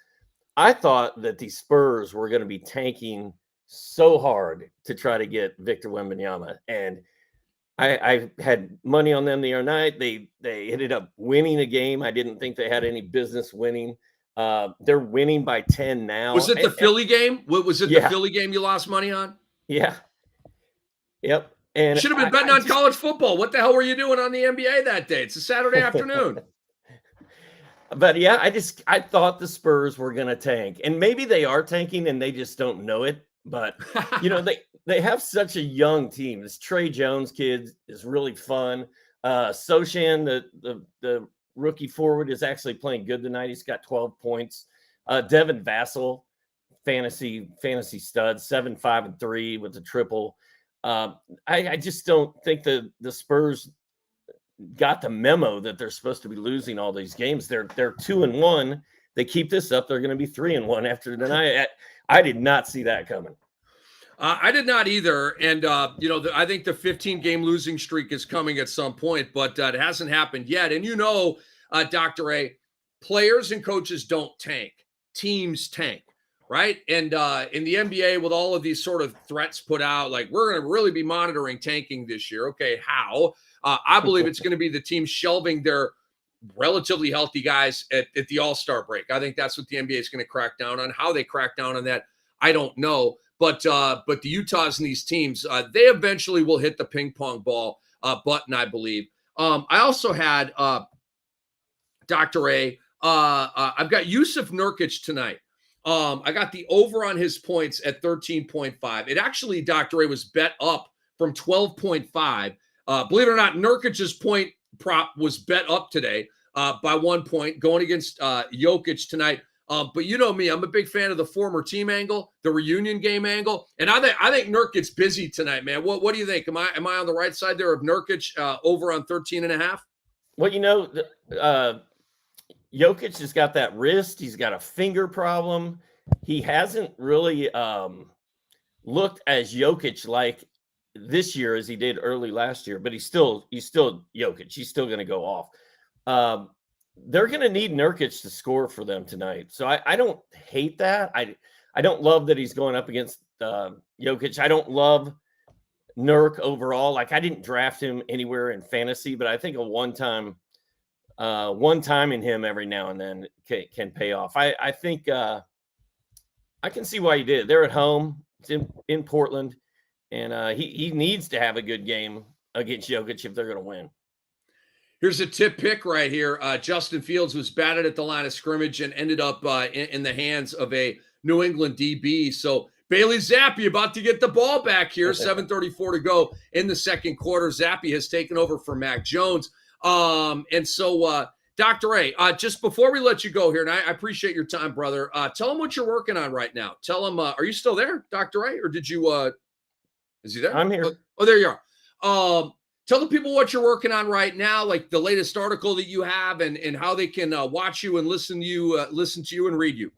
S15: I thought that the Spurs were going to be tanking so hard to try to get Victor Wembanyama. And I had money on them the other night. They ended up winning a game I didn't think they had any business winning. They're winning by 10 now.
S1: Was it the Philly game? Was it the Philly game you lost money on?
S15: Yeah. Yep. And
S1: should have been betting on college football. What the hell were you doing on the NBA that day? It's a Saturday afternoon.
S15: But yeah, I thought the Spurs were going to tank, and maybe they are tanking and they just don't know it. But they have such a young team. This Trey Jones kid is really fun. Sochan, the rookie forward, is actually playing good tonight. He's got 12 points. Devin Vassell, fantasy stud, 7, 5, and 3 with a triple. I just don't think the Spurs got the memo that they're supposed to be losing all these games. They're 2-1. They keep this up, they're going to be 3-1 after tonight. I did not see that coming.
S1: I did not either. And, I think the 15-game losing streak is coming at some point, but it hasn't happened yet. And Dr. A, players and coaches don't tank. Teams tank, right? And in the NBA, with all of these sort of threats put out, like, we're going to really be monitoring tanking this year. Okay, how? I believe it's going to be the team shelving their relatively healthy guys at the All-Star break. I think that's what the NBA is going to crack down on. How they crack down on that, I don't know. But the Utahs and these teams, they eventually will hit the ping pong ball button, I believe. I also had Dr. A. I've got Yusuf Nurkic tonight. I got the over on his points at 13.5. It actually, Dr. A, was bet up from 12.5. Believe it or not, Nurkic's point prop was bet up today by 1 point, going against Jokic tonight. But you know me, I'm a big fan of the former team angle, the reunion game angle, and I think Nurkic's busy tonight, man. What do you think? Am I on the right side there of Nurkic over on 13.5?
S15: Well, Jokic has got that wrist. He's got a finger problem. He hasn't really looked as Jokic like this year as he did early last year, but he's still Jokic. He's still going to go off. They're going to need Nurkic to score for them tonight. So I don't hate that. I don't love that he's going up against Jokic. I don't love Nurk overall. Like, I didn't draft him anywhere in fantasy, but I think a one time in him every now and then can pay off. I think I can see why he did it. They're at home. It's in Portland, and he needs to have a good game against Jokic if they're going to win.
S1: Here's a tip pick right here. Justin Fields was batted at the line of scrimmage and ended up in the hands of a New England DB. So Bailey Zappi about to get the ball back here. 7:34 to go in the second quarter. Zappi has taken over for Mac Jones. And so, Dr. A, just before we let you go here, and I appreciate your time, brother, tell them what you're working on right now. Tell them, are you still there, Dr. A, or did you, is he there?
S15: I'm here.
S1: Oh, there you are. Tell the people what you're working on right now, like the latest article that you have and how they can watch you and listen to you and read you.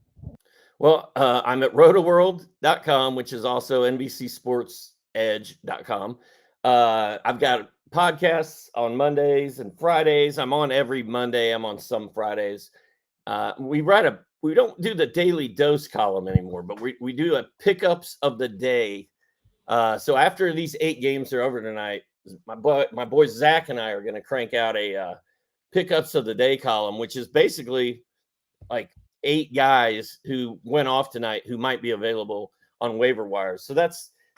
S15: Well, I'm at rotoworld.com, which is also NBCSportsEdge.com. I've got podcasts on Mondays and Fridays. I'm on every Monday. I'm on some Fridays. We don't do the daily dose column anymore, but we do a pickups of the day. So after these 8 games are over tonight, my boy Zach and I are going to crank out a pickups of the day column, which is basically like 8 guys who went off tonight who might be available on waiver wires. So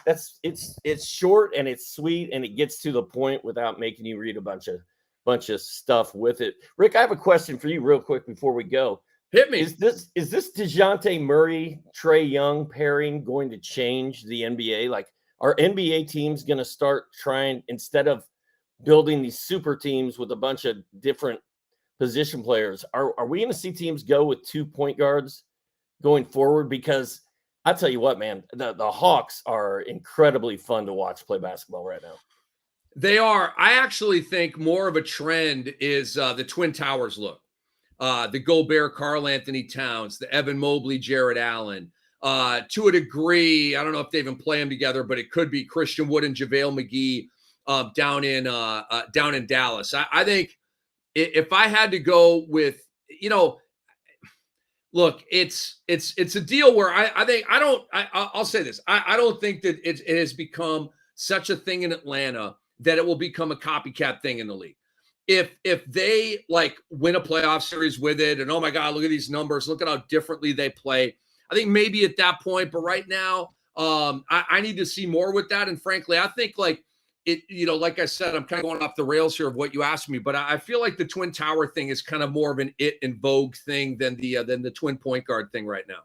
S15: it's short and it's sweet and it gets to the point without making you read a bunch of stuff with it. Rick, I have a question for you real quick before we go.
S1: Hit me.
S15: Is this DeJounte Murray, Trae Young pairing going to change the NBA? Like, are NBA teams going to start trying, instead of building these super teams with a bunch of different position players, are we going to see teams go with 2 point guards going forward? Because I'll tell you what, man, the Hawks are incredibly fun to watch play basketball right now.
S1: They are. I actually think more of a trend is the Twin Towers look. The Gobert, Karl Anthony Towns, the Evan Mobley, Jared Allen. To a degree, I don't know if they even play them together, but it could be Christian Wood and JaVale McGee down in Dallas. I think if I had to go with, look, it's a deal where I'll say this. I don't think that it has become such a thing in Atlanta that it will become a copycat thing in the league. If they like win a playoff series with it, and oh my God, look at these numbers, look at how differently they play. I think maybe at that point, but right now, I need to see more with that. And frankly, I think like it, like I said, I'm kind of going off the rails here of what you asked me, but I feel like the Twin Tower thing is kind of more of an it in vogue thing than the twin point guard thing right now.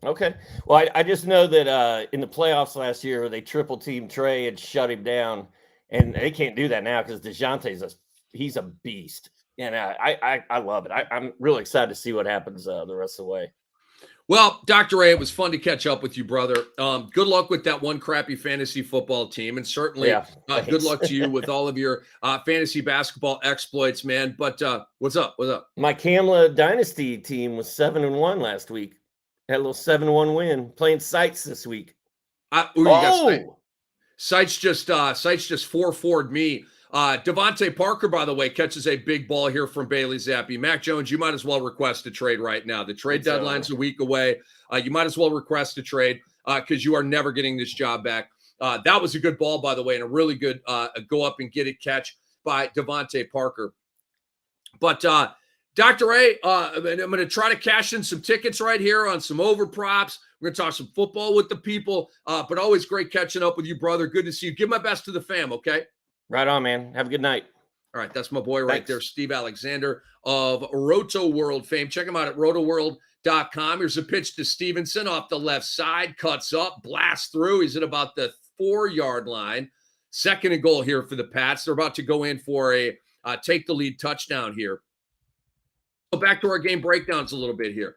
S15: Okay. Well, I just know that in the playoffs last year, they triple teamed Trae and shut him down, and they can't do that now because DeJounte's he's a beast, and I love it. I'm really excited to see what happens the rest of the way.
S1: Well, Dr. A, it was fun to catch up with you, brother. Good luck with that one crappy fantasy football team, and certainly good luck to you with all of your fantasy basketball exploits, man. But what's up? What's up?
S15: My Kamla Dynasty team was 7-1 last week. Had a little 7-1 win playing Sites this week.
S1: You got Sites just 4-4'd me. Devontae Parker, by the way, catches a big ball here from Bailey Zappi. Mac Jones, you might as well request a trade right now. The trade deadline's a week away. You might as well request a trade because you are never getting this job back. That was a good ball, by the way, and a really good go up and get it catch by Devontae Parker. But Dr. A, I'm going to try to cash in some tickets right here on some over props. We're going to talk some football with the people, but always great catching up with you, brother. Good to see you. Give my best to the fam, okay?
S15: Right on, man. Have a good night.
S1: All right, that's my boy right there, Steve Alexander of Roto World fame. Check him out at rotoworld.com. Here's a pitch to Stevenson off the left side, cuts up, blasts through. He's at about the 4-yard line. 2nd and goal here for the Pats. They're about to go in for a take the lead touchdown here. Go back to our game breakdowns a little bit here.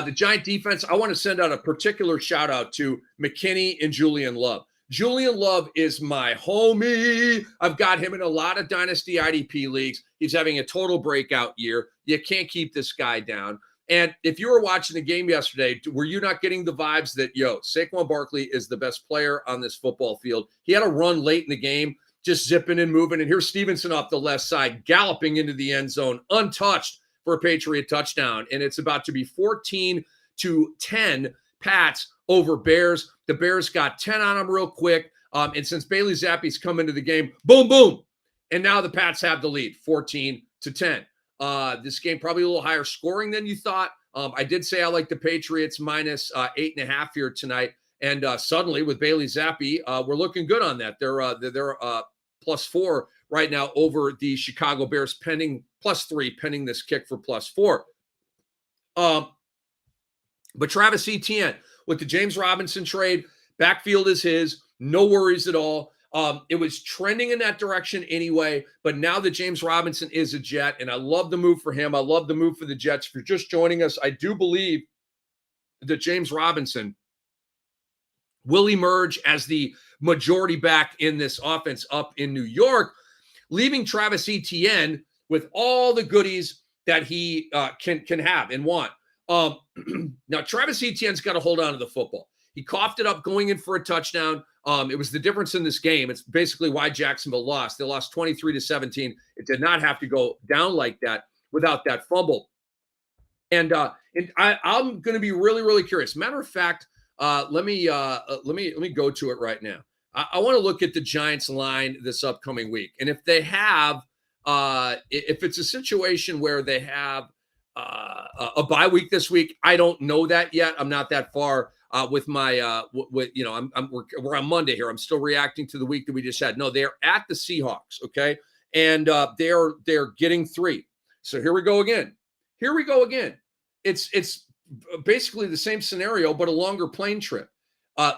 S1: The Giant defense, I want to send out a particular shout out to McKinney and Julian Love. Julian Love is my homie. I've got him in a lot of Dynasty IDP leagues. He's having a total breakout year. You can't keep this guy down. And if you were watching the game yesterday, were you not getting the vibes that, Saquon Barkley is the best player on this football field? He had a run late in the game, just zipping and moving. And here's Stevenson off the left side, galloping into the end zone, untouched for a Patriot touchdown. And it's about to be 14-10 Pats over Bears. The Bears got 10 on them real quick. And since Bailey Zappi's come into the game, boom, boom. And now the Pats have the lead, 14-10. This game probably a little higher scoring than you thought. I did say I like the Patriots minus 8.5 here tonight. And suddenly with Bailey Zappi, we're looking good on that. They're +4 right now over the Chicago Bears, pending +3, pending this kick for +4. But Travis Etienne with the James Robinson trade, backfield is his, no worries at all. It was trending in that direction anyway, but now that James Robinson is a Jet, and I love the move for him. I love the move for the Jets. If you're just joining us, I do believe that James Robinson will emerge as the majority back in this offense up in New York, leaving Travis Etienne with all the goodies that he can have and want. Now, Travis Etienne's got to hold on to the football. He coughed it up going in for a touchdown. It was the difference in this game. It's basically why Jacksonville lost. They lost 23-17. It did not have to go down like that without that fumble. And I'm going to be really, really curious. Matter of fact, let me go to it right now. I want to look at the Giants line this upcoming week, and if they have, if it's a situation where they have a bye week this week, I don't know that yet. I'm not that far with my we're on Monday here. I'm still reacting to the week that we just had. No, they're at the Seahawks, okay, and they're getting 3. So here we go again. It's basically the same scenario, but a longer plane trip.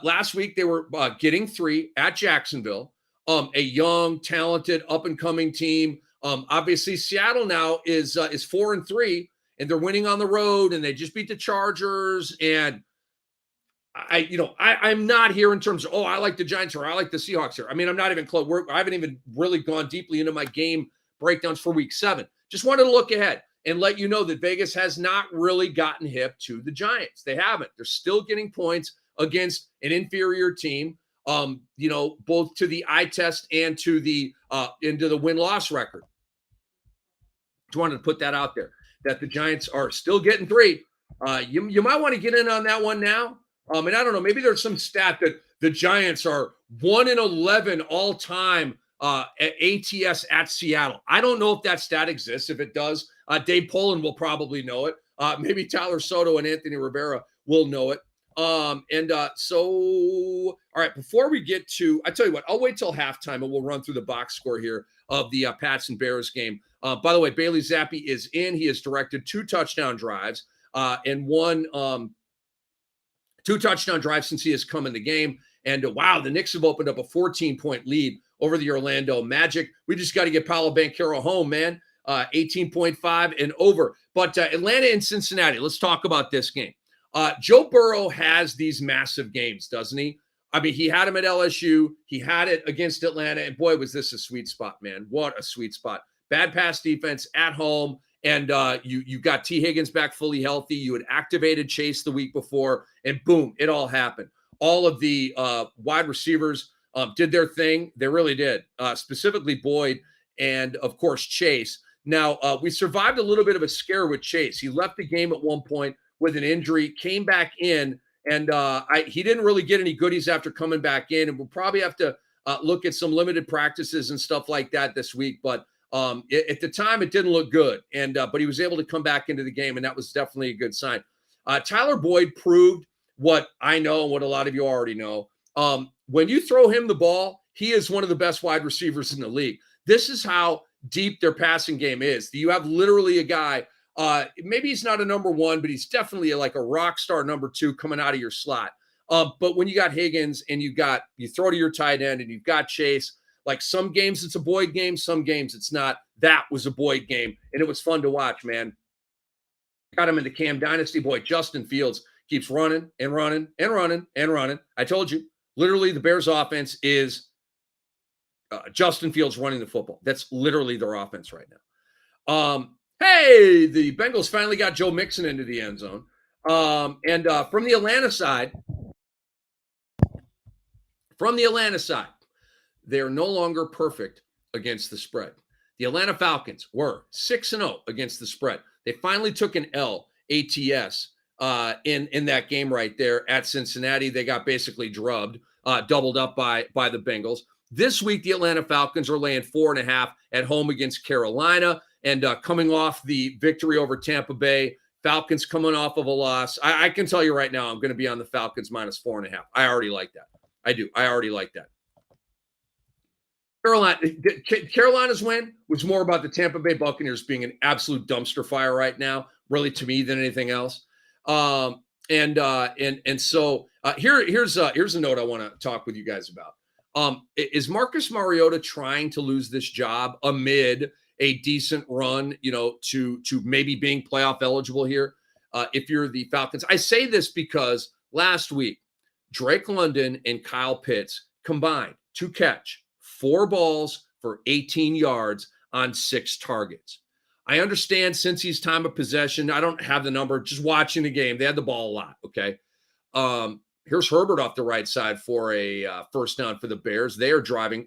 S1: Last week they were getting 3 at Jacksonville, a young, talented, up and coming team. Obviously, Seattle now is 4-3, and they're winning on the road, and they just beat the Chargers. And I'm not here in terms of, I like the Giants or I like the Seahawks here. I mean, I'm not even close. I haven't even really gone deeply into my game breakdowns for week 7. Just wanted to look ahead and let you know that Vegas has not really gotten hip to the Giants. They haven't. They're still getting points against an inferior team, both to the eye test and to the into the win-loss record. Just wanted to put that out there, that the Giants are still getting 3. You might want to get in on that one now. And I don't know, maybe there's some stat that the Giants are 1-11 all-time ATS at Seattle. I don't know if that stat exists. If it does, Dave Poland will probably know it. Maybe Tyler Soto and Anthony Rivera will know it. So, all right, before we get to, I tell you what, I'll wait till halftime and we'll run through the box score here of the Pats and Bears game. By the way, Bailey Zappi is in. He has directed 2 touchdown drives and 2 touchdown drives since he has come in the game. And wow, the Knicks have opened up a 14-point lead over the Orlando Magic. We just got to get Paolo Banchero home, man. 18.5 and over. But Atlanta and Cincinnati, let's talk about this game. Joe Burrow has these massive games, doesn't he? I mean, he had him at LSU. He had it against Atlanta. And boy, was this a sweet spot, man. What a sweet spot. Bad pass defense at home. And you got T. Higgins back fully healthy. You had activated Chase the week before, and boom, it all happened. All of the wide receivers did their thing. They really did, specifically Boyd and, of course, Chase. Now, we survived a little bit of a scare with Chase. He left the game at one point with an injury, came back in, and he didn't really get any goodies after coming back in, and we'll probably have to look at some limited practices and stuff like that this week. But at the time, it didn't look good, and but he was able to come back into the game, and that was definitely a good sign. Tyler Boyd proved what I know and what a lot of you already know. When you throw him the ball, he is one of the best wide receivers in the league. This is how deep their passing game is. You have literally a guy, maybe he's not a number one, but he's definitely like a rock star number two coming out of your slot. But when you got Higgins and you throw to your tight end and you've got Chase, like some games it's a Boyd game, some games it's not. That was a Boyd game, and it was fun to watch, man. Got him into Cam Dynasty. Boy, Justin Fields keeps running and running and running and running. I told you, literally the Bears offense is Justin Fields running the football. That's literally their offense right now. Hey, the Bengals finally got Joe Mixon into the end zone. And from the Atlanta side, they are no longer perfect against the spread. The Atlanta Falcons were 6-0 against the spread. They finally took an L, ATS, in that game right there at Cincinnati. They got basically drubbed, doubled up by the Bengals. This week, the Atlanta Falcons are laying 4.5 at home against Carolina, and coming off the victory over Tampa Bay. Falcons coming off of a loss. I can tell you right now, I'm going to be on the Falcons minus 4.5. I already like that. I do. I already like that. Carolina's win was more about the Tampa Bay Buccaneers being an absolute dumpster fire right now, really, to me, than anything else. So here's a note I want to talk with you guys about. Is Marcus Mariota trying to lose this job amid a decent run, to maybe being playoff eligible here? If you're the Falcons, I say this because last week, Drake London and Kyle Pitts combined to catch 4 balls for 18 yards on 6 targets. I understand Cincy's time of possession. I don't have the number. Just watching the game, they had the ball a lot. Okay. Here's Herbert off the right side for a first down for the Bears. They are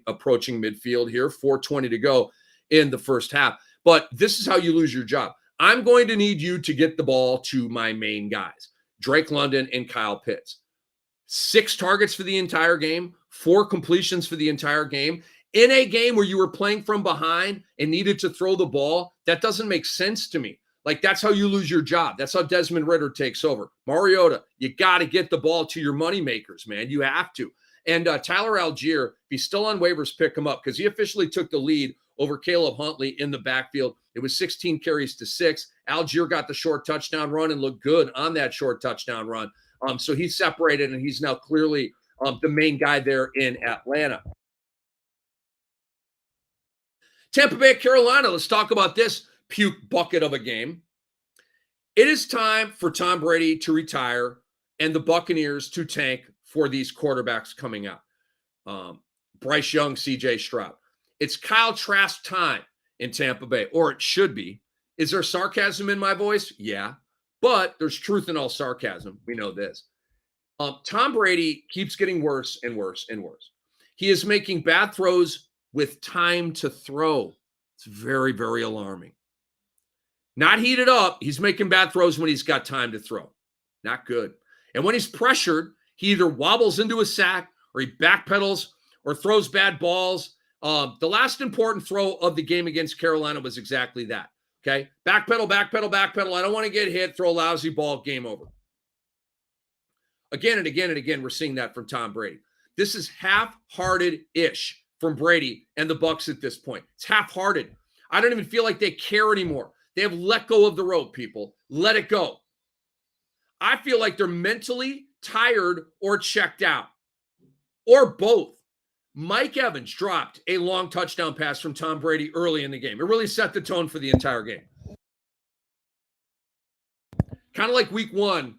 S1: approaching midfield here. 4:20 to go in the first half. But this is how you lose your job. I'm going to need you to get the ball to my main guys, Drake London and Kyle Pitts. 6 targets for the entire game, 4 completions for the entire game. In a game where you were playing from behind and needed to throw the ball, that doesn't make sense to me. Like, that's how you lose your job. That's how Desmond Ridder takes over. Mariota, you got to get the ball to your moneymakers, man. You have to. And Tyler Algier, if he's still on waivers, pick him up because he officially took the lead over Caleb Huntley in the backfield. It was 16 carries to 6. Algier got the short touchdown run and looked good on that short touchdown run. So he's separated, and he's now clearly the main guy there in Atlanta. Tampa Bay, Carolina. Let's talk about this puke bucket of a game. It is time for Tom Brady to retire and the Buccaneers to tank for these quarterbacks coming out. Bryce Young, CJ Stroud. It's Kyle Trask time in Tampa Bay, or it should be. Is there sarcasm in my voice? Yeah. But there's truth in all sarcasm. We know this. Tom Brady keeps getting worse and worse and worse. He is making bad throws with time to throw. It's very, very alarming. Not heated up. He's making bad throws when he's got time to throw. Not good. And when he's pressured, he either wobbles into a sack or he backpedals or throws bad balls. The last important throw of the game against Carolina was exactly that. Okay, backpedal, backpedal, backpedal. I don't want to get hit. Throw a lousy ball. Game over. Again and again and again, we're seeing that from Tom Brady. This is half-hearted-ish from Brady and the Bucs at this point. It's half-hearted. I don't even feel like they care anymore. They have let go of the rope, people. Let it go. I feel like they're mentally tired or checked out, or both. Mike Evans dropped a long touchdown pass from Tom Brady early in the game. It really set the tone for the entire game. Kind of like week 1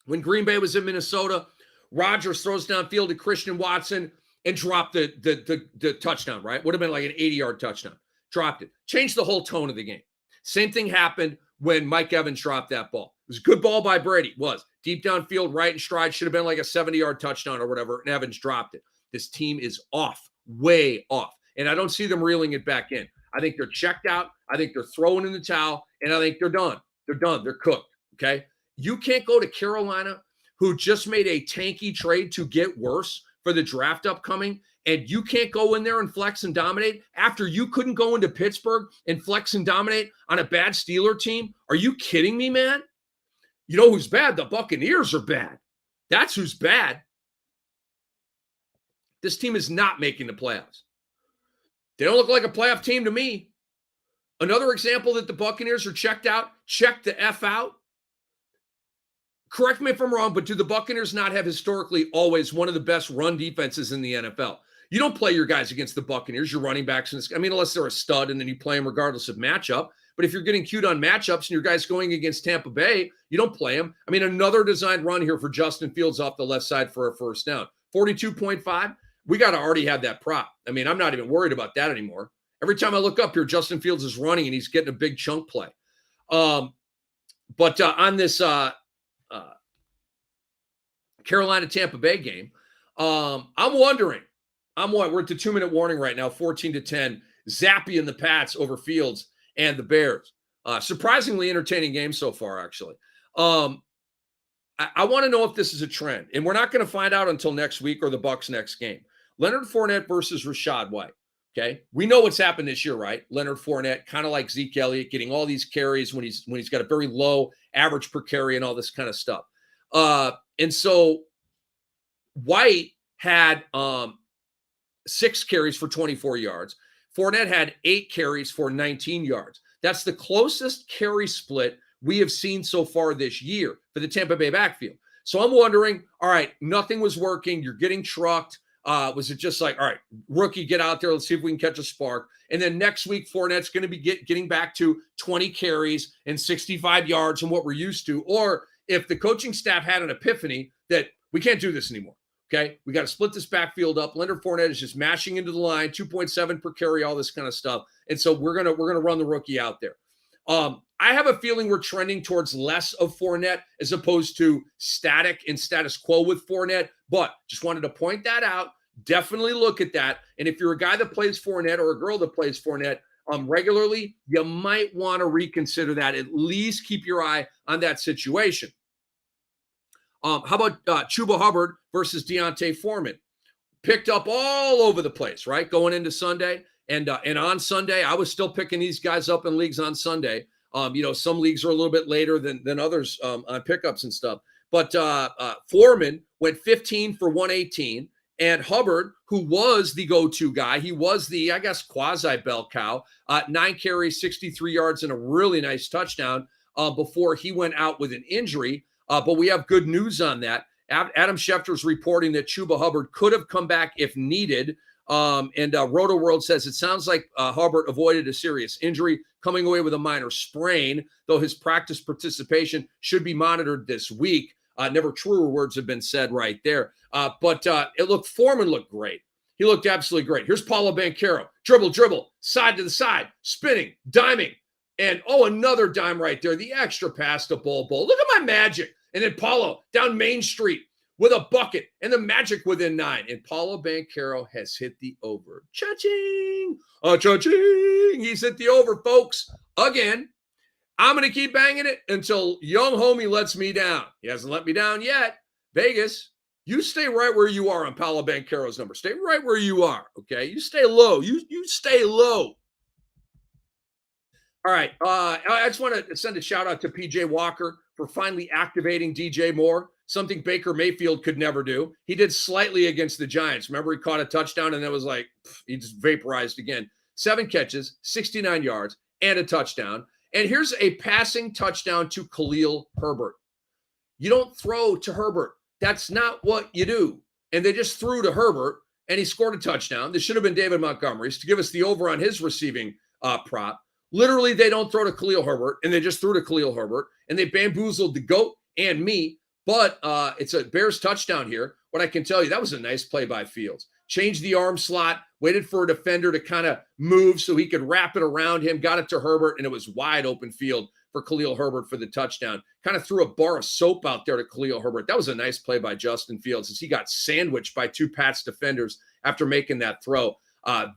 S1: when Green Bay was in Minnesota. Rodgers throws downfield to Christian Watson and dropped the touchdown, right? Would have been like an 80-yard touchdown. Dropped it. Changed the whole tone of the game. Same thing happened when Mike Evans dropped that ball. It was a good ball by Brady. It was deep downfield, right in stride. Should have been like a 70-yard touchdown or whatever, and Evans dropped it. This team is off, way off. And I don't see them reeling it back in. I think they're checked out. I think they're throwing in the towel, and I think they're done. They're done. They're cooked, okay? You can't go to Carolina, who just made a tanky trade to get worse for the draft upcoming, and you can't go in there and flex and dominate after you couldn't go into Pittsburgh and flex and dominate on a bad Steeler team? Are you kidding me, man? You know who's bad? The Buccaneers are bad. That's who's bad. This team is not making the playoffs. They don't look like a playoff team to me. Another example that the Buccaneers are checked out, check the F out. Correct me if I'm wrong, but do the Buccaneers not have historically always one of the best run defenses in the NFL? You don't play your guys against the Buccaneers, your running backs. Unless they're a stud, and then you play them regardless of matchup. But if you're getting cute on matchups and your guys going against Tampa Bay, you don't play them. Another designed run here for Justin Fields off the left side for a first down. 42.5, we got to already have that prop. I'm not even worried about that anymore. Every time I look up here, Justin Fields is running and he's getting a big chunk play. But on this Carolina-Tampa Bay game, I'm wondering, we're at the 2-minute warning right now, 14-10, Zappy and the Pats over Fields and the Bears. Surprisingly entertaining game so far, actually. I want to know if this is a trend, and we're not going to find out until next week or the Bucs' next game. Leonard Fournette versus Rachaad White. Okay, we know what's happened this year, right? Leonard Fournette, kind of like Zeke Elliott, getting all these carries when he's got a very low average per carry and all this kind of stuff. And so White had 6 carries for 24 yards. Fournette had 8 carries for 19 yards. That's the closest carry split we have seen so far this year for the Tampa Bay backfield. So I'm wondering, all right, nothing was working. You're getting trucked. Was it just like, all right, rookie, get out there. Let's see if we can catch a spark. And then next week, Fournette's going to be getting back to 20 carries and 65 yards and what we're used to. Or if the coaching staff had an epiphany that we can't do this anymore. Okay, we got to split this backfield up. Leonard Fournette is just mashing into the line, 2.7 per carry, all this kind of stuff. And so we're gonna run the rookie out there. I have a feeling we're trending towards less of Fournette as opposed to static and status quo with Fournette. But just wanted to point that out. Definitely look at that. And if you're a guy that plays Fournette or a girl that plays Fournette regularly, you might want to reconsider that. At least keep your eye on that situation. How about Chuba Hubbard versus Deontay Foreman? Picked up all over the place, right? Going into Sunday. And on Sunday, I was still picking these guys up in leagues on Sunday. Some leagues are a little bit later than others on pickups and stuff. But Foreman went 15 for 118. And Hubbard, who was the go-to guy, he was the, I guess, quasi-bell cow, 9 carries, 63 yards, and a really nice touchdown before he went out with an injury. But we have good news on that. Adam Schefter's reporting that Chuba Hubbard could have come back if needed. And Roto World says it sounds like Hubbard avoided a serious injury, coming away with a minor sprain, though his practice participation should be monitored this week. Never truer words have been said right there. But Foreman looked great. He looked absolutely great. Here's Paulo Banchero. Dribble, side to the side, spinning, diming. And, another dime right there. The extra pass to Bol. Look at my magic. And then Paulo down Main Street with a bucket and the magic within 9. And Paulo Banchero has hit the over. Cha-ching! Cha-ching! He's hit the over, folks. Again, I'm going to keep banging it until young homie lets me down. He hasn't let me down yet. Vegas, you stay right where you are on Paulo Banchero's number. Stay right where you are, okay? You stay low. You stay low. All right. I just want to send a shout out to PJ Walker for finally activating DJ Moore, something Baker Mayfield could never do. He did slightly against the Giants. Remember, he caught a touchdown and that was like, he just vaporized again. 7 catches, 69 yards, and a touchdown. And here's a passing touchdown to Khalil Herbert. You don't throw to Herbert. That's not what you do. And they just threw to Herbert, and he scored a touchdown. This should have been David Montgomery's to give us the over on his receiving prop. Literally, they don't throw to Khalil Herbert, and they just threw to Khalil Herbert, and they bamboozled the GOAT and me. But it's a Bears touchdown here. What I can tell you, that was a nice play by Fields. Changed the arm slot, waited for a defender to kind of move so he could wrap it around him, got it to Herbert, and it was wide open field for Khalil Herbert for the touchdown. Kind of threw a bar of soap out there to Khalil Herbert. That was a nice play by Justin Fields as he got sandwiched by two Pats defenders after making that throw.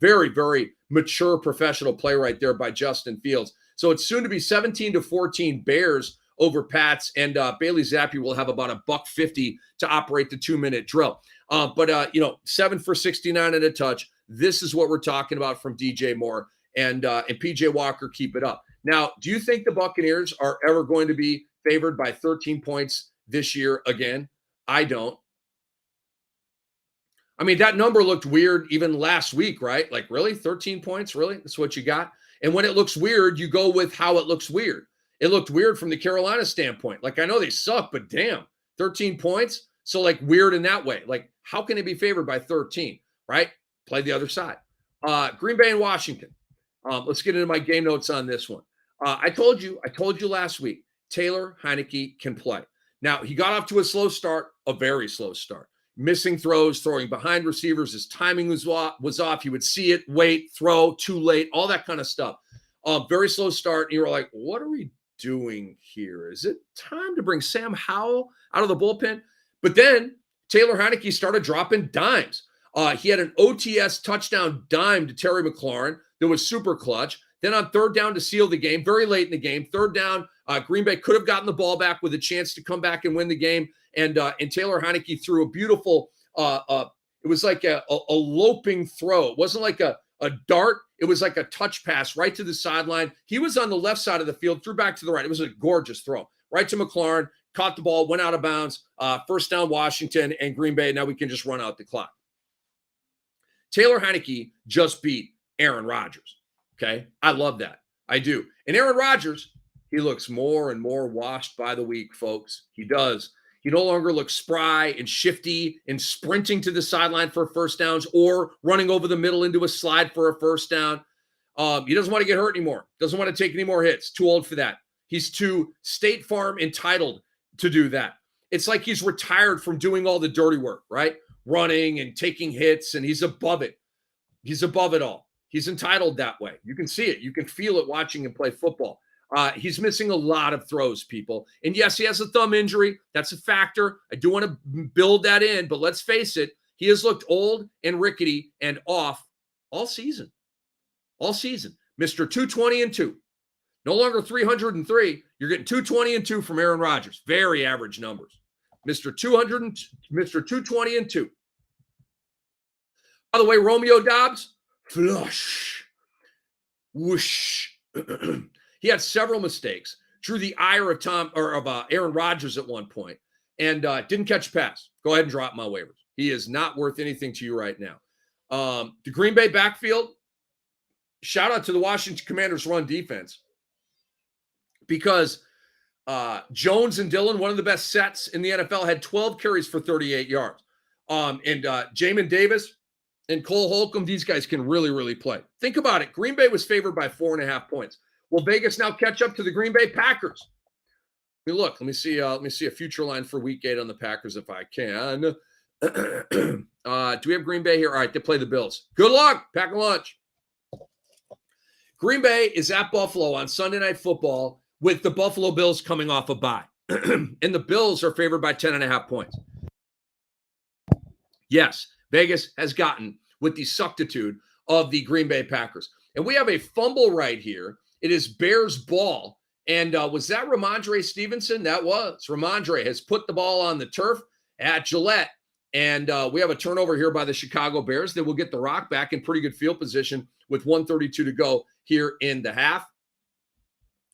S1: Very, very mature professional play right there by Justin Fields. So it's soon to be 17-14 Bears over Pats, and Bailey Zappi will have about $150 to operate the 2-minute drill. But 7 for 69 and a touch. This is what we're talking about from DJ Moore and PJ Walker. Keep it up. Now, do you think the Buccaneers are ever going to be favored by 13 points this year again? I don't. I mean, that number looked weird even last week, right? Like, really? 13 points? Really? That's what you got? And when it looks weird, you go with how it looks weird. It looked weird from the Carolina standpoint. Like, I know they suck, but damn, 13 points? So, like, weird in that way. Like, how can it be favored by 13, right? Play the other side. Green Bay and Washington. Let's get into my game notes on this one. I told you last week, Taylor Heineke can play. Now, he got off to a slow start, a very slow start. Missing throws, throwing behind receivers. His timing was off. He would see it, wait, throw, too late, all that kind of stuff. Very slow start. And you were like, what are we doing here? Is it time to bring Sam Howell out of the bullpen? But then Taylor Heineke started dropping dimes. He had an OTS touchdown dime to Terry McLaurin that was super clutch. Then on third down to seal the game, very late in the game, third down, Green Bay could have gotten the ball back with a chance to come back and win the game. And Taylor Heineke threw a beautiful, it was like a loping throw. It wasn't like a dart. It was like a touch pass right to the sideline. He was on the left side of the field, threw back to the right. It was a gorgeous throw. Right to McLaurin, caught the ball, went out of bounds. First down Washington and Green Bay. Now we can just run out the clock. Taylor Heineke just beat Aaron Rodgers. Okay, I love that. I do. And Aaron Rodgers, he looks more and more washed by the week, folks. He does. He no longer looks spry and shifty and sprinting to the sideline for first downs or running over the middle into a slide for a first down. He doesn't want to get hurt anymore. Doesn't want to take any more hits. Too old for that. He's too State Farm entitled to do that. It's like he's retired from doing all the dirty work, right? Running and taking hits, and he's above it. He's above it all. He's entitled that way. You can see it. You can feel it watching him play football. He's missing a lot of throws, people. And yes, he has a thumb injury. That's a factor. I do want to build that in, but let's face it. He has looked old and rickety and off all season. All season. Mr. 220-2. No longer 303. You're getting 220-2 from Aaron Rodgers. Very average numbers. Mr. 220-2. By the way, Romeo Doubs, flush, whoosh. He had several mistakes. Drew the ire of Aaron Rodgers at one point, and didn't catch a pass. Go ahead and drop my waivers. He is not worth anything to you right now. The Green Bay backfield. Shout out to the Washington Commanders' run defense, because Jones and Dillon, one of the best sets in the NFL, had 12 carries for 38 yards. And Jamin Davis and Cole Holcomb, these guys can really, really play. Think about it. Green Bay was favored by 4.5 points. Will Vegas now catch up to the Green Bay Packers? Let me see a future line for Week 8 on the Packers if I can. Do we have Green Bay here? All right, they play the Bills. Good luck. Pack a lunch. Green Bay is at Buffalo on Sunday Night Football with the Buffalo Bills coming off a bye. And the Bills are favored by 10.5 points. Yes, Vegas has gotten with the suctitude of the Green Bay Packers. And we have a fumble right here. It is Bears ball. And was that Ramondre Stevenson? That was. Ramondre has put the ball on the turf at Gillette. And we have a turnover here by the Chicago Bears. They will get the rock back in pretty good field position with 1:32 to go here in the half.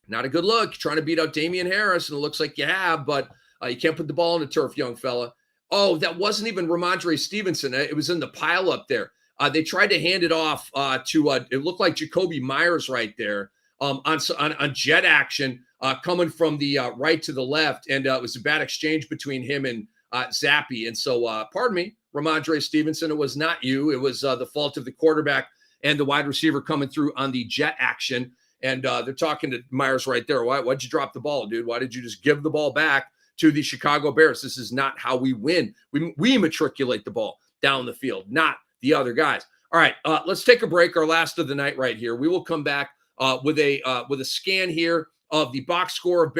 S1: Not a good look. You're trying to beat out Damian Harris, and it looks like you have, but you can't put the ball on the turf, young fella. Oh, that wasn't even Ramondre Stevenson. It was in the pile up there. They tried to hand it off to, it looked like Jacoby Myers right there on jet action coming from the right to the left, and it was a bad exchange between him and Zappi. And so, pardon me, Ramondre Stevenson, it was not you. It was the fault of the quarterback and the wide receiver coming through on the jet action. And they're talking to Myers right there. Why'd you drop the ball, dude? Why did you just give the ball back to the Chicago Bears? This is not how we win. We matriculate the ball down the field, not the other guys. All right, let's take a break. Our last of the night right here. We will come back with a scan here of the box score.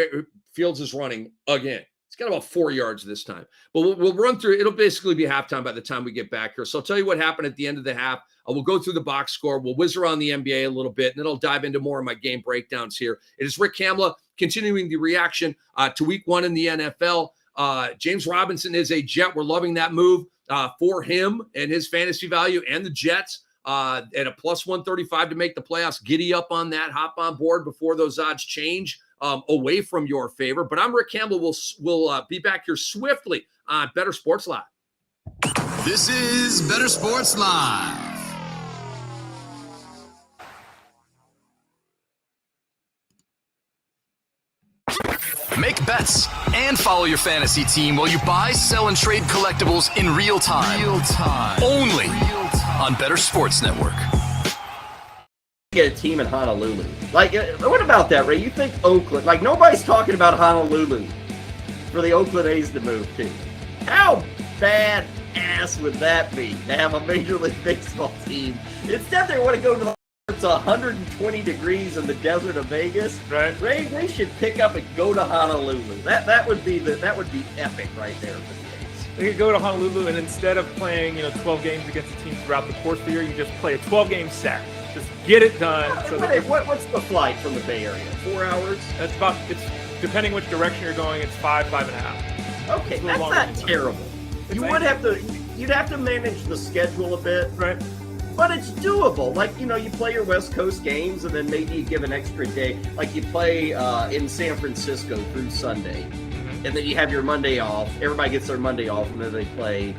S1: Fields is running again. It's got about 4 yards this time, but we'll run through. It'll basically be halftime by the time we get back here. So I'll tell you what happened at the end of the half. We'll go through the box score. We'll whiz around the NBA a little bit, and then I'll dive into more of my game breakdowns here. It is Rick Kamla continuing the reaction to week 1 in the NFL. James Robinson is a Jet. We're loving that move for him and his fantasy value, and the Jets at a plus 135 to make the playoffs. Giddy up on that. Hop on board before those odds change away from your favor. But I'm Rick Campbell. We'll be back here swiftly on Bettor Sports Live.
S2: This is Bettor Sports Live. Make bets and follow your fantasy team while you buy, sell, and trade collectibles in real time. Only on Bettor Sports Network.
S16: Get a team in Honolulu. Like, what about that, Ray? You think Oakland? Like, nobody's talking about Honolulu for the Oakland A's to move to. How bad ass would that be to have a Major League Baseball team? Instead, they want to go to the. It's 120 degrees in the desert of Vegas.
S17: Right.
S16: Ray, they should pick up and go to Honolulu. That would be epic right there for the A's.
S17: They could go to Honolulu, and instead of playing 12 games against a team throughout the course of the year, you just play a 12-game set. Just get it done.
S16: What's the flight from the Bay Area? 4 hours?
S17: It's depending which direction you're going, it's 5.5.
S16: Okay, that's not terrible. You'd have to manage the schedule a bit.
S17: Right.
S16: But it's doable. Like, you play your West Coast games, and then maybe you give an extra day. Like, you play in San Francisco through Sunday, and then you have your Monday off. Everybody gets their Monday off, and then they play,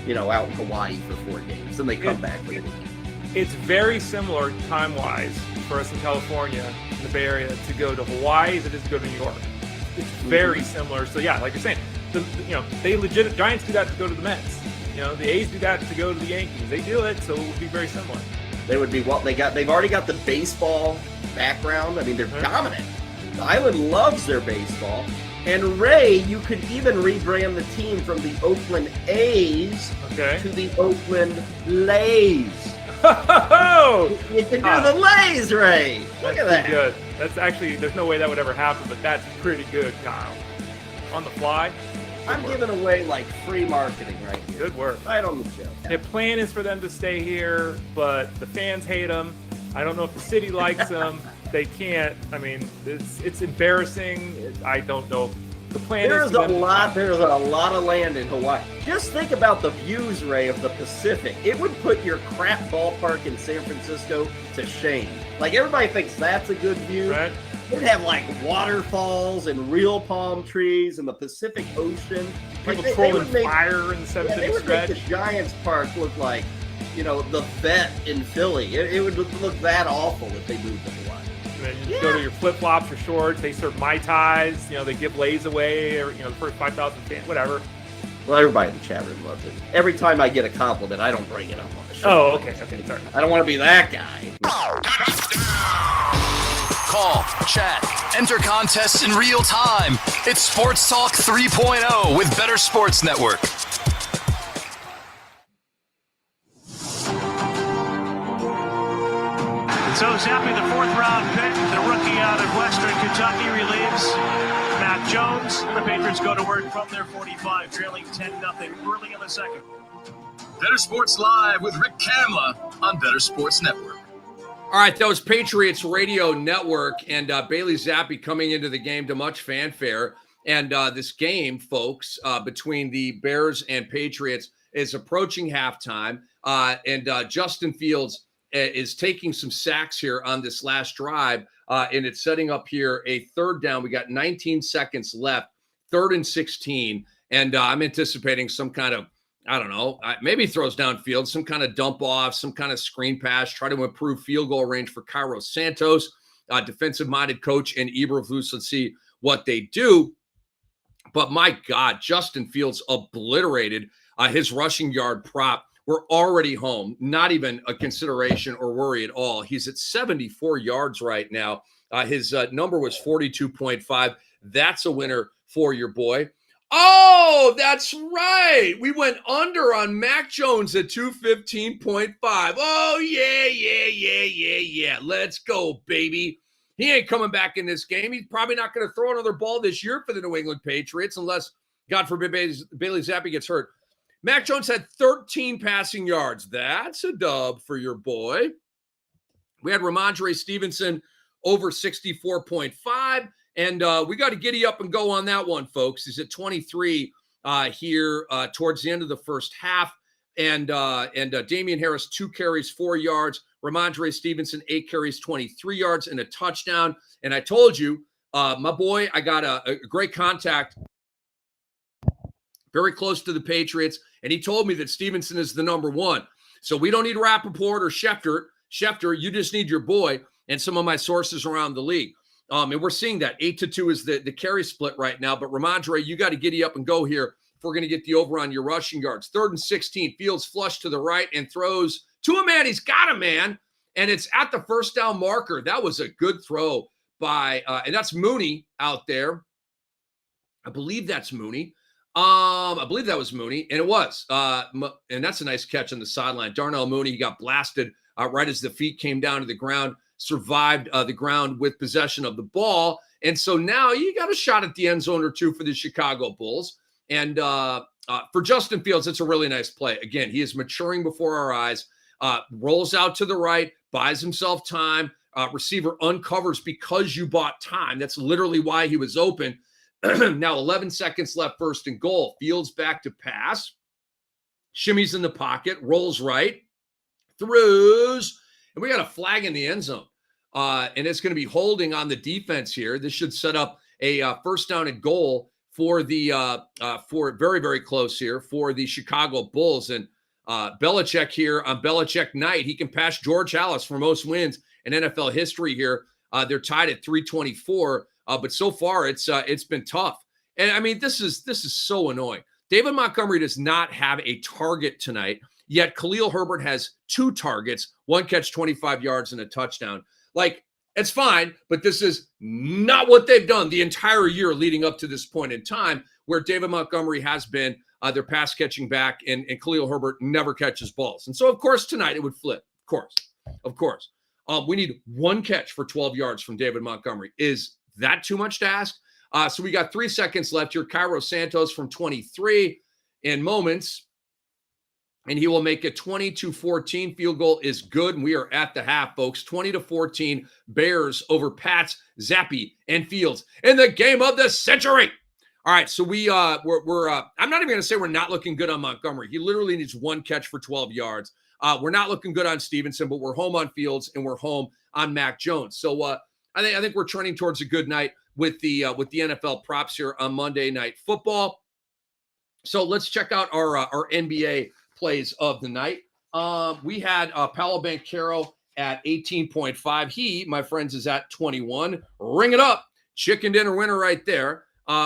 S16: out in Hawaii for 4 games. Then they come back for the weekend.
S17: It's very similar time-wise for us in California, in the Bay Area, to go to Hawaii as it is to go to New York. It's very similar. So, yeah, like you're saying, Giants do that to go to the Mets. The A's do that to go to the Yankees. They do it, so it would be very similar.
S16: They would be they've already got the baseball background. I mean, they're dominant. The island loves their baseball. And Ray, you could even rebrand the team from the Oakland A's to the Oakland Lays. You can do the Lays, Ray. Look at that.
S17: Good. That's actually, there's no way that would ever happen, but that's pretty good, Kyle. On the fly.
S16: I'm giving away like free marketing right here.
S17: Good work.
S16: Right on the show.
S17: The plan is for them to stay here, but the fans hate them. I don't know if the city likes them. They can't. I mean, it's embarrassing. I don't know. The plan
S16: There's
S17: is
S16: a lot of land in Hawaii. Just think about the views, Ray, of the Pacific. It would put your crap ballpark in San Francisco to shame. Like, everybody thinks that's a good view.
S17: Right.
S16: They'd have like waterfalls and real palm trees and the Pacific Ocean.
S17: People
S16: like,
S17: trolling fire in the 7th
S16: they
S17: inning
S16: would
S17: stretch.
S16: make the Giants Park look like, the vet in Philly. It would look that awful if they moved to Hawaii.
S17: And then you go to your flip-flops or shorts. They serve Mai Tais. They give Lays away, or the first 5,000 fans, whatever.
S16: Well, everybody in the chat room loves it. Every time I get a compliment, I don't bring it up on the show.
S17: Oh, okay, sorry.
S16: I don't want to be that guy.
S2: Call, chat, enter contests in real time. It's Sports Talk 3.0 with Bettor Sports Network.
S7: So Zappi, the 4th-round pick, the rookie out of Western Kentucky, relieves Matt Jones. The Patriots go to work from their 45, trailing 10-0 early in the second.
S2: Bettor Sports Live with Rick Kamla on Bettor Sports Network.
S1: All right, that was Patriots Radio Network, and Bailey Zappi coming into the game to much fanfare. And this game, folks, between the Bears and Patriots is approaching halftime, and Justin Fields is taking some sacks here on this last drive, and it's setting up here a 3rd down. We got 19 seconds left, 3rd and 16, and I'm anticipating some kind of, I don't know, maybe throws downfield, some kind of dump off, some kind of screen pass, try to improve field goal range for Cairo Santos, defensive-minded coach, and Eberflus. Let's see what they do. But my God, Justin Fields obliterated his rushing yard prop. We're already home, not even a consideration or worry at all. He's at 74 yards right now. His number was 42.5. That's a winner for your boy. Oh, that's right. We went under on Mac Jones at 215.5. Oh, yeah. Let's go, baby. He ain't coming back in this game. He's probably not going to throw another ball this year for the New England Patriots unless, God forbid, Bailey Zappi gets hurt. Mac Jones had 13 passing yards. That's a dub for your boy. We had Ramondre Stevenson over 64.5. And we got to giddy up and go on that one, folks. He's at 23 here towards the end of the first half. And Damian Harris, 2 carries, 4 yards. Ramondre Stevenson, 8 carries, 23 yards, and a touchdown. And I told you, my boy, I got a great contact very close to the Patriots, and he told me that Stevenson is the number 1. So we don't need Rappaport or Schefter. Schefter, you just need your boy and some of my sources around the league. And we're seeing that 8-2 is the carry split right now. But Ramondre, you got to giddy up and go here if we're going to get the over on your rushing yards. 3rd and 16. Fields flush to the right and throws to a man. He's got him, man. And it's at the first down marker. That was a good throw by, and that's Mooney out there. I believe that's Mooney. I believe that was Mooney, and it was. And that's a nice catch on the sideline. Darnell Mooney, he got blasted right as the feet came down to the ground, survived the ground with possession of the ball. And so now you got a shot at the end zone or two for the Chicago Bulls. And for Justin Fields, it's a really nice play. Again, he is maturing before our eyes, rolls out to the right, buys himself time. Receiver uncovers because you bought time. That's literally why he was open. Now 11 seconds left, 1st and goal. Fields back to pass. Shimmies in the pocket, rolls right, throws, and we got a flag in the end zone. And it's going to be holding on the defense here. This should set up a 1st down and goal for the for very, very close here for the Chicago Bulls. And Belichick here on Belichick night, he can pass George Halas for most wins in NFL history here. They're tied at 324. But so far, it's been tough. And I mean, this is so annoying. David Montgomery does not have a target tonight, yet Khalil Herbert has 2 targets, 1 catch, 25 yards, and a touchdown. Like, it's fine, but this is not what they've done the entire year leading up to this point in time, where David Montgomery has been their pass catching back, and Khalil Herbert never catches balls. And so, of course, tonight it would flip. Of course. We need 1 catch for 12 yards from David Montgomery. Is that too much to ask? So we got 3 seconds left here. Cairo Santos from 23 in moments, and he will make a 20-14 field goal is good. And we are at the half, folks. 20-14 Bears over Pats, Zappi, and Fields in the game of the century. All right, so we're I'm not even going to say we're not looking good on Montgomery. He literally needs 1 catch for 12 yards. We're not looking good on Stevenson, but we're home on Fields and we're home on Mac Jones. So I think we're trending towards a good night with the NFL props here on Monday Night Football. So let's check out our NBA plays of the night. We had Paolo Banchero at 18.5. He, my friends, is at 21. Ring it up. Chicken dinner winner right there.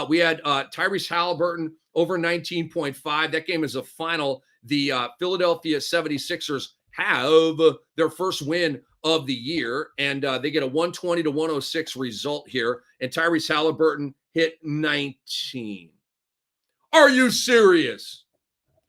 S1: We had Tyrese Halliburton over 19.5. That game is a final. The Philadelphia 76ers have their first win of the year, and they get a 120-106 result here. And Tyrese Halliburton hit 19. Are you serious?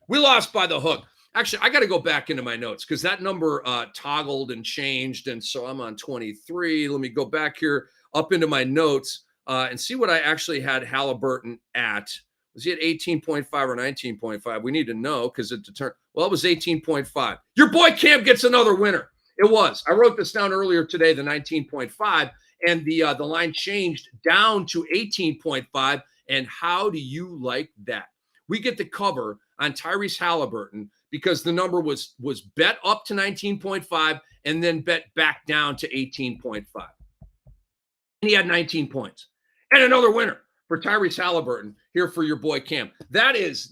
S1: We lost by the hook. Actually, I got to go back into my notes because that number toggled and changed, and so I'm on 23. Let me go back here up into my notes and see what I actually had Halliburton at. Was he at 18.5 or 19.5? We need to know because it determined. Well, it was 18.5. Your boy Cam gets another winner. It was. I wrote this down earlier today, the 19.5, and the line changed down to 18.5. And how do you like that? We get the cover on Tyrese Halliburton because the number was bet up to 19.5 and then bet back down to 18.5. And he had 19 points. And another winner for Tyrese Halliburton here for your boy Cam. That is,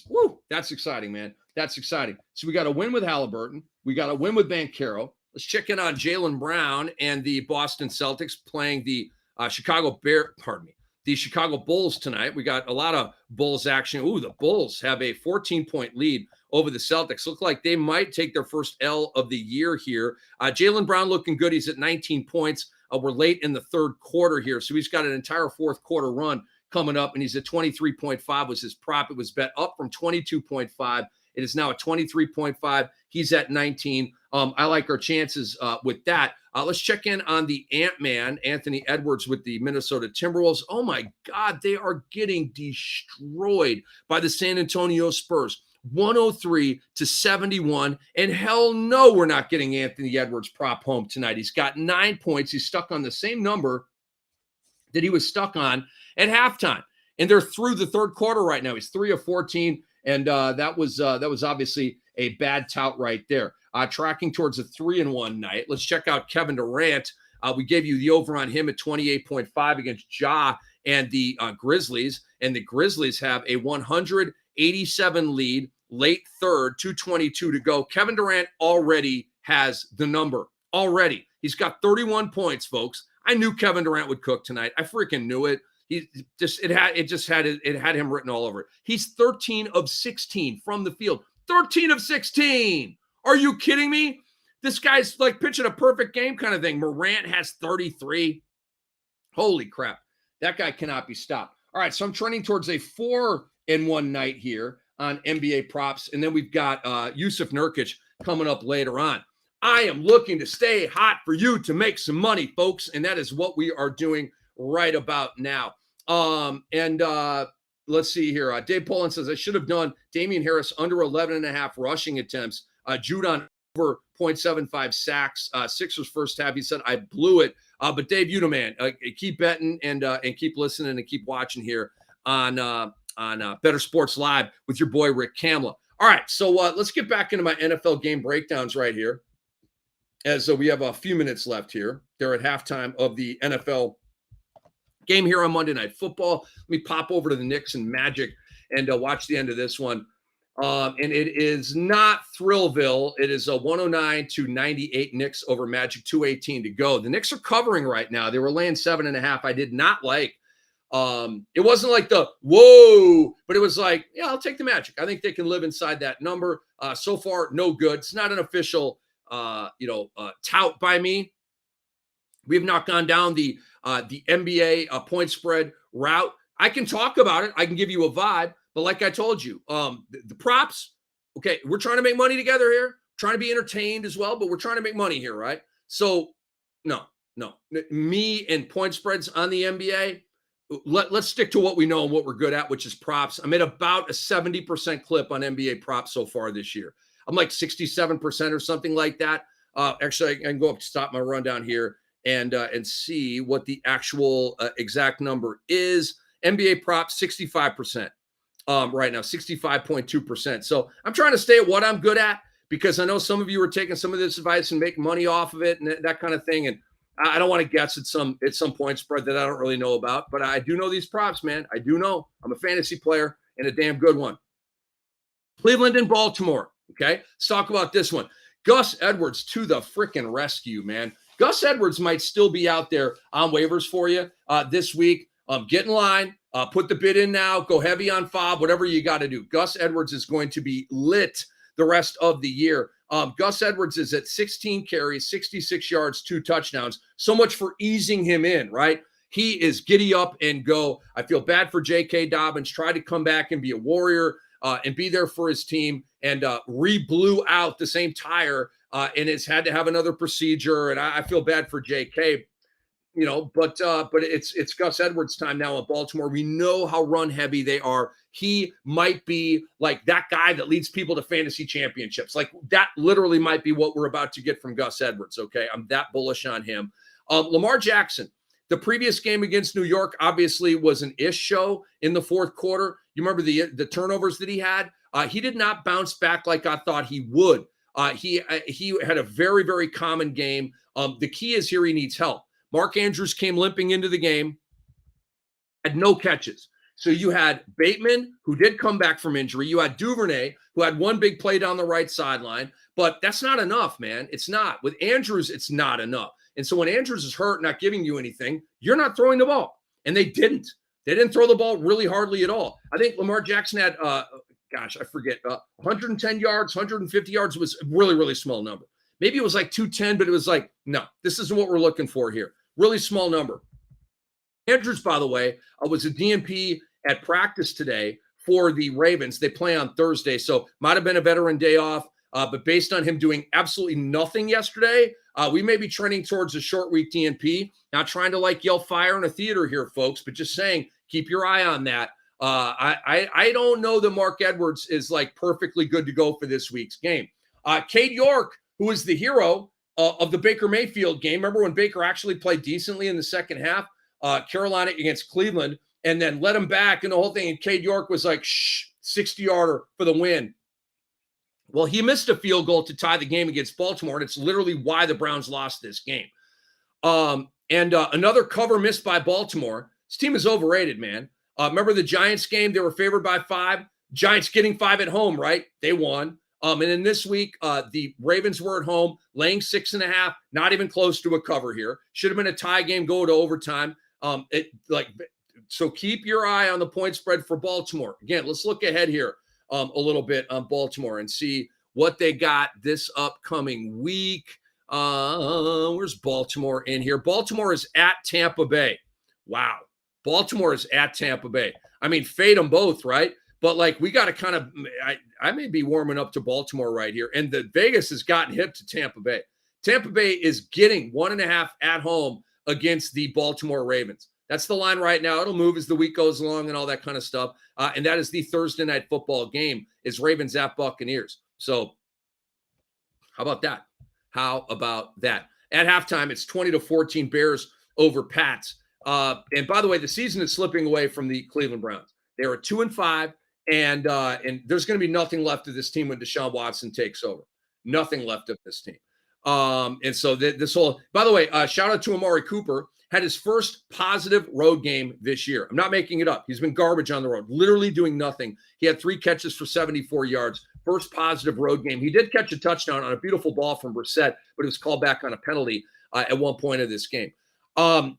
S1: woo, that's exciting, man. That's exciting. So we got a win with Halliburton. We got a win with Banchero. Let's check in on Jaylen Brown and the Boston Celtics playing the Chicago Bulls tonight. We got a lot of Bulls action. Ooh, the Bulls have a 14-point lead over the Celtics. Look like they might take their first L of the year here. Jaylen Brown looking good. He's at 19 points. We're late in the third quarter here, so he's got an entire fourth quarter run coming up, and he's at 23.5 was his prop. It was bet up from 22.5. It is now at 23.5. He's at 19. I like our chances with that. Let's check in on the Ant-Man, Anthony Edwards with the Minnesota Timberwolves. Oh, my God, they are getting destroyed by the San Antonio Spurs. 103-71. And hell no, we're not getting Anthony Edwards prop home tonight. He's got 9 points. He's stuck on the same number that he was stuck on at halftime. And they're through the third quarter right now. He's 3 of 14. And that was obviously a bad tout right there. Tracking towards a 3-1 night. Let's check out Kevin Durant. We gave you the over on him at 28.5 against Ja and the Grizzlies. And the Grizzlies have a 187 lead, late third, 2:22 to go. Kevin Durant already has the number. Already. He's got 31 points, folks. I knew Kevin Durant would cook tonight. I freaking knew it. It had him written all over it. He's 13 of 16 from the field. 13 of 16. Are you kidding me? This guy's like pitching a perfect game kind of thing. Morant has 33. Holy crap. That guy cannot be stopped. All right, so I'm trending towards a 4-1 night here on NBA props. And then we've got Yusuf Nurkic coming up later on. I am looking to stay hot for you to make some money, folks. And that is what we are doing right about now. Let's see here. Dave Poland says, I should have done Damian Harris under 11.5 rushing attempts. Judon over 0.75 sacks. Sixers first half. He said, I blew it. But Dave, you know, man, keep betting and keep listening and keep watching here on Bettor Sports Live with your boy, Rick Kamla. All right. So let's get back into my NFL game breakdowns right here. As we have a few minutes left here. They're at halftime of the NFL game here on Monday Night Football. Let me pop over to the Knicks and Magic and watch the end of this one. And it is not Thrillville. It is a 109-98 Knicks over Magic, 2:18 to go. The Knicks are covering right now. They were laying 7.5. I did not like. It wasn't like the whoa, but it was like, yeah, I'll take the Magic. I think they can live inside that number. So far, no good. It's not an official, tout by me. We have not gone down the NBA point spread route. I can talk about it. I can give you a vibe. But like I told you, the props, okay, we're trying to make money together here, trying to be entertained as well, but we're trying to make money here, right? So, no. Me and point spreads on the NBA, let's stick to what we know and what we're good at, which is props. I'm at about a 70% clip on NBA props so far this year. I'm like 67% or something like that. Actually, I can go up to stop my rundown here and see what the actual exact number is. NBA props, 65%. Right now, 65.2%. So I'm trying to stay at what I'm good at because I know some of you are taking some of this advice and making money off of it and that kind of thing. And I don't want to guess at some point spread that I don't really know about, but I do know these props, man. I do know. I'm a fantasy player and a damn good one. Cleveland and Baltimore. Okay, let's talk about this one. Gus Edwards to the freaking rescue, man. Gus Edwards might still be out there on waivers for you this week. Get in line. Put the bid in now. Go heavy on FOB, whatever you got to do. Gus Edwards is going to be lit the rest of the year. Gus Edwards is at 16 carries, 66 yards, 2 touchdowns. So much for easing him in, right? He is giddy up and go. I feel bad for J.K. Dobbins. Try to come back and be a warrior and be there for his team and re-blew out the same tire and has had to have another procedure. And I feel bad for J.K., but it's Gus Edwards' time now in Baltimore. We know how run heavy they are. He might be like that guy that leads people to fantasy championships. Like that literally might be what we're about to get from Gus Edwards. Okay. I'm that bullish on him. Lamar Jackson, the previous game against New York obviously was an ish show in the fourth quarter. You remember the turnovers that he had? He did not bounce back like I thought he would. He had a very, very common game. The key is here he needs help. Mark Andrews came limping into the game, had no catches. So you had Bateman, who did come back from injury. You had Duvernay, who had one big play down the right sideline. But that's not enough, man. It's not. With Andrews, it's not enough. And so when Andrews is hurt, not giving you anything, you're not throwing the ball. And they didn't. They didn't throw the ball really hardly at all. I think Lamar Jackson had, 110 yards, 150 yards was a really, really small number. Maybe it was like 210, but it was like, no, this isn't what we're looking for here. Really small number. Andrews, by the way, was a DNP at practice today for the Ravens. They play on Thursday, so might have been a veteran day off. But based on him doing absolutely nothing yesterday, we may be trending towards a short week DNP. Not trying to yell fire in a theater here, folks, but just saying keep your eye on that. I don't know that Mark Edwards is perfectly good to go for this week's game. Cade York, who is the hero of the Baker Mayfield game. Remember when Baker actually played decently in the second half, Carolina against Cleveland, and then let him back and the whole thing. And Cade York was 60-yarder for the win. Well, he missed a field goal to tie the game against Baltimore, and it's literally why the Browns lost this game. Another cover missed by Baltimore. This team is overrated, man. Remember the Giants game? They were favored by 5. Giants getting 5 at home, right? They won. And then this week, the Ravens were at home, laying 6.5, not even close to a cover here. Should have been a tie game, go to overtime. So keep your eye on the point spread for Baltimore. Again, let's look ahead here a little bit on Baltimore and see what they got this upcoming week. Where's Baltimore in here? Baltimore is at Tampa Bay. Wow. Baltimore is at Tampa Bay. I mean, fade them both, right? But we got to kind of, I may be warming up to Baltimore right here. And the Vegas has gotten hip to Tampa Bay. Tampa Bay is getting 1.5 at home against the Baltimore Ravens. That's the line right now. It'll move as the week goes along and all that kind of stuff. And that is the Thursday night football game is Ravens at Buccaneers. So how about that? How about that? At halftime, it's 20-14 Bears over Pats. And by the way, the season is slipping away from the Cleveland Browns. They are 2-5, and there's going to be nothing left of this team when Deshaun Watson takes over. Nothing left of this team. And so this whole, by the way, shout out to Amari Cooper, had his first positive road game this year. I'm not making it up. He's been garbage on the road, literally doing nothing. He had 3 catches for 74 yards. First positive road game. He did catch a touchdown on a beautiful ball from Brissett, but it was called back on a penalty at one point of this game.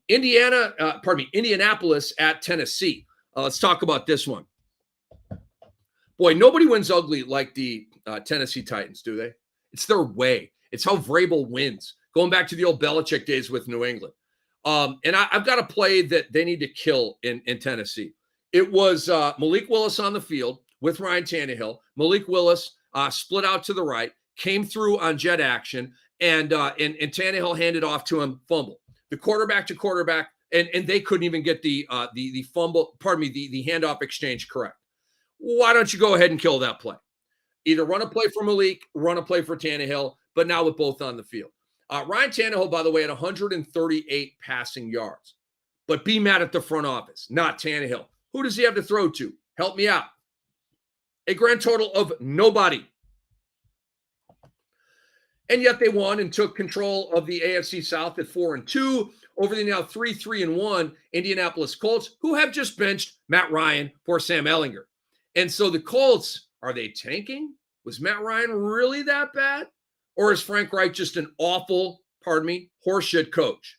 S1: Indianapolis at Tennessee. Let's talk about this one. Boy, nobody wins ugly like the Tennessee Titans, do they? It's their way. It's how Vrabel wins. Going back to the old Belichick days with New England. And I've got a play that they need to kill in Tennessee. It was Malik Willis on the field with Ryan Tannehill. Malik Willis split out to the right, came through on jet action, and Tannehill handed off to him, fumble. The quarterback to quarterback, and they couldn't even get the fumble, the handoff exchange correct. Why don't you go ahead and kill that play? Either run a play for Malik, run a play for Tannehill, but now with both on the field. Ryan Tannehill, by the way, had 138 passing yards. But be mad at the front office, not Tannehill. Who does he have to throw to? Help me out. A grand total of nobody. And yet they won and took control of the AFC South at 4-2 over the now 3-1 Indianapolis Colts, who have just benched Matt Ryan for Sam Ehlinger. And so the Colts, are they tanking? Was Matt Ryan really that bad? Or is Frank Reich just an awful, horseshit coach?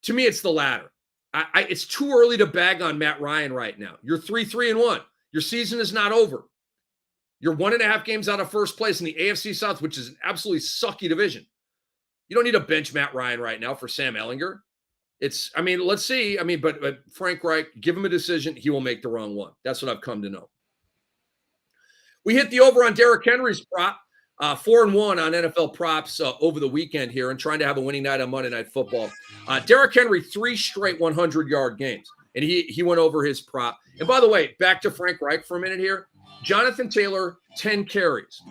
S1: To me, it's the latter. It's too early to bag on Matt Ryan right now. You're 3-1. Your season is not over. You're 1.5 games out of first place in the AFC South, which is an absolutely sucky division. You don't need to bench Matt Ryan right now for Sam Ehlinger. Let's see. But Frank Reich, give him a decision. He will make the wrong one. That's what I've come to know. We hit the over on Derrick Henry's prop. 4-1 on NFL props over the weekend here and trying to have a winning night on Monday Night Football. Derrick Henry, 3 straight 100-yard games, and he went over his prop. And by the way, back to Frank Reich for a minute here. Jonathan Taylor, 10 carries.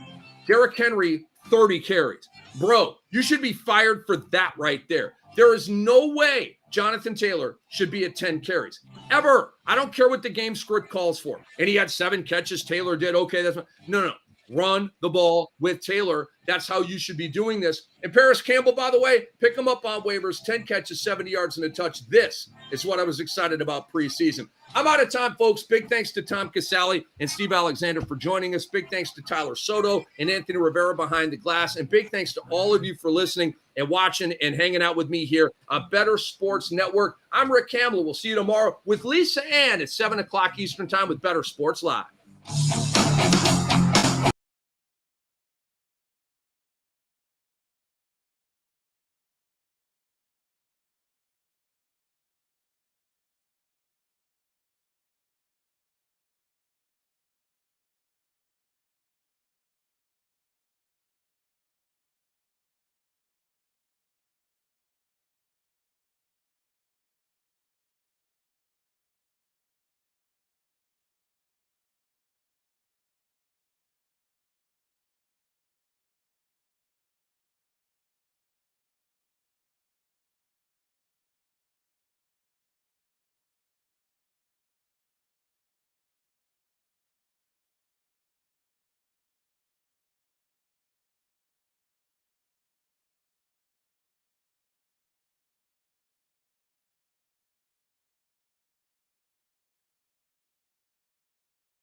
S1: Derrick Henry, 30 carries. Bro, you should be fired for that right there. There is no way Jonathan Taylor should be at 10 carries. Ever. I don't care what the game script calls for. And he had 7 catches. Taylor did. Okay, that's fine. No. Run the ball with Taylor. That's how you should be doing this. And Paris Campbell, by the way, pick him up on waivers, 10 catches, 70 yards and a touch. This is what I was excited about preseason. I'm out of time, folks. Big thanks to Tom Casale and Steve Alexander for joining us. Big thanks to Tyler Soto and Anthony Rivera behind the glass. And big thanks to all of you for listening and watching and hanging out with me here on Bettor Sports Network. I'm Rick Campbell. We'll see you tomorrow with Lisa Ann at 7 o'clock Eastern Time with Bettor Sports Live.